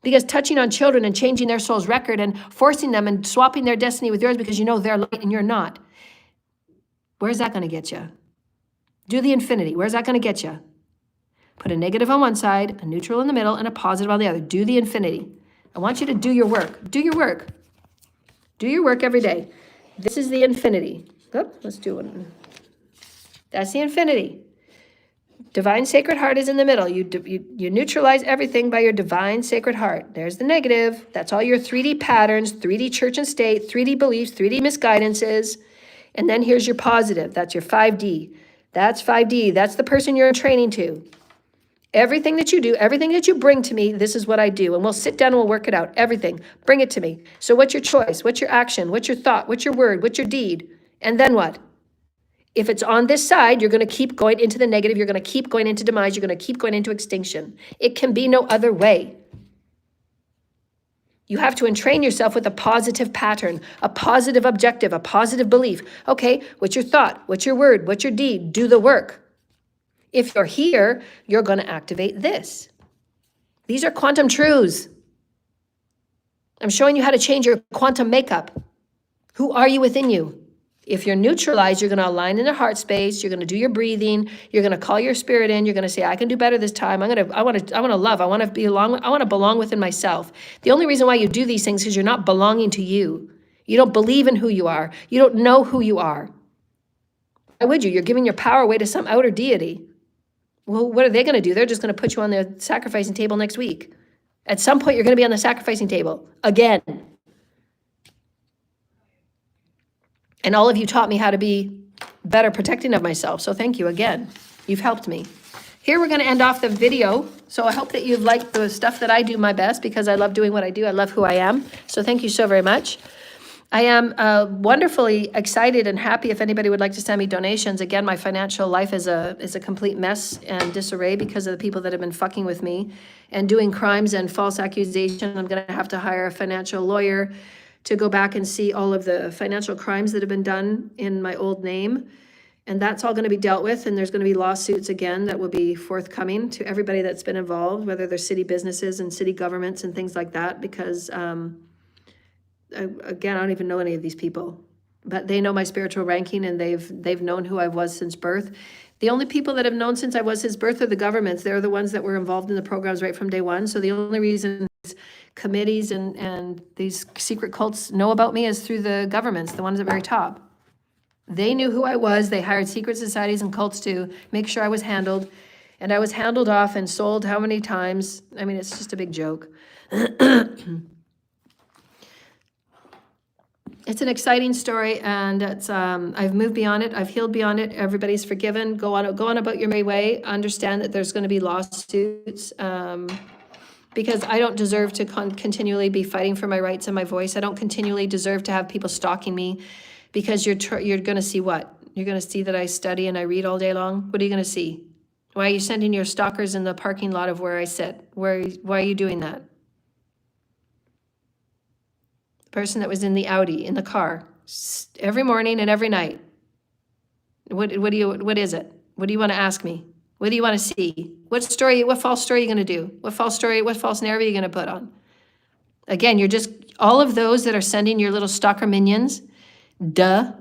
Because touching on children and changing their soul's record and forcing them and swapping their destiny with yours because you know they're light and you're not, where's that going to get you? Do the infinity. Where's that going to get you? Put a negative on one side, a neutral in the middle, and a positive on the other. Do the infinity. I want you to do your work. Do your work. Do your work every day. This is the infinity. Oh, let's do one. That's the infinity. Divine Sacred Heart is in the middle. You neutralize everything by your Divine Sacred Heart. There's the negative. That's all your 3D patterns, 3D church and state, 3D beliefs, 3D misguidances. And then here's your positive. That's your 5D. That's 5D. That's the person you're training to. Everything that you do, everything that you bring to me, this is what I do. And we'll sit down and we'll work it out. Everything. Bring it to me. So what's your choice? What's your action? What's your thought? What's your word? What's your deed? And then what? If it's on this side, you're going to keep going into the negative. You're going to keep going into demise. You're going to keep going into extinction. It can be no other way. You have to entrain yourself with a positive pattern, a positive objective, a positive belief. Okay, what's your thought? What's your word? What's your deed? Do the work. If you're here, you're going to activate this. These are quantum truths. I'm showing you how to change your quantum makeup. Who are you within you? If you're neutralized, you're going to align in the heart space. You're going to do your breathing. You're going to call your spirit in. You're going to say, I can do better this time. I want to love. I want to belong within myself. The only reason why you do these things is you're not belonging to you. You don't believe in who you are. You don't know who you are. Why would you? You're giving your power away to some outer deity. Well, what are they going to do? They're just going to put you on the sacrificing table next week. At some point, you're going to be on the sacrificing table again. And all of you taught me how to be better protecting of myself. So thank you again. You've helped me. Here we're going to end off the video. So I hope that you've liked the stuff that I do my best because I love doing what I do. I love who I am. So thank you so very much. I am wonderfully excited and happy if anybody would like to send me donations. Again, my financial life is a complete mess and disarray because of the people that have been fucking with me and doing crimes and false accusation. I'm going to have to hire a financial lawyer to go back and see all of the financial crimes that have been done in my old name And that's all going to be dealt with, and there's going to be lawsuits again that will be forthcoming to everybody that's been involved, whether they're city businesses and city governments and things like that, because, again, I don't even know any of these people. But they know my spiritual ranking, and they've known who I was since birth. The only people that have known since I was his birth are the governments. They're the ones that were involved in the programs right from day one. So the only reason committees and these secret cults know about me is through the governments, the ones at the very top. They knew who I was. They hired secret societies and cults to make sure I was handled. And I was handled off and sold how many times? I mean, it's just a big joke. It's an exciting story, and it's I've moved beyond it. I've healed beyond it. Everybody's forgiven. Go on about your merry way. Understand that there's going to be lawsuits, because I don't deserve to continually be fighting for my rights and my voice. I don't continually deserve to have people stalking me, because you're going to see what? You're going to see that I study and I read all day long? What are you going to see? Why are you sending your stalkers in the parking lot of where I sit? Why are you doing that? The person that was in the Audi, in the car, every morning and every night. What is it? What do you want to ask me? What do you want to see? What false story are you going to do? What false narrative are you going to put on? Again, you're just, all of those that are sending your little stalker minions, duh,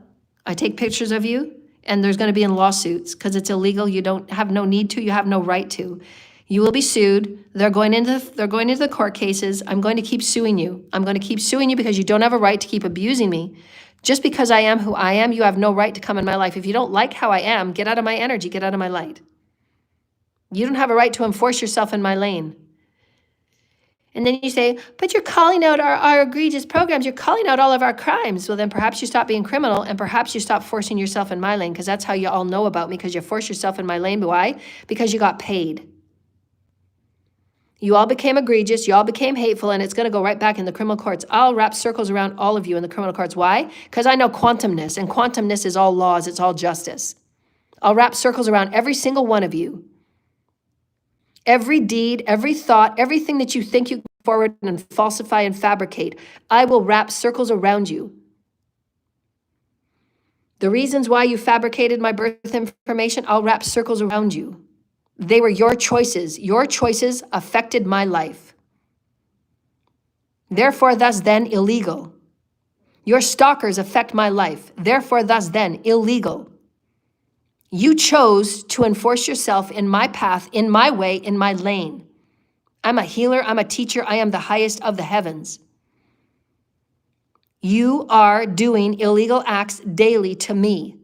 I take pictures of you, and there's going to be in lawsuits because it's illegal. You don't have no need to, you have no right to. You will be sued. They're going into the court cases. I'm going to keep suing you. I'm going to keep suing you because you don't have a right to keep abusing me. Just because I am who I am, you have no right to come in my life. If you don't like how I am, get out of my energy, get out of my light. You don't have a right to enforce yourself in my lane. And then you say, but you're calling out our egregious programs. You're calling out all of our crimes. Well, then perhaps you stop being criminal, and perhaps you stop forcing yourself in my lane, because that's how you all know about me, because you force yourself in my lane. Why? Because you got paid. You all became egregious. You all became hateful, and it's going to go right back in the criminal courts. I'll wrap circles around all of you in the criminal courts. Why? Because I know quantumness, and quantumness is all laws. It's all justice. I'll wrap circles around every single one of you. Every deed, every thought, everything that you think you can forward and falsify and fabricate, I will wrap circles around you. The reasons why you fabricated my birth information, I'll wrap circles around you. They were your choices. Your choices affected my life. Therefore, thus then, illegal. Your stalkers affect my life. Therefore, thus then, illegal. You chose to enforce yourself in my path, in my way, in my lane. I'm a healer. I'm a teacher. I am the highest of the heavens. You are doing illegal acts daily to me.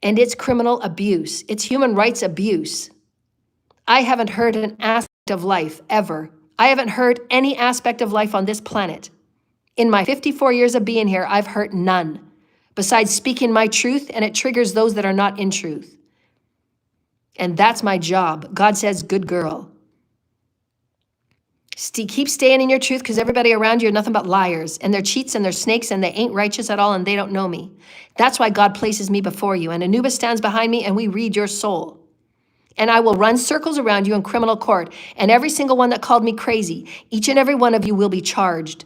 And it's criminal abuse. It's human rights abuse. I haven't heard an aspect of life ever. I haven't heard any aspect of life on this planet. In my 54 years of being here, I've heard none. Besides speaking my truth, and it triggers those that are not in truth. And that's my job. God says, good girl. Keep staying in your truth, because everybody around you are nothing but liars, and they're cheats and they're snakes, and they ain't righteous at all, and they don't know me. That's why God places me before you, and Anubis stands behind me, and we read your soul. And I will run circles around you in criminal court, and every single one that called me crazy, each and every one of you will be charged.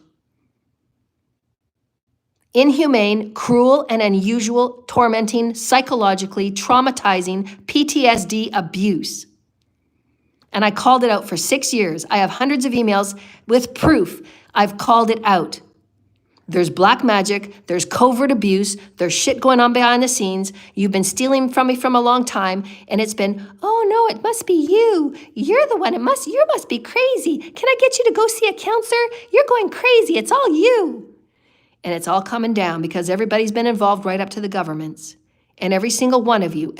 Inhumane, cruel, and unusual, tormenting, psychologically traumatizing PTSD abuse. And I called it out for 6 years. I have hundreds of emails with proof. I've called it out. There's black magic, there's covert abuse, there's shit going on behind the scenes. You've been stealing from me from a long time, and it's been, oh no, it must be you. You're the one, you must be crazy. Can I get you to go see a counselor? You're going crazy, it's all you. And it's all coming down because everybody's been involved right up to the governments. And every single one of you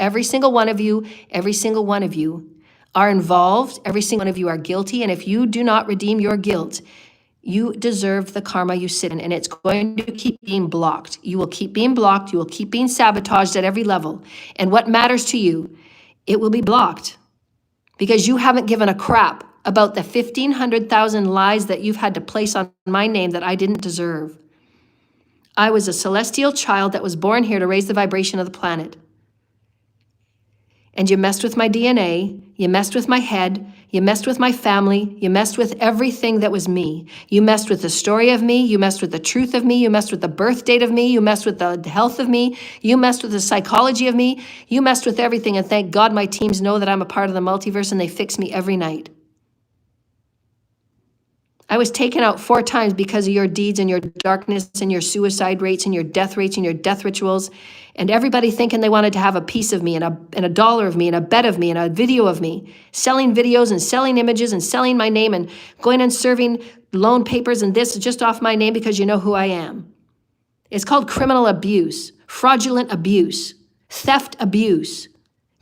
are involved. Every single one of you are guilty. And if you do not redeem your guilt, you deserve the karma you sit in. And it's going to keep being blocked. You will keep being blocked. You will keep being sabotaged at every level. And what matters to you, it will be blocked. Because you haven't given a crap about the 1,500,000 lies that you've had to place on my name that I didn't deserve. I was a celestial child that was born here to raise the vibration of the planet. And you messed with my DNA, you messed with my head, you messed with my family, you messed with everything that was me. You messed with the story of me, you messed with the truth of me, you messed with the birth date of me, you messed with the health of me, you messed with the psychology of me, you messed with everything, and thank God my teams know that I'm a part of the multiverse and they fix me every night. I was taken out 4 times because of your deeds and your darkness and your suicide rates and your death rituals, and everybody thinking they wanted to have a piece of me and a dollar of me and a bet of me and a video of me, selling videos and selling images and selling my name and going and serving loan papers and this just off my name because you know who I am. It's called criminal abuse, fraudulent abuse, theft abuse,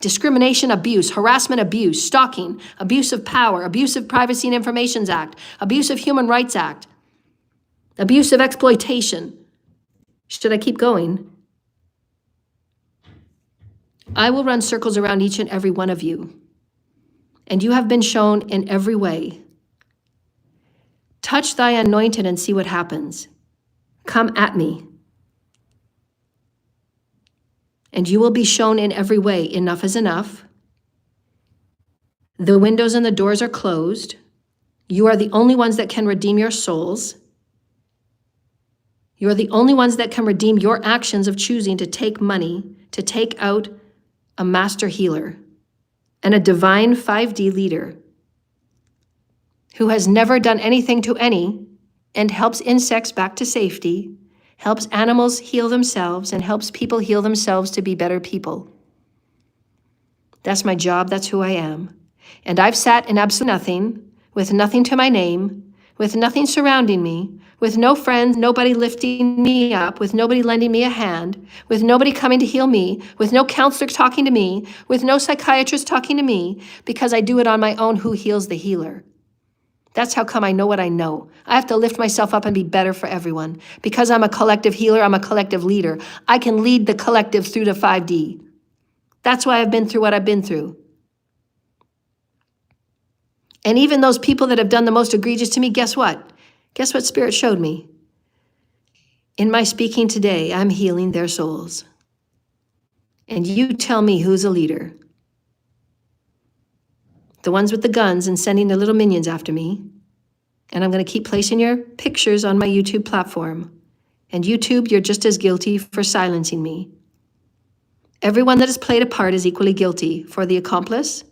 discrimination abuse, harassment abuse, stalking, abuse of power, abuse of Privacy and Information Act, abuse of Human Rights Act, abuse of exploitation. Should I keep going? I will run circles around each and every one of you, and you have been shown in every way. Touch thy anointed and see what happens. Come at me. And you will be shown in every way, enough is enough. The windows and the doors are closed. You are the only ones that can redeem your souls. You are the only ones that can redeem your actions of choosing to take money, to take out a master healer and a divine 5D leader who has never done anything to any and helps insects back to safety, helps animals heal themselves, and helps people heal themselves to be better people. That's my job, that's who I am. And I've sat in absolute nothing, with nothing to my name, with nothing surrounding me, with no friends, nobody lifting me up, with nobody lending me a hand, with nobody coming to heal me, with no counselor talking to me, with no psychiatrist talking to me, because I do it on my own. Who heals the healer? That's how come I know what I know. I have to lift myself up and be better for everyone. Because I'm a collective healer, I'm a collective leader. I can lead the collective through the 5D. That's why I've been through what I've been through. And even those people that have done the most egregious to me, guess what? Guess what Spirit showed me? In my speaking today, I'm healing their souls. And you tell me who's a leader. The ones with the guns and sending their little minions after me. And I'm going to keep placing your pictures on my YouTube platform. And YouTube, you're just as guilty for silencing me. Everyone that has played a part is equally guilty for the accomplice,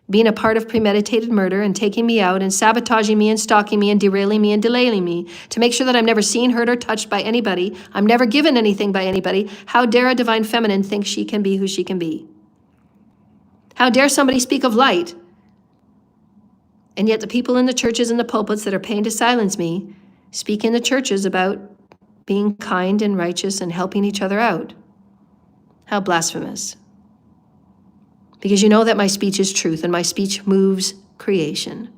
being a part of premeditated murder and taking me out and sabotaging me and stalking me and derailing me and delaying me to make sure that I'm never seen, heard, or touched by anybody. I'm never given anything by anybody. How dare a divine feminine think she can be who she can be? How dare somebody speak of light? And yet the people in the churches and the pulpits that are paying to silence me speak in the churches about being kind and righteous and helping each other out. How blasphemous. Because you know that my speech is truth and my speech moves creation.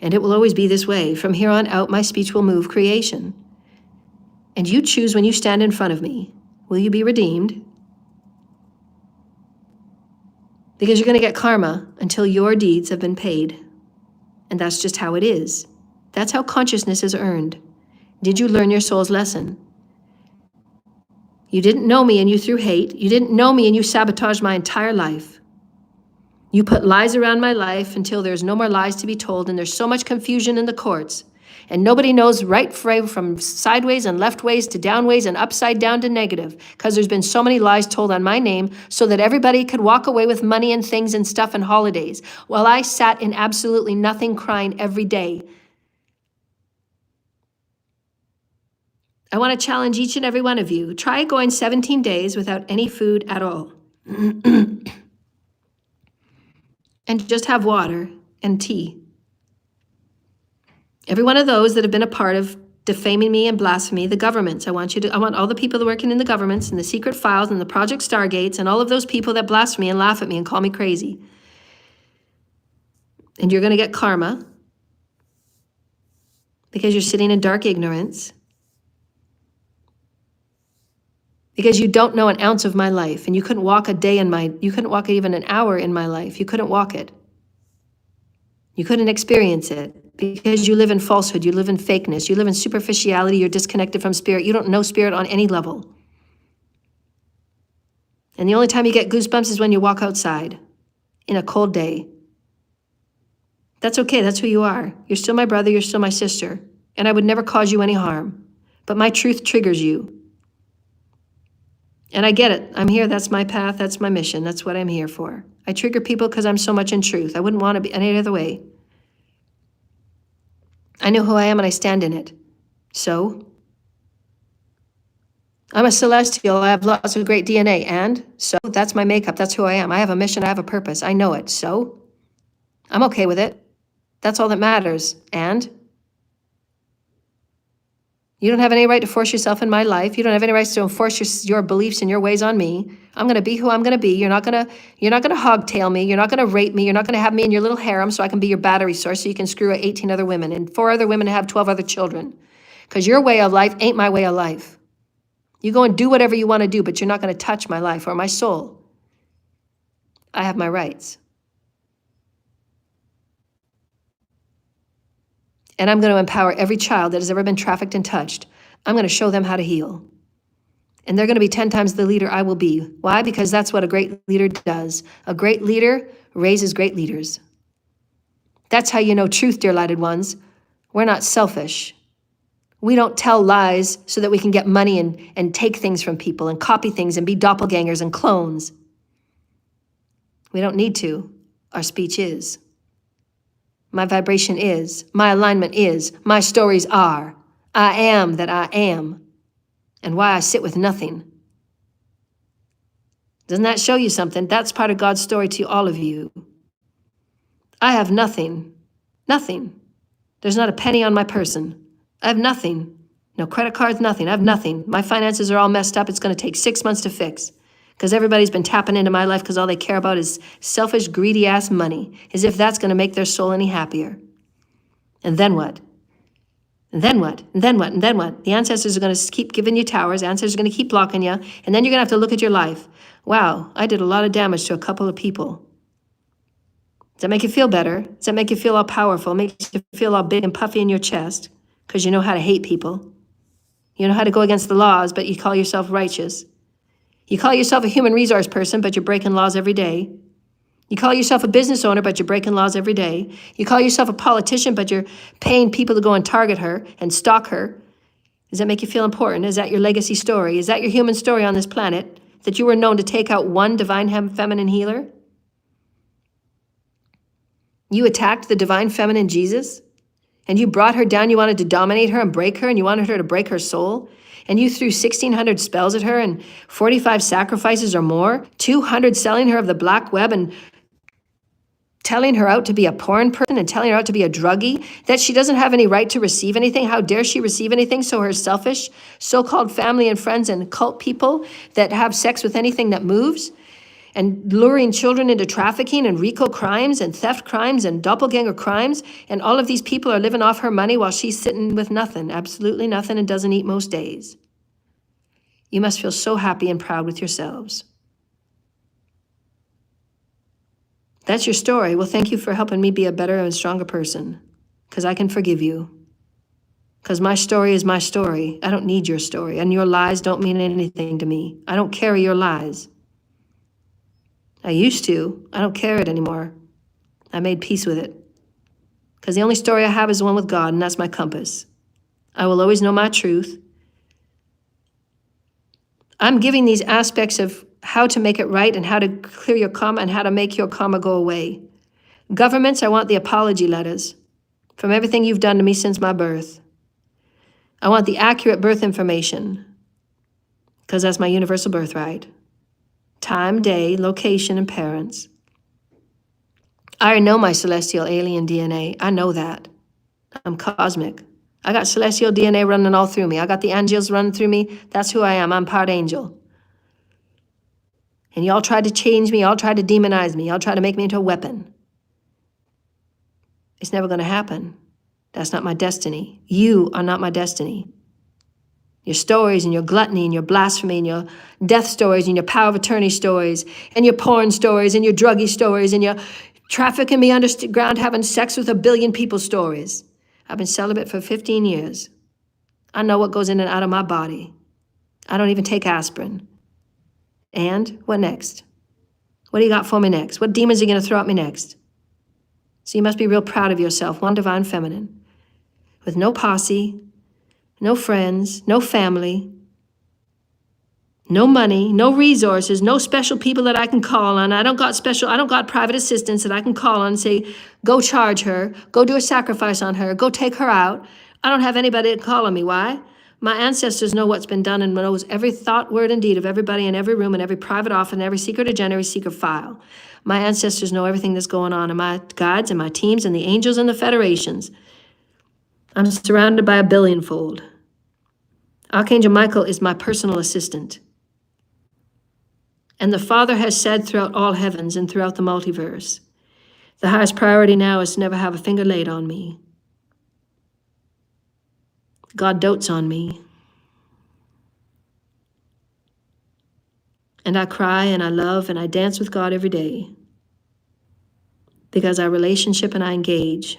And it will always be this way. From here on out, my speech will move creation. And you choose when you stand in front of me. Will you be redeemed? Because you're going to get karma until your deeds have been paid. And that's just how it is. That's how consciousness is earned. Did you learn your soul's lesson? You didn't know me and you threw hate. You didn't know me and you sabotaged my entire life. You put lies around my life until there's no more lies to be told, and there's so much confusion in the courts. And nobody knows right from sideways and left ways to downways and upside down to negative, because there's been so many lies told on my name so that everybody could walk away with money and things and stuff and holidays, while I sat in absolutely nothing crying every day. I want to challenge each and every one of you. Try going 17 days without any food at all. And just have water and tea. Every one of those that have been a part of defaming me and blasphemy, the governments. I want all the people that are working in the governments and the secret files and the Project Stargates and all of those people that blaspheme me and laugh at me and call me crazy. And you're going to get karma because you're sitting in dark ignorance. Because you don't know an ounce of my life, and you couldn't walk you couldn't walk even an hour in my life. You couldn't walk it. You couldn't experience it because you live in falsehood, you live in fakeness, you live in superficiality, you're disconnected from spirit. You don't know spirit on any level. And the only time you get goosebumps is when you walk outside in a cold day. That's okay. That's who you are. You're still my brother. You're still my sister. And I would never cause you any harm. But my truth triggers you. And I get it. I'm here. That's my path. That's my mission. That's what I'm here for. I trigger people because I'm so much in truth. I wouldn't want to be any other way. I know who I am and I stand in it. So? I'm a celestial. I have lots of great DNA. And so that's my makeup. That's who I am. I have a mission. I have a purpose. I know it. So? I'm okay with it. That's all that matters. And? You don't have any right to force yourself in my life. You don't have any right to enforce your beliefs and your ways on me. I'm going to be who I'm going to be. You're not going to hogtail me. You're not going to rape me. You're not going to have me in your little harem so I can be your battery source so you can screw 18 other women and 4 other women have 12 other children. Because your way of life ain't my way of life. You go and do whatever you want to do, but you're not going to touch my life or my soul. I have my rights. And I'm going to empower every child that has ever been trafficked and touched. I'm going to show them how to heal. And they're going to be 10 times the leader I will be. Why? Because that's what a great leader does. A great leader raises great leaders. That's how you know truth, dear lighted ones. We're not selfish. We don't tell lies so that we can get money and take things from people and copy things and be doppelgangers and clones. We don't need to. Our speech is. My vibration is, my alignment is, my stories are. I am that I am, and why I sit with nothing. Doesn't that show you something? That's part of God's story to all of you. I have nothing. Nothing. There's not a penny on my person. I have nothing. No credit cards, nothing. I have nothing. My finances are all messed up. It's going to take 6 months to fix. Because everybody's been tapping into my life because all they care about is selfish, greedy-ass money, as if that's going to make their soul any happier. And then what? And then what? And then what? And then what? The ancestors are going to keep giving you towers. Ancestors are going to keep blocking you. And then you're going to have to look at your life. Wow, I did a lot of damage to a couple of people. Does that make you feel better? Does that make you feel all powerful? It makes you feel all big and puffy in your chest because you know how to hate people. You know how to go against the laws, but you call yourself righteous. You call yourself a human resource person, but you're breaking laws every day. You call yourself a business owner, but you're breaking laws every day. You call yourself a politician, but you're paying people to go and target her and stalk her. Does that make you feel important? Is that your legacy story? Is that your human story on this planet? That you were known to take out one divine feminine healer? You attacked the divine feminine Jesus? And you brought her down, you wanted to dominate her and break her, and you wanted her to break her soul? And you threw 1,600 spells at her and 45 sacrifices or more, 200 selling her of the black web and telling her out to be a porn person and telling her out to be a druggie, that she doesn't have any right to receive anything. How dare she receive anything? So her selfish so-called family and friends and cult people that have sex with anything that moves and luring children into trafficking and RICO crimes and theft crimes and doppelganger crimes. And all of these people are living off her money while she's sitting with nothing, absolutely nothing, and doesn't eat most days. You must feel so happy and proud with yourselves. That's your story. Well, thank you for helping me be a better and stronger person, because I can forgive you. Because my story is my story. I don't need your story, and your lies don't mean anything to me. I don't carry your lies. I used to. I don't carry it anymore. I made peace with it. Because the only story I have is the one with God, and that's my compass. I will always know my truth. I'm giving these aspects of how to make it right and how to clear your karma and how to make your karma go away. Governments, I want the apology letters from everything you've done to me since my birth. I want the accurate birth information, because that's my universal birthright. Time, day, location, and parents. I know my celestial alien DNA. I know that. I'm cosmic. I got celestial DNA running all through me. I got the angels running through me. That's who I am. I'm part angel. And y'all tried to change me. Y'all tried to demonize me. Y'all tried to make me into a weapon. It's never going to happen. That's not my destiny. You are not my destiny. Your stories and your gluttony and your blasphemy and your death stories and your power of attorney stories and your porn stories and your druggie stories and your trafficking me underground having sex with 1 billion people stories. I've been celibate for 15 years. I know what goes in and out of my body. I don't even take aspirin. And what next? What do you got for me next? What demons are you going to throw at me next? So you must be real proud of yourself, one divine feminine, with no posse, no friends, no family, no money, no resources, no special people that I can call on. I don't got private assistants that I can call on and say, go charge her, go do a sacrifice on her, go take her out. I don't have anybody to call on me. Why? My ancestors know what's been done and knows every thought, word, and deed of everybody in every room and every private office and every secret agenda, every secret file. My ancestors know everything that's going on, and my guides and my teams and the angels and the federations. I'm surrounded by a billionfold. Archangel Michael is my personal assistant. And the Father has said throughout all heavens and throughout the multiverse, the highest priority now is to never have a finger laid on me. God dotes on me. And I cry and I love and I dance with God every day because our relationship and I engage.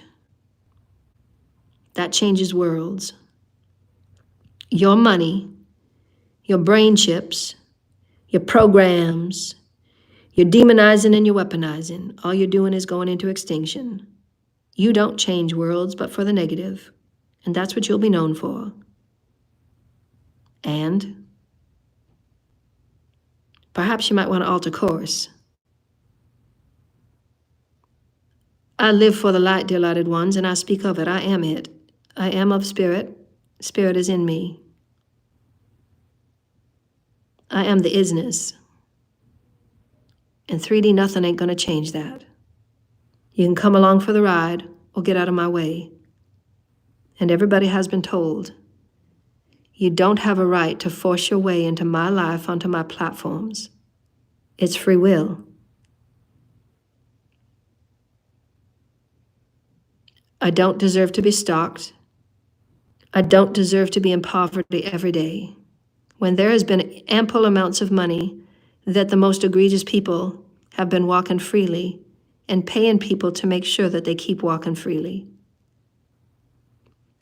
That changes worlds. Your money, your brain chips, your programs, you're demonizing and you're weaponizing. All you're doing is going into extinction. You don't change worlds, but for the negative. And that's what you'll be known for. And perhaps you might want to alter course. I live for the light, dear lighted ones, and I speak of it. I am it. I am of spirit. Spirit is in me. I am the isness. And 3D nothing ain't going to change that. You can come along for the ride or get out of my way. And everybody has been told, you don't have a right to force your way into my life onto my platforms. It's free will. I don't deserve to be stalked. I don't deserve to be in poverty every day. When there has been ample amounts of money that the most egregious people have been walking freely and paying people to make sure that they keep walking freely.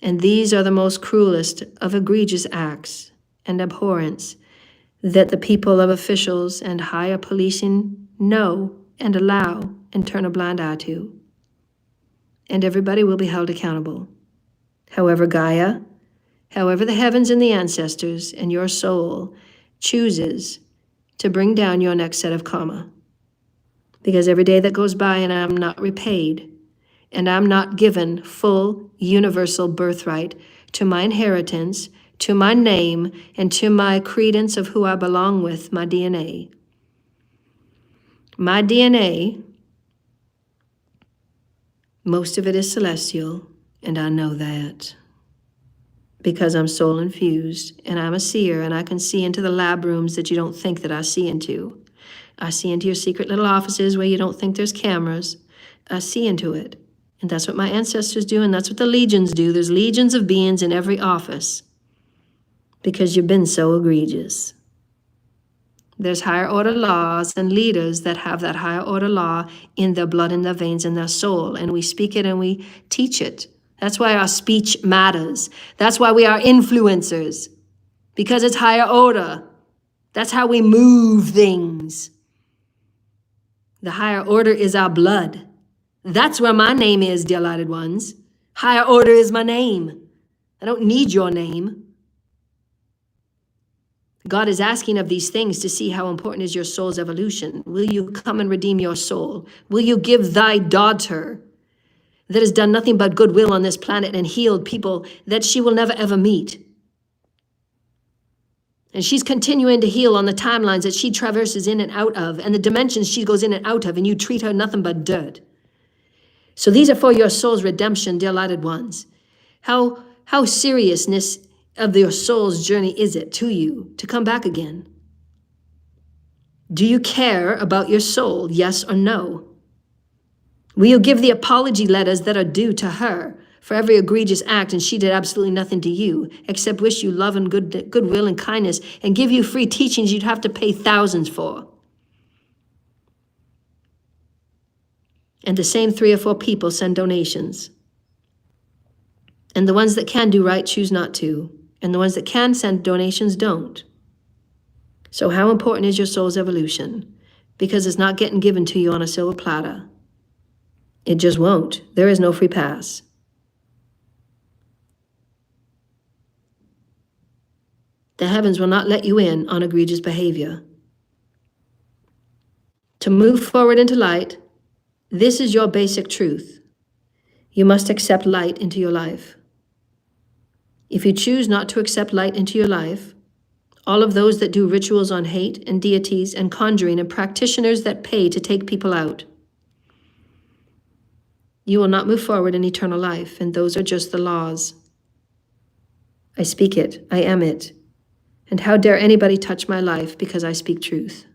And these are the most cruelest of egregious acts and abhorrence that the people of officials and higher policing know and allow and turn a blind eye to. And everybody will be held accountable. However, Gaia, however the heavens and the ancestors and your soul chooses to bring down your next set of karma. Because every day that goes by and I'm not repaid, and I'm not given full universal birthright to my inheritance, to my name, and to my credence of who I belong with, my DNA. My DNA, most of it is celestial, and I know that. Because I'm soul infused, and I'm a seer, and I can see into the lab rooms that you don't think that I see into. I see into your secret little offices where you don't think there's cameras. I see into it. And that's what my ancestors do, and that's what the legions do. There's legions of beings in every office because you've been so egregious. There's higher order laws and leaders that have that higher order law in their blood, in their veins, in their soul, and we speak it and we teach it. That's why our speech matters. That's why we are influencers, because it's higher order. That's how we move things. The higher order is our blood. That's where my name is, dear lighted ones. Higher order is my name. I don't need your name. God is asking of these things to see how important is your soul's evolution. Will you come and redeem your soul? Will you give thy daughter that has done nothing but goodwill on this planet and healed people that she will never ever meet? And she's continuing to heal on the timelines that she traverses in and out of, and the dimensions she goes in and out of, and you treat her nothing but dirt. So these are for your soul's redemption, dear lighted ones. How seriousness of your soul's journey is it to you to come back again? Do you care about your soul, yes or no? Will you give the apology letters that are due to her for every egregious act and she did absolutely nothing to you except wish you love and goodwill and kindness and give you free teachings you'd have to pay thousands for? And the same 3 or 4 people send donations. And the ones that can do right choose not to. And the ones that can send donations don't. So how important is your soul's evolution? Because it's not getting given to you on a silver platter. It just won't. There is no free pass. The heavens will not let you in on egregious behavior. To move forward into light, this is your basic truth. You must accept light into your life. If you choose not to accept light into your life, all of those that do rituals on hate and deities and conjuring and practitioners that pay to take people out, you will not move forward in eternal life, and those are just the laws. I speak it, I am it, and how dare anybody touch my life because I speak truth.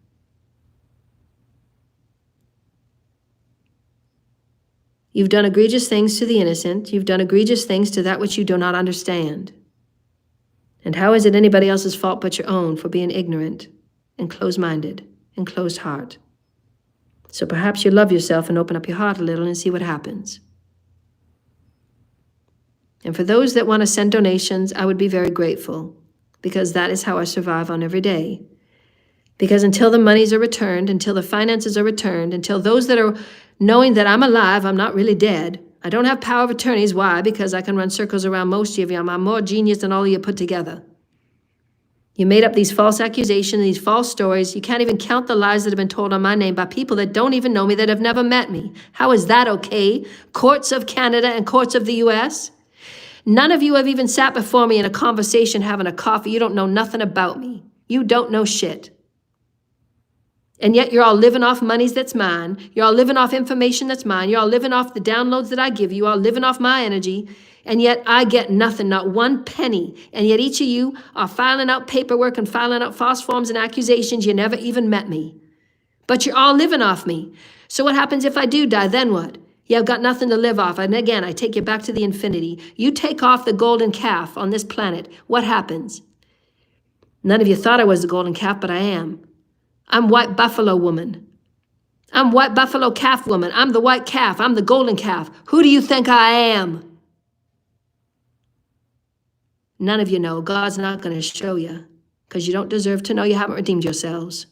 You've done egregious things to the innocent. You've done egregious things to that which you do not understand. And how is it anybody else's fault but your own for being ignorant and closed-minded and closed heart? So perhaps you love yourself and open up your heart a little and see what happens. And for those that want to send donations, I would be very grateful, because that is how I survive on every day. Because until the monies are returned, until the finances are returned, until those that are knowing that I'm alive, I'm not really dead. I don't have power of attorneys. Why? Because I can run circles around most of you. I'm more genius than all of you put together. You made up these false accusations, these false stories. You can't even count the lies that have been told on my name by people that don't even know me, that have never met me. How is that okay? Courts of Canada and courts of the U.S.? None of you have even sat before me in a conversation having a coffee. You don't know nothing about me. You don't know shit. And yet you're all living off monies that's mine. You're all living off information that's mine. You're all living off the downloads that I give you. You're all living off my energy. And yet I get nothing, not one penny. And yet each of you are filing out paperwork and filing out false forms and accusations. You never even met me. But you're all living off me. So what happens if I do die? Then what? Yeah, I've got nothing to live off. And again, I take you back to the infinity. You take off the golden calf on this planet. What happens? None of you thought I was the golden calf, but I am. I'm white buffalo woman. I'm white buffalo calf woman. I'm the white calf. I'm the golden calf. Who do you think I am? None of you know. God's not going to show you because you don't deserve to know. You haven't redeemed yourselves.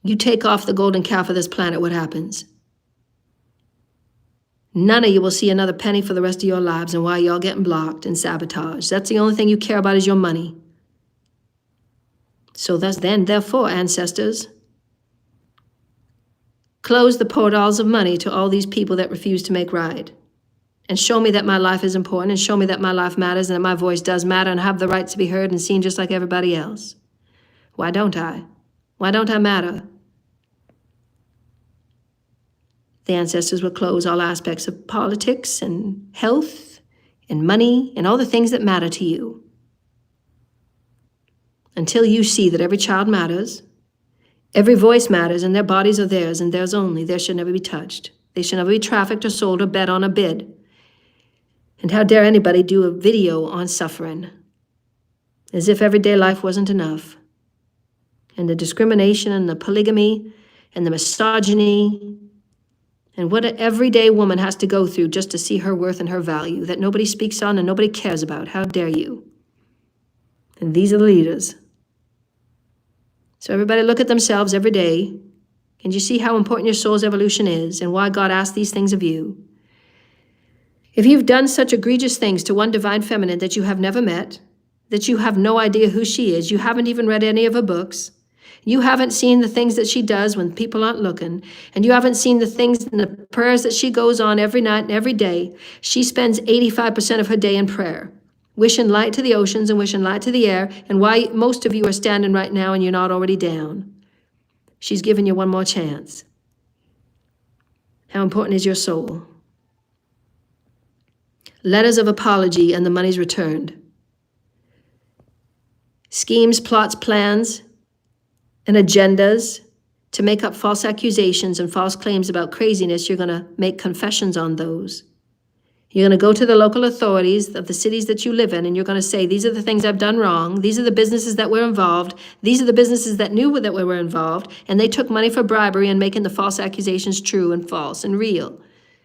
You take off the golden calf of this planet, what happens? None of you will see another penny for the rest of your lives, and why y'all getting blocked and sabotaged. That's the only thing you care about is your money. So therefore, ancestors, close the portals of money to all these people that refuse to make right. And show me that my life is important, and show me that my life matters, and that my voice does matter, and have the right to be heard and seen just like everybody else. Why don't I? Why don't I matter? The ancestors will close all aspects of politics and health and money and all the things that matter to you. Until you see that every child matters, every voice matters, and their bodies are theirs and theirs only. They should never be touched. They should never be trafficked or sold or bet on a bid. And how dare anybody do a video on suffering, as if everyday life wasn't enough. And the discrimination and the polygamy and the misogyny and what an everyday woman has to go through just to see her worth and her value that nobody speaks on and nobody cares about. How dare you? And these are the leaders. So everybody look at themselves every day, and you see how important your soul's evolution is and why God asked these things of you. If you've done such egregious things to one divine feminine that you have never met, that you have no idea who she is, you haven't even read any of her books, you haven't seen the things that she does when people aren't looking, and you haven't seen the things and the prayers that she goes on every night and every day, she spends 85% of her day in prayer, wishing light to the oceans and wishing light to the air, and why most of you are standing right now and you're not already down. She's given you one more chance. How important is your soul? Letters of apology and the money's returned. Schemes, plots, plans, and agendas to make up false accusations and false claims about craziness, you're going to make confessions on those. You're going to go to the local authorities of the cities that you live in, and you're going to say, these are the things I've done wrong. These are the businesses that were involved. These are the businesses that knew that we were involved, and they took money for bribery and making the false accusations true and false and real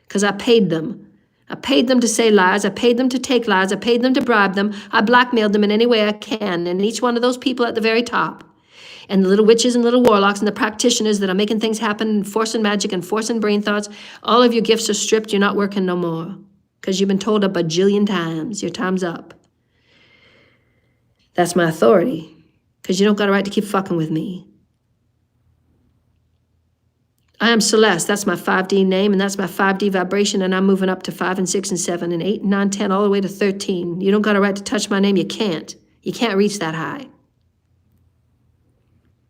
because I paid them. I paid them to say lies. I paid them to take lies. I paid them to bribe them. I blackmailed them in any way I can. And each one of those people at the very top, and the little witches and little warlocks and the practitioners that are making things happen and forcing magic and forcing brain thoughts, all of your gifts are stripped. You're not working no more because you've been told a bajillion times. Your time's up. That's my authority because you don't got a right to keep fucking with me. I am Celeste. That's my 5D name, and that's my 5D vibration, and I'm moving up to 5 and 6 and 7 and 8 and 9, 10, all the way to 13. You don't got a right to touch my name. You can't. You can't reach that high.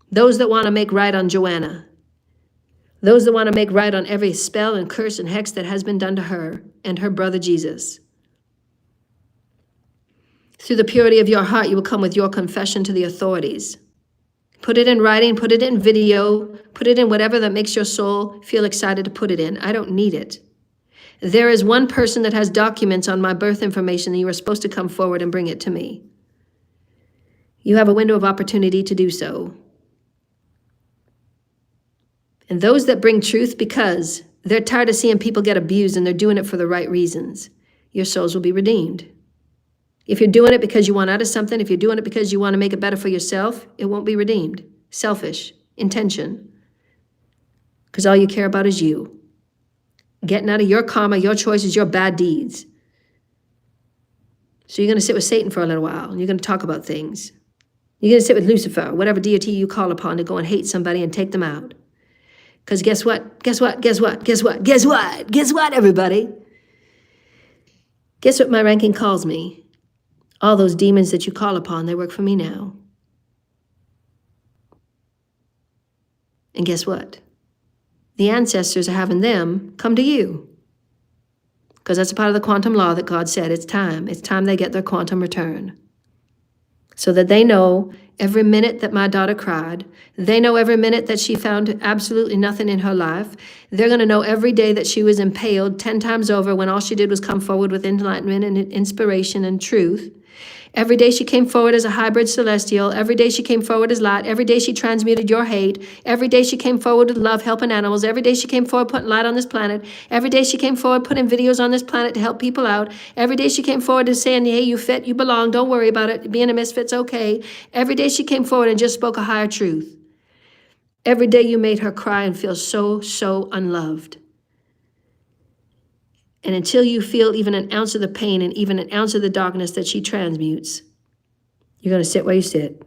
Those that want to make right on Joanna, those that want to make right on every spell and curse and hex that has been done to her and her brother Jesus. Through the purity of your heart, you will come with your confession to the authorities. Put it in writing, put it in video, put it in whatever that makes your soul feel excited to put it in. I don't need it. There is one person that has documents on my birth information, and you are supposed to come forward and bring it to me. You have a window of opportunity to do so. And those that bring truth because they're tired of seeing people get abused and they're doing it for the right reasons, your souls will be redeemed. If you're doing it because you want out of something, if you're doing it because you want to make it better for yourself, it won't be redeemed. Selfish intention. Because all you care about is you. Getting out of your karma, your choices, your bad deeds. So you're going to sit with Satan for a little while, and you're going to talk about things. You're going to sit with Lucifer, whatever deity you call upon, to go and hate somebody and take them out. Because guess what? Guess what? Guess what? Guess what? Guess what? Guess what, everybody? Guess what my ranking calls me? All those demons that you call upon, they work for me now. And guess what? The ancestors are having them come to you. Because that's a part of the quantum law that God said it's time. It's time they get their quantum return. So that they know every minute that my daughter cried. They know every minute that she found absolutely nothing in her life. They're going to know every day that she was impaled 10 times over when all she did was come forward with enlightenment and inspiration and truth. Every day she came forward as a hybrid celestial. Every day she came forward as light. Every day she transmuted your hate. Every day she came forward with love, helping animals. Every day she came forward putting light on this planet. Every day she came forward putting videos on this planet to help people out. Every day she came forward to saying, hey, you fit, you belong, don't worry about it. Being a misfit's okay. Every day she came forward and just spoke a higher truth. Every day you made her cry and feel so, so unloved. And until you feel even an ounce of the pain and even an ounce of the darkness that she transmutes, you're going to sit where you sit.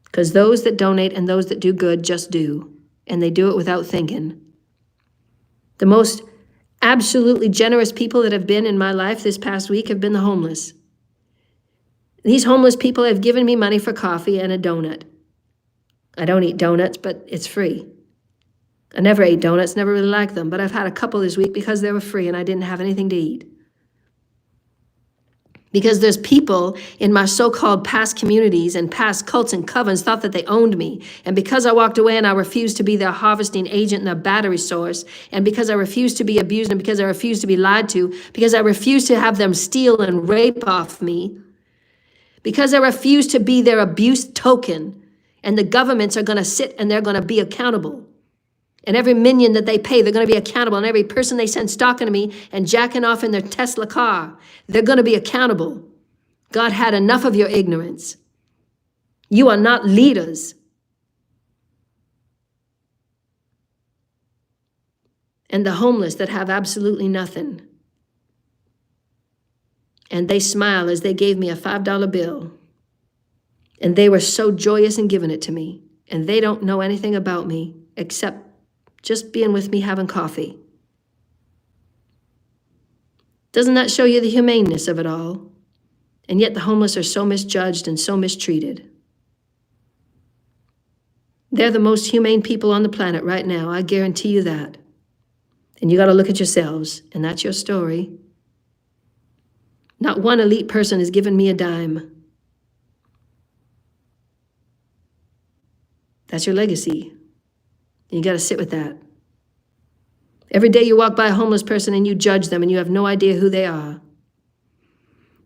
Because those that donate and those that do good just do. And they do it without thinking. The most absolutely generous people that have been in my life this past week have been the homeless. These homeless people have given me money for coffee and a donut. I don't eat donuts, but it's free. I never ate donuts, never really liked them, but I've had a couple this week because they were free and I didn't have anything to eat. Because there's people in my so-called past communities and past cults and covens thought that they owned me. And because I walked away and I refused to be their harvesting agent and their battery source, and because I refused to be abused and because I refused to be lied to, because I refused to have them steal and rape off me, because I refused to be their abuse token, and the governments are going to sit and they're going to be accountable. And every minion that they pay, they're going to be accountable. And every person they send stalking to me and jacking off in their Tesla car, they're going to be accountable. God had enough of your ignorance. You are not leaders. And the homeless that have absolutely nothing. And they smile as they gave me a $5 bill. And they were so joyous in giving it to me. And they don't know anything about me except just being with me having coffee. Doesn't that show you the humaneness of it all? And yet the homeless are so misjudged and so mistreated. They're the most humane people on the planet right now. I guarantee you that. And you got to look at yourselves, and that's your story. Not one elite person has given me a dime. That's your legacy. You got to sit with that. Every day you walk by a homeless person and you judge them and you have no idea who they are.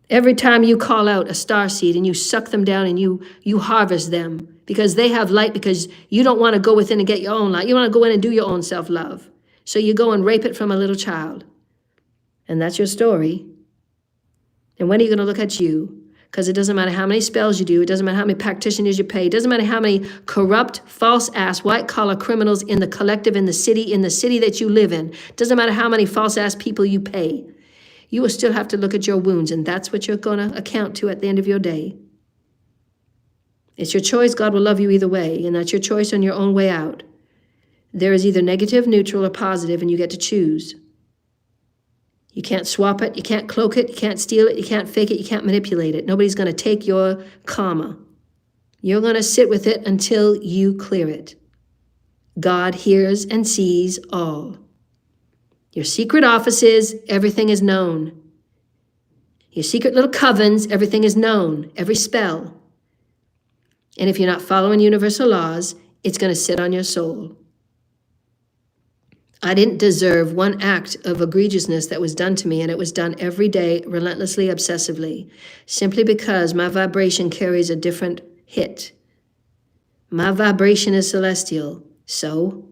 Every time you call out a starseed and you suck them down and you harvest them because they have light, because you don't want to go within and get your own light. You want to go in and do your own self-love. So you go and rape it from a little child. And that's your story. And when are you going to look at you? Because it doesn't matter how many spells you do. It doesn't matter how many practitioners you pay. It doesn't matter how many corrupt, false-ass, white-collar criminals in the collective, in the city that you live in. It doesn't matter how many false-ass people you pay. You will still have to look at your wounds, and that's what you're going to account to at the end of your day. It's your choice. God will love you either way, and that's your choice on your own way out. There is either negative, neutral, or positive, and you get to choose. You can't swap it, you can't cloak it, you can't steal it, you can't fake it, you can't manipulate it. Nobody's going to take your karma. You're going to sit with it until you clear it. God hears and sees all. Your secret offices, everything is known. Your secret little covens, everything is known, every spell. And if you're not following universal laws, it's going to sit on your soul. I didn't deserve one act of egregiousness that was done to me, and it was done every day, relentlessly, obsessively, simply because my vibration carries a different hit. My vibration is celestial, so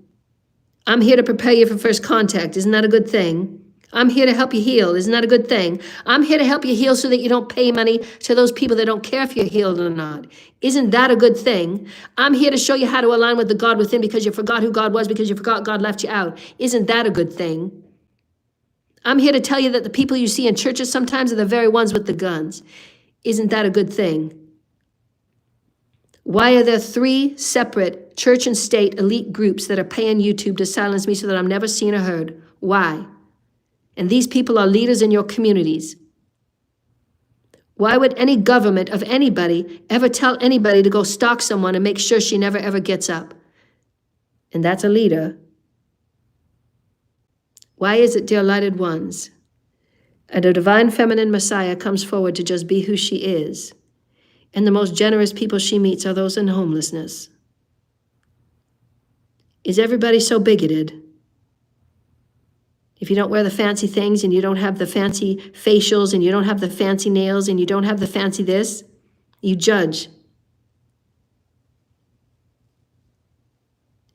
I'm here to prepare you for first contact. Isn't that a good thing? I'm here to help you heal. Isn't that a good thing? I'm here to help you heal so that you don't pay money to those people that don't care if you're healed or not. Isn't that a good thing? I'm here to show you how to align with the God within because you forgot who God was, because you forgot God left you out. Isn't that a good thing? I'm here to tell you that the people you see in churches sometimes are the very ones with the guns. Isn't that a good thing? Why are there 3 separate church and state elite groups that are paying YouTube to silence me so that I'm never seen or heard? Why? And these people are leaders in your communities. Why would any government of anybody ever tell anybody to go stalk someone and make sure she never ever gets up? And that's a leader. Why is it, dear lighted ones, and a divine feminine Messiah comes forward to just be who she is, and the most generous people she meets are those in homelessness? Is everybody so bigoted? If you don't wear the fancy things and you don't have the fancy facials and you don't have the fancy nails and you don't have the fancy this, you judge.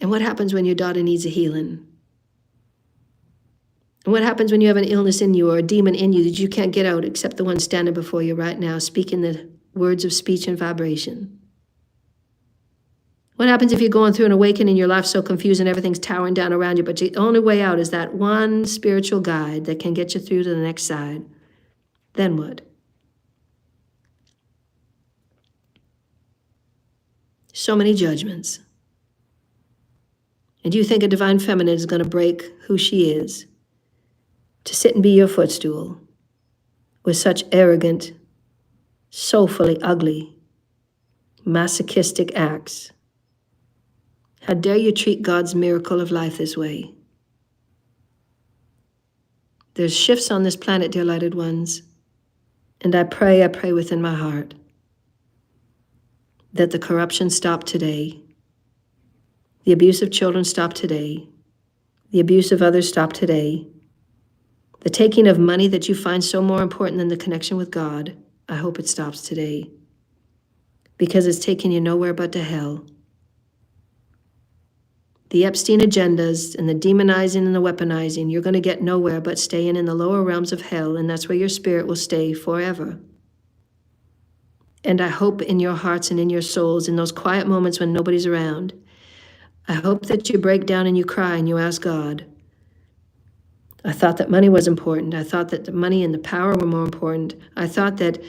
And what happens when your daughter needs a healing? And what happens when you have an illness in you or a demon in you that you can't get out except the one standing before you right now, speaking the words of speech and vibration? What happens if you're going through an awakening, your life's so confused and everything's towering down around you, but the only way out is that one spiritual guide that can get you through to the next side? Then what? So many judgments. And you think a divine feminine is going to break who she is to sit and be your footstool with such arrogant, soulfully ugly, masochistic acts? How dare you treat God's miracle of life this way? There's shifts on this planet, dear lighted ones, and I pray within my heart that the corruption stop today, the abuse of children stop today, the abuse of others stop today, the taking of money that you find so more important than the connection with God, I hope it stops today, because it's taking you nowhere but to hell. The Epstein agendas and the demonizing and the weaponizing, you're going to get nowhere but staying in the lower realms of hell, and that's where your spirit will stay forever. And I hope in your hearts and in your souls, in those quiet moments when nobody's around, I hope that you break down and you cry and you ask God. I thought that money was important. I thought that the money and the power were more important. I thought that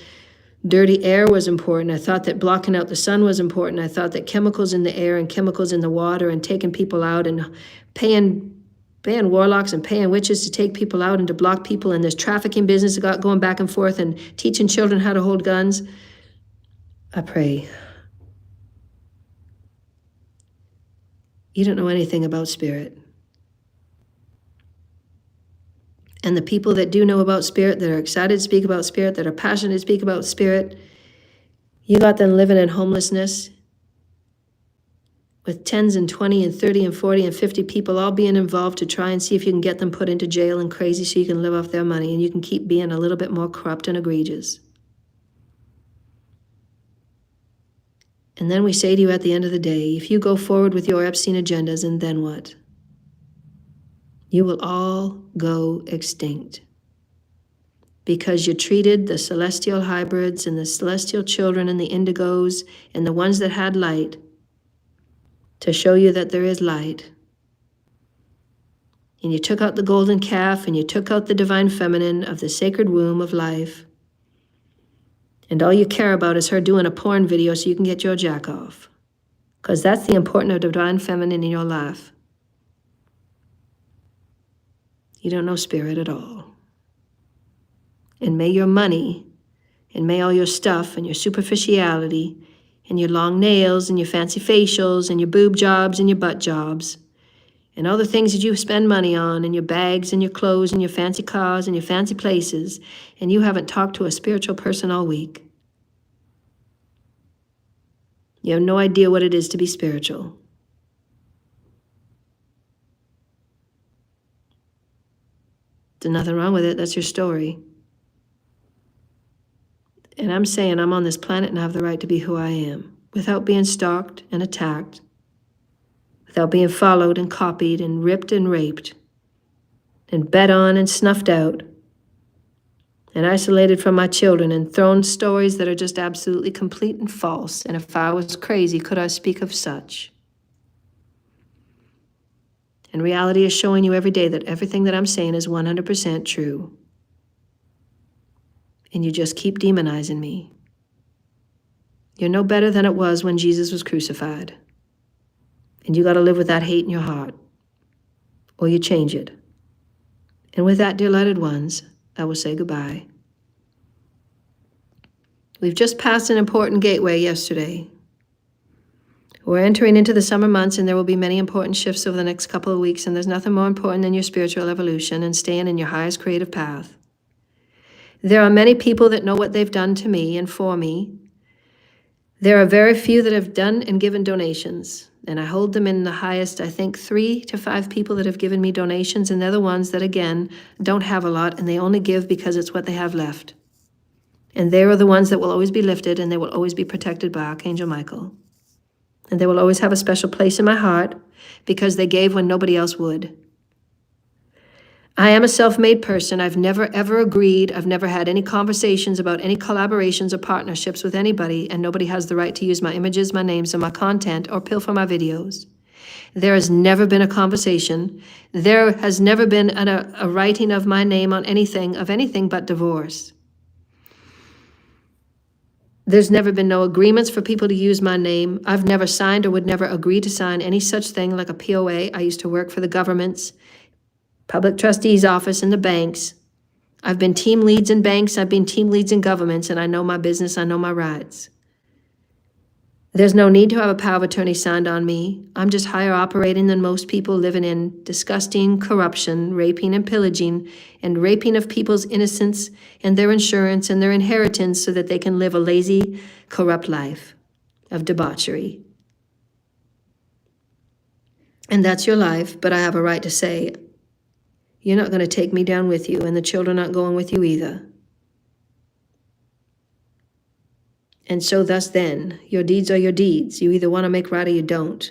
dirty air was important. I thought that blocking out the sun was important. I thought that chemicals in the air and chemicals in the water and taking people out and paying warlocks and paying witches to take people out and to block people, and there's trafficking business going back and forth and teaching children how to hold guns. I pray. You don't know anything about spirit. And the people that do know about spirit, that are excited to speak about spirit, that are passionate to speak about spirit, you got them living in homelessness with 10s and 20 and 30 and 40 and 50 people all being involved to try and see if you can get them put into jail and crazy so you can live off their money and you can keep being a little bit more corrupt and egregious. And then we say to you at the end of the day, if you go forward with your Epstein agendas, and then what? You will all go extinct. because you treated the celestial hybrids and the celestial children and the indigos and the ones that had light to show you that there is light. And you took out the golden calf and you took out the divine feminine of the sacred womb of life. And all you care about is her doing a porn video so you can get your jack off. Because that's the importance of divine feminine in your life. You don't know spirit at all. And may your money, and may all your stuff, and your superficiality, and your long nails, and your fancy facials, and your boob jobs, and your butt jobs, and all the things that you spend money on, and your bags, and your clothes, and your fancy cars, and your fancy places, and you haven't talked to a spiritual person all week. You have no idea what it is to be spiritual. There's nothing wrong with it. That's your story. And I'm saying I'm on this planet and I have the right to be who I am, without being stalked and attacked, without being followed and copied and ripped and raped, and bet on and snuffed out, and isolated from my children and thrown stories that are just absolutely complete and false. And if I was crazy, could I speak of such? And reality is showing you every day that everything that I'm saying is 100% true. And you just keep demonizing me. You're no better than it was when Jesus was crucified. And you got to live with that hate in your heart, or you change it. And with that, dear lighted ones, I will say goodbye. We've just passed an important gateway yesterday. We're entering into the summer months, and there will be many important shifts over the next couple of weeks, and there's nothing more important than your spiritual evolution and staying in your highest creative path. There are many people that know what they've done to me and for me. There are very few that have done and given donations, and I hold them in the highest, I think, 3 to 5 people that have given me donations, and they're the ones that, again, don't have a lot, and they only give because it's what they have left. And they are the ones that will always be lifted, and they will always be protected by Archangel Michael. And they will always have a special place in my heart because they gave when nobody else would. I am a self-made person. I've never, ever agreed. I've never had any conversations about any collaborations or partnerships with anybody, and nobody has the right to use my images, my names, or my content, or pilfer my videos. There has never been a conversation. There has never been a writing of my name on anything but divorce. There's never been no agreements for people to use my name. I've never signed or would never agree to sign any such thing like a POA. I used to work for the government's public trustee's office and the banks. I've been team leads in banks. I've been team leads in governments, and I know my business. I know my rights. There's no need to have a power of attorney signed on me. I'm just higher operating than most people living in disgusting corruption, raping and pillaging, and raping of people's innocence and their insurance and their inheritance so that they can live a lazy, corrupt life of debauchery. And that's your life, but I have a right to say, you're not going to take me down with you, and the children aren't going with you either. And so thus then, your deeds are your deeds. You either want to make right or you don't.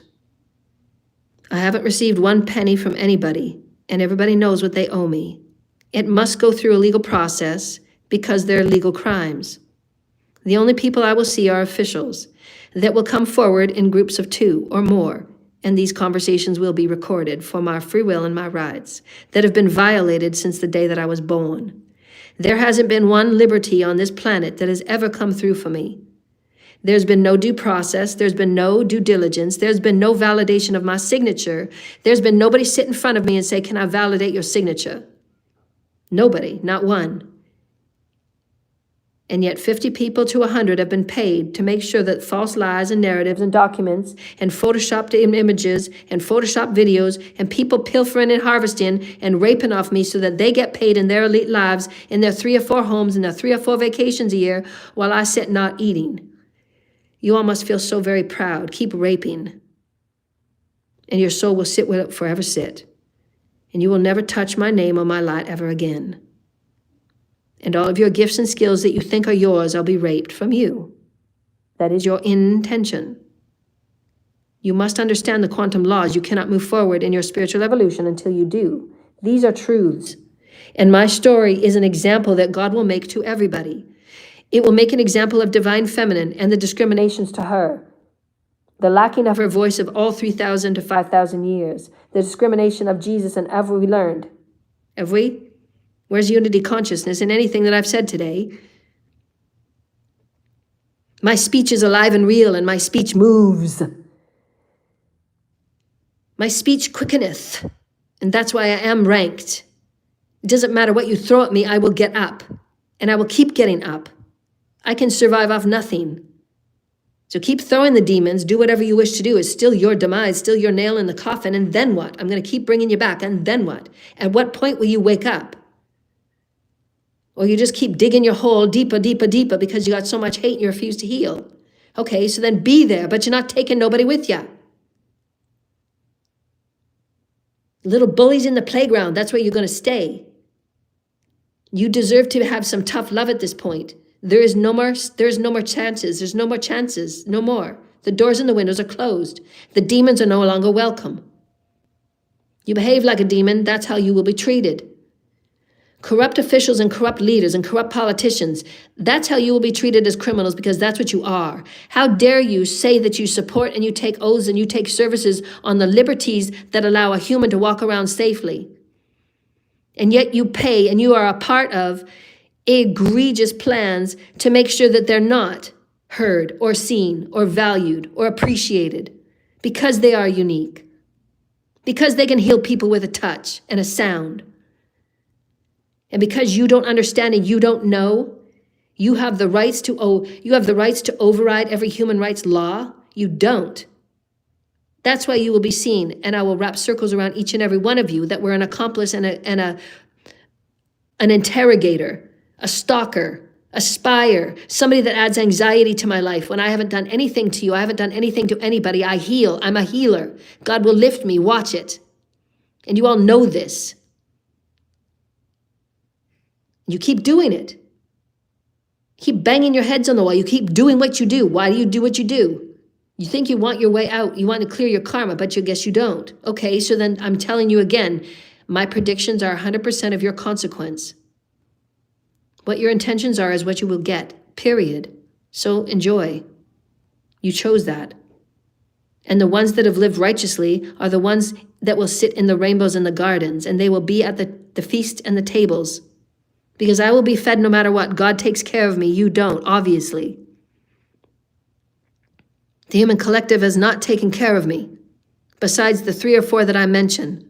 I haven't received 1 penny from anybody, and everybody knows what they owe me. It must go through a legal process because they're legal crimes. The only people I will see are officials that will come forward in groups of 2 or more, and these conversations will be recorded for my free will and my rights that have been violated since the day that I was born. There hasn't been one liberty on this planet that has ever come through for me. There's been no due process. There's been no due diligence. There's been no validation of my signature. There's been nobody sit in front of me and say, can I validate your signature? Nobody, not one. And yet 50 people to 100 have been paid to make sure that false lies and narratives and documents and photoshopped images and photoshopped videos and people pilfering and harvesting and raping off me so that they get paid in their elite lives in their 3 or 4 homes and their 3 or 4 vacations a year while I sit not eating. You all must feel so very proud. Keep raping. And your soul will sit with it forever sit. And you will never touch my name or my light ever again. And all of your gifts and skills that you think are yours, I'll be raped from you. That is your intention. You must understand the quantum laws. You cannot move forward in your spiritual evolution until you do. These are truths. And my story is an example that God will make to everybody. It will make an example of divine feminine and the discriminations to her, the lacking of her voice of all 3,000 to 5,000 years, the discrimination of Jesus, and have we learned? Have we? Where's unity consciousness in anything that I've said today? My speech is alive and real, and my speech moves. My speech quickeneth, and that's why I am ranked. It doesn't matter what you throw at me, I will get up, and I will keep getting up. I can survive off nothing. So keep throwing the demons, do whatever you wish to do. It's still your demise, still your nail in the coffin, and then what? I'm going to keep bringing you back, and then what? At what point will you wake up? Or you just keep digging your hole deeper, deeper, deeper because you got so much hate and you refuse to heal. Okay, so then be there, but you're not taking nobody with you. Little bullies in the playground, that's where you're going to stay. You deserve to have some tough love at this point. There's no more chances. There's no more chances. No more. The doors and the windows are closed. The demons are no longer welcome. You behave like a demon, that's how you will be treated. Corrupt officials and corrupt leaders and corrupt politicians, that's how you will be treated as criminals because that's what you are. How dare you say that you support and you take oaths and you take services on the liberties that allow a human to walk around safely. And yet you pay and you are a part of egregious plans to make sure that they're not heard or seen or valued or appreciated because they are unique. Because they can heal people with a touch and a sound. And because you don't understand and you don't know, you have the rights to override every human rights law. You don't. That's why you will be seen, and I will wrap circles around each and every one of you that we're an accomplice and an interrogator, a stalker, a spy, somebody that adds anxiety to my life when I haven't done anything to you. I haven't done anything to anybody. I heal. I'm a healer. God will lift me. Watch it. And you all know this. You keep doing it. Keep banging your heads on the wall. You keep doing what you do. Why do you do what you do? You think you want your way out. You want to clear your karma, but you guess you don't. Okay, so then I'm telling you again, my predictions are 100% of your consequence. What your intentions are is what you will get, period. So enjoy. You chose that. And the ones that have lived righteously are the ones that will sit in the rainbows and the gardens, and they will be at the feast and the tables. Because I will be fed no matter what. God takes care of me. You don't, obviously. The human collective has not taken care of me, besides the 3 or 4 that I mentioned.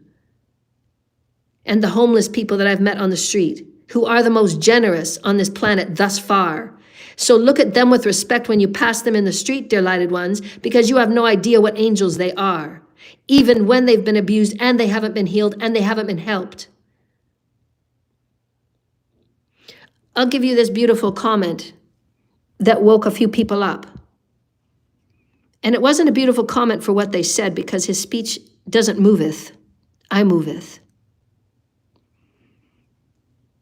And the homeless people that I've met on the street, who are the most generous on this planet thus far. So look at them with respect when you pass them in the street, dear lighted ones, because you have no idea what angels they are, even when they've been abused and they haven't been healed and they haven't been helped. I'll give you this beautiful comment that woke a few people up. And it wasn't a beautiful comment for what they said, because his speech doesn't moveth, I moveth.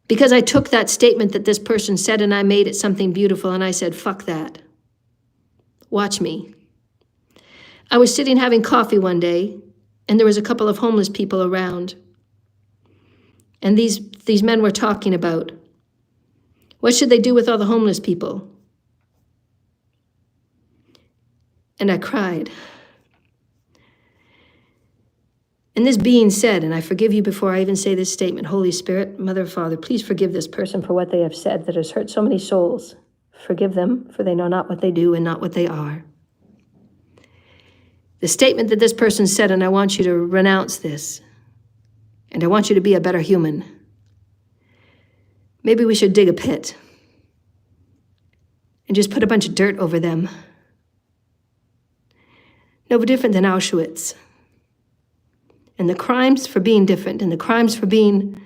Because I took that statement that this person said and I made it something beautiful, and I said, fuck that. Watch me. I was sitting having coffee one day, and there was a couple of homeless people around. And these men were talking about, what should they do with all the homeless people? And I cried. And this being said, and I forgive you before I even say this statement, Holy Spirit, Mother, Father, please forgive this person for what they have said that has hurt so many souls. Forgive them, for they know not what they do and not what they are. The statement that this person said, and I want you to renounce this, and I want you to be a better human. Maybe we should dig a pit and just put a bunch of dirt over them. No different than Auschwitz. And the crimes for being different, and the crimes for being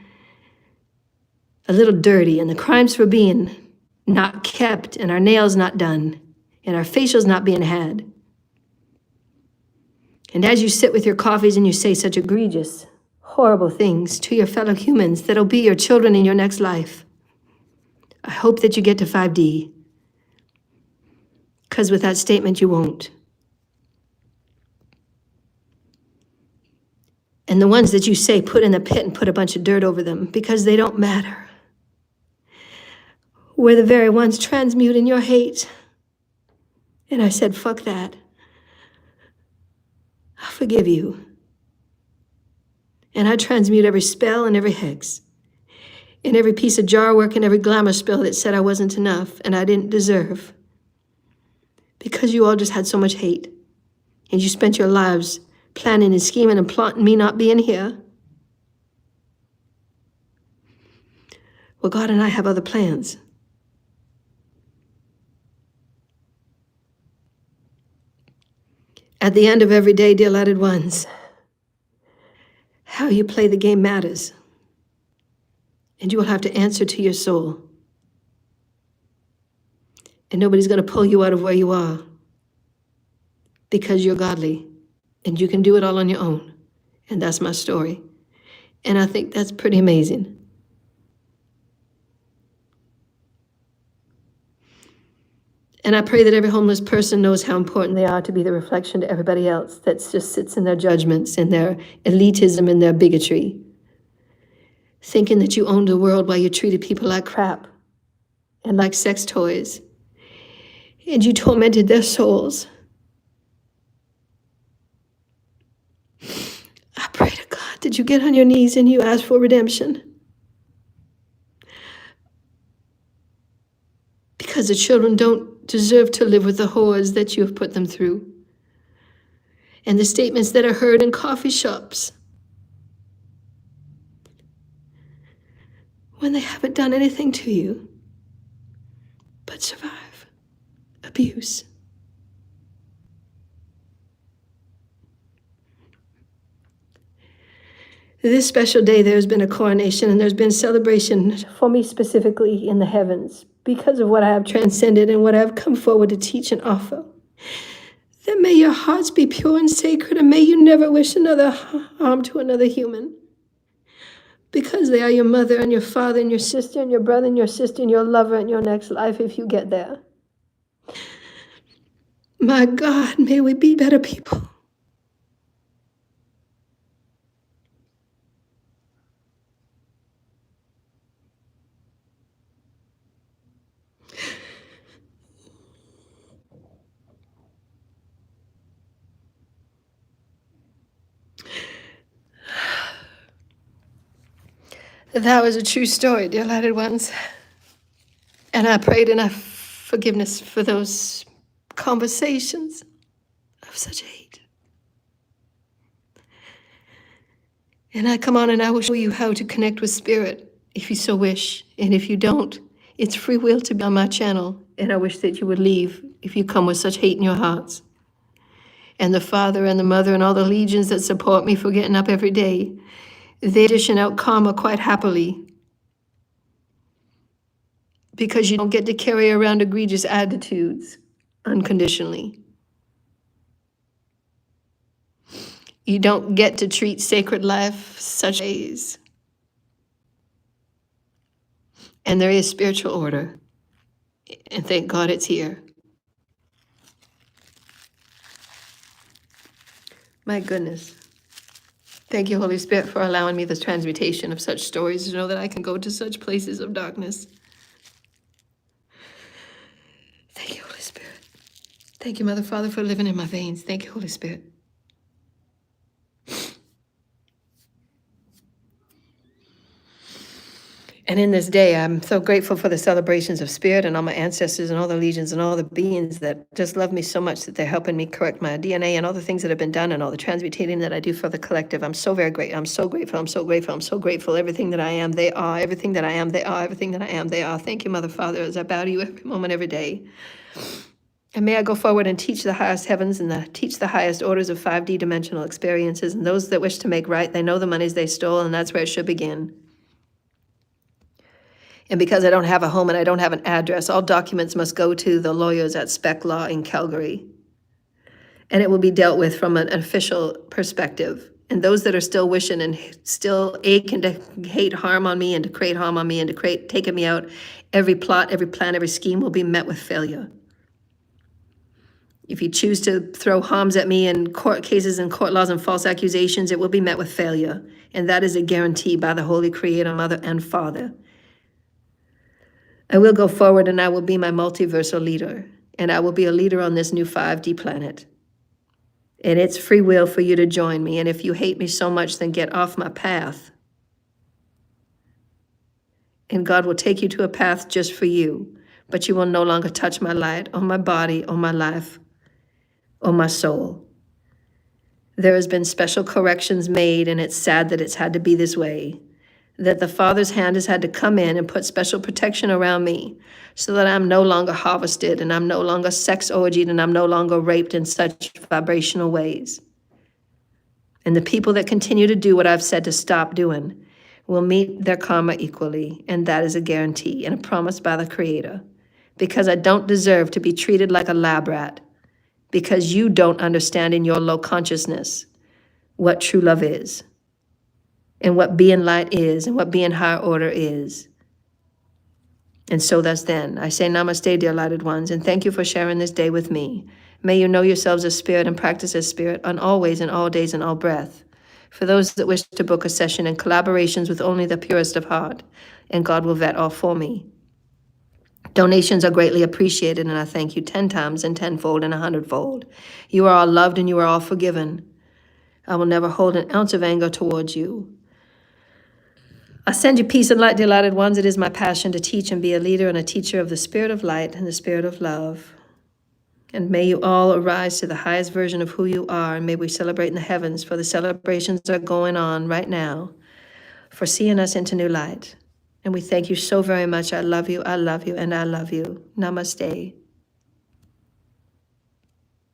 a little dirty, and the crimes for being not kept, and our nails not done, and our facials not being had. And as you sit with your coffees and you say such egregious, horrible things to your fellow humans that'll be your children in your next life, I hope that you get to 5D. Because with that statement, you won't. And the ones that you say put in the pit and put a bunch of dirt over them because they don't matter. We're the very ones transmuting your hate. And I said, fuck that. I forgive you. And I transmute every spell and every hex, and every piece of jar work and every glamour spell that said I wasn't enough and I didn't deserve. Because you all just had so much hate. And you spent your lives planning and scheming and plotting me not being here. Well, God and I have other plans. At the end of every day, dear lighted ones, how you play the game matters. And you will have to answer to your soul. And nobody's going to pull you out of where you are because you're godly and you can do it all on your own. And that's my story. And I think that's pretty amazing. And I pray that every homeless person knows how important they are to be the reflection to everybody else that just sits in their judgments, in their elitism, in their bigotry, thinking that you owned the world while you treated people like crap and like sex toys, and you tormented their souls. I pray to God that you get on your knees and you ask for redemption. Because the children don't deserve to live with the horrors that you have put them through. And the statements that are heard in coffee shops when they haven't done anything to you but survive abuse. This special day, there's been a coronation and there's been celebration for me specifically in the heavens because of what I have transcended and what I have come forward to teach and offer. That may your hearts be pure and sacred, and may you never wish another harm to another human. Because they are your mother and your father and your sister and your brother and your sister and your lover in your next life if you get there. My God, may we be better people. That was a true story, dear lighted ones. And I prayed enough forgiveness for those conversations of such hate. And I come on and I will show you how to connect with spirit if you so wish. And if you don't, it's free will to be on my channel. And I wish that you would leave if you come with such hate in your hearts. And the father and the mother and all the legions that support me for getting up every day, they dishing out karma quite happily. Because you don't get to carry around egregious attitudes unconditionally. You don't get to treat sacred life such ways. And there is spiritual order. And thank God it's here. My goodness. Thank you, Holy Spirit, for allowing me this transmutation of such stories to know that I can go to such places of darkness. Thank you, Holy Spirit. Thank you, Mother, Father, for living in my veins. Thank you, Holy Spirit. And in this day, I'm so grateful for the celebrations of spirit and all my ancestors and all the legions and all the beings that just love me so much that they're helping me correct my DNA and all the things that have been done and all the transmutating that I do for the collective. I'm so very grateful. I'm so grateful. I'm so grateful. I'm so grateful. Everything that I am, they are. Everything that I am, they are. Everything that I am, they are. Thank you, Mother, Father, as I bow to you every moment, every day. And may I go forward and teach the highest heavens and teach the highest orders of 5D dimensional experiences. And those that wish to make right, they know the monies they stole, and that's where it should begin. And because I don't have a home and I don't have an address, all documents must go to the lawyers at Spec Law in Calgary. And it will be dealt with from an official perspective. And those that are still wishing and still aching to hate harm on me and to create harm on me and to create taking me out, every plot, every plan, every scheme will be met with failure. If you choose to throw harms at me in court cases and court laws and false accusations, it will be met with failure. And that is a guarantee by the Holy Creator, Mother, and Father. I will go forward and I will be my multiversal leader. And I will be a leader on this new 5D planet. And it's free will for you to join me. And if you hate me so much, then get off my path. And God will take you to a path just for you. But you will no longer touch my light or my body or my life or my soul. There has been special corrections made, and it's sad that it's had to be this way, that the Father's hand has had to come in and put special protection around me so that I'm no longer harvested and I'm no longer sex orgied and I'm no longer raped in such vibrational ways. And the people that continue to do what I've said to stop doing will meet their karma equally, and that is a guarantee and a promise by the Creator, because I don't deserve to be treated like a lab rat, because you don't understand in your low consciousness what true love is, and what being light is, and what being higher order is. And so thus then, I say namaste, dear lighted ones, and thank you for sharing this day with me. May you know yourselves as spirit and practice as spirit on always and all days and all breath. For those that wish to book a session and collaborations with only the purest of heart, and God will vet all for me. Donations are greatly appreciated, and I thank you 10 times and 10-fold and 100-fold. You are all loved and you are all forgiven. I will never hold an ounce of anger towards you. I send you peace and light, dear lighted ones. It is my passion to teach and be a leader and a teacher of the spirit of light and the spirit of love. And may you all arise to the highest version of who you are, and may we celebrate in the heavens, for the celebrations are going on right now for seeing us into new light. And we thank you so very much. I love you, and I love you. Namaste.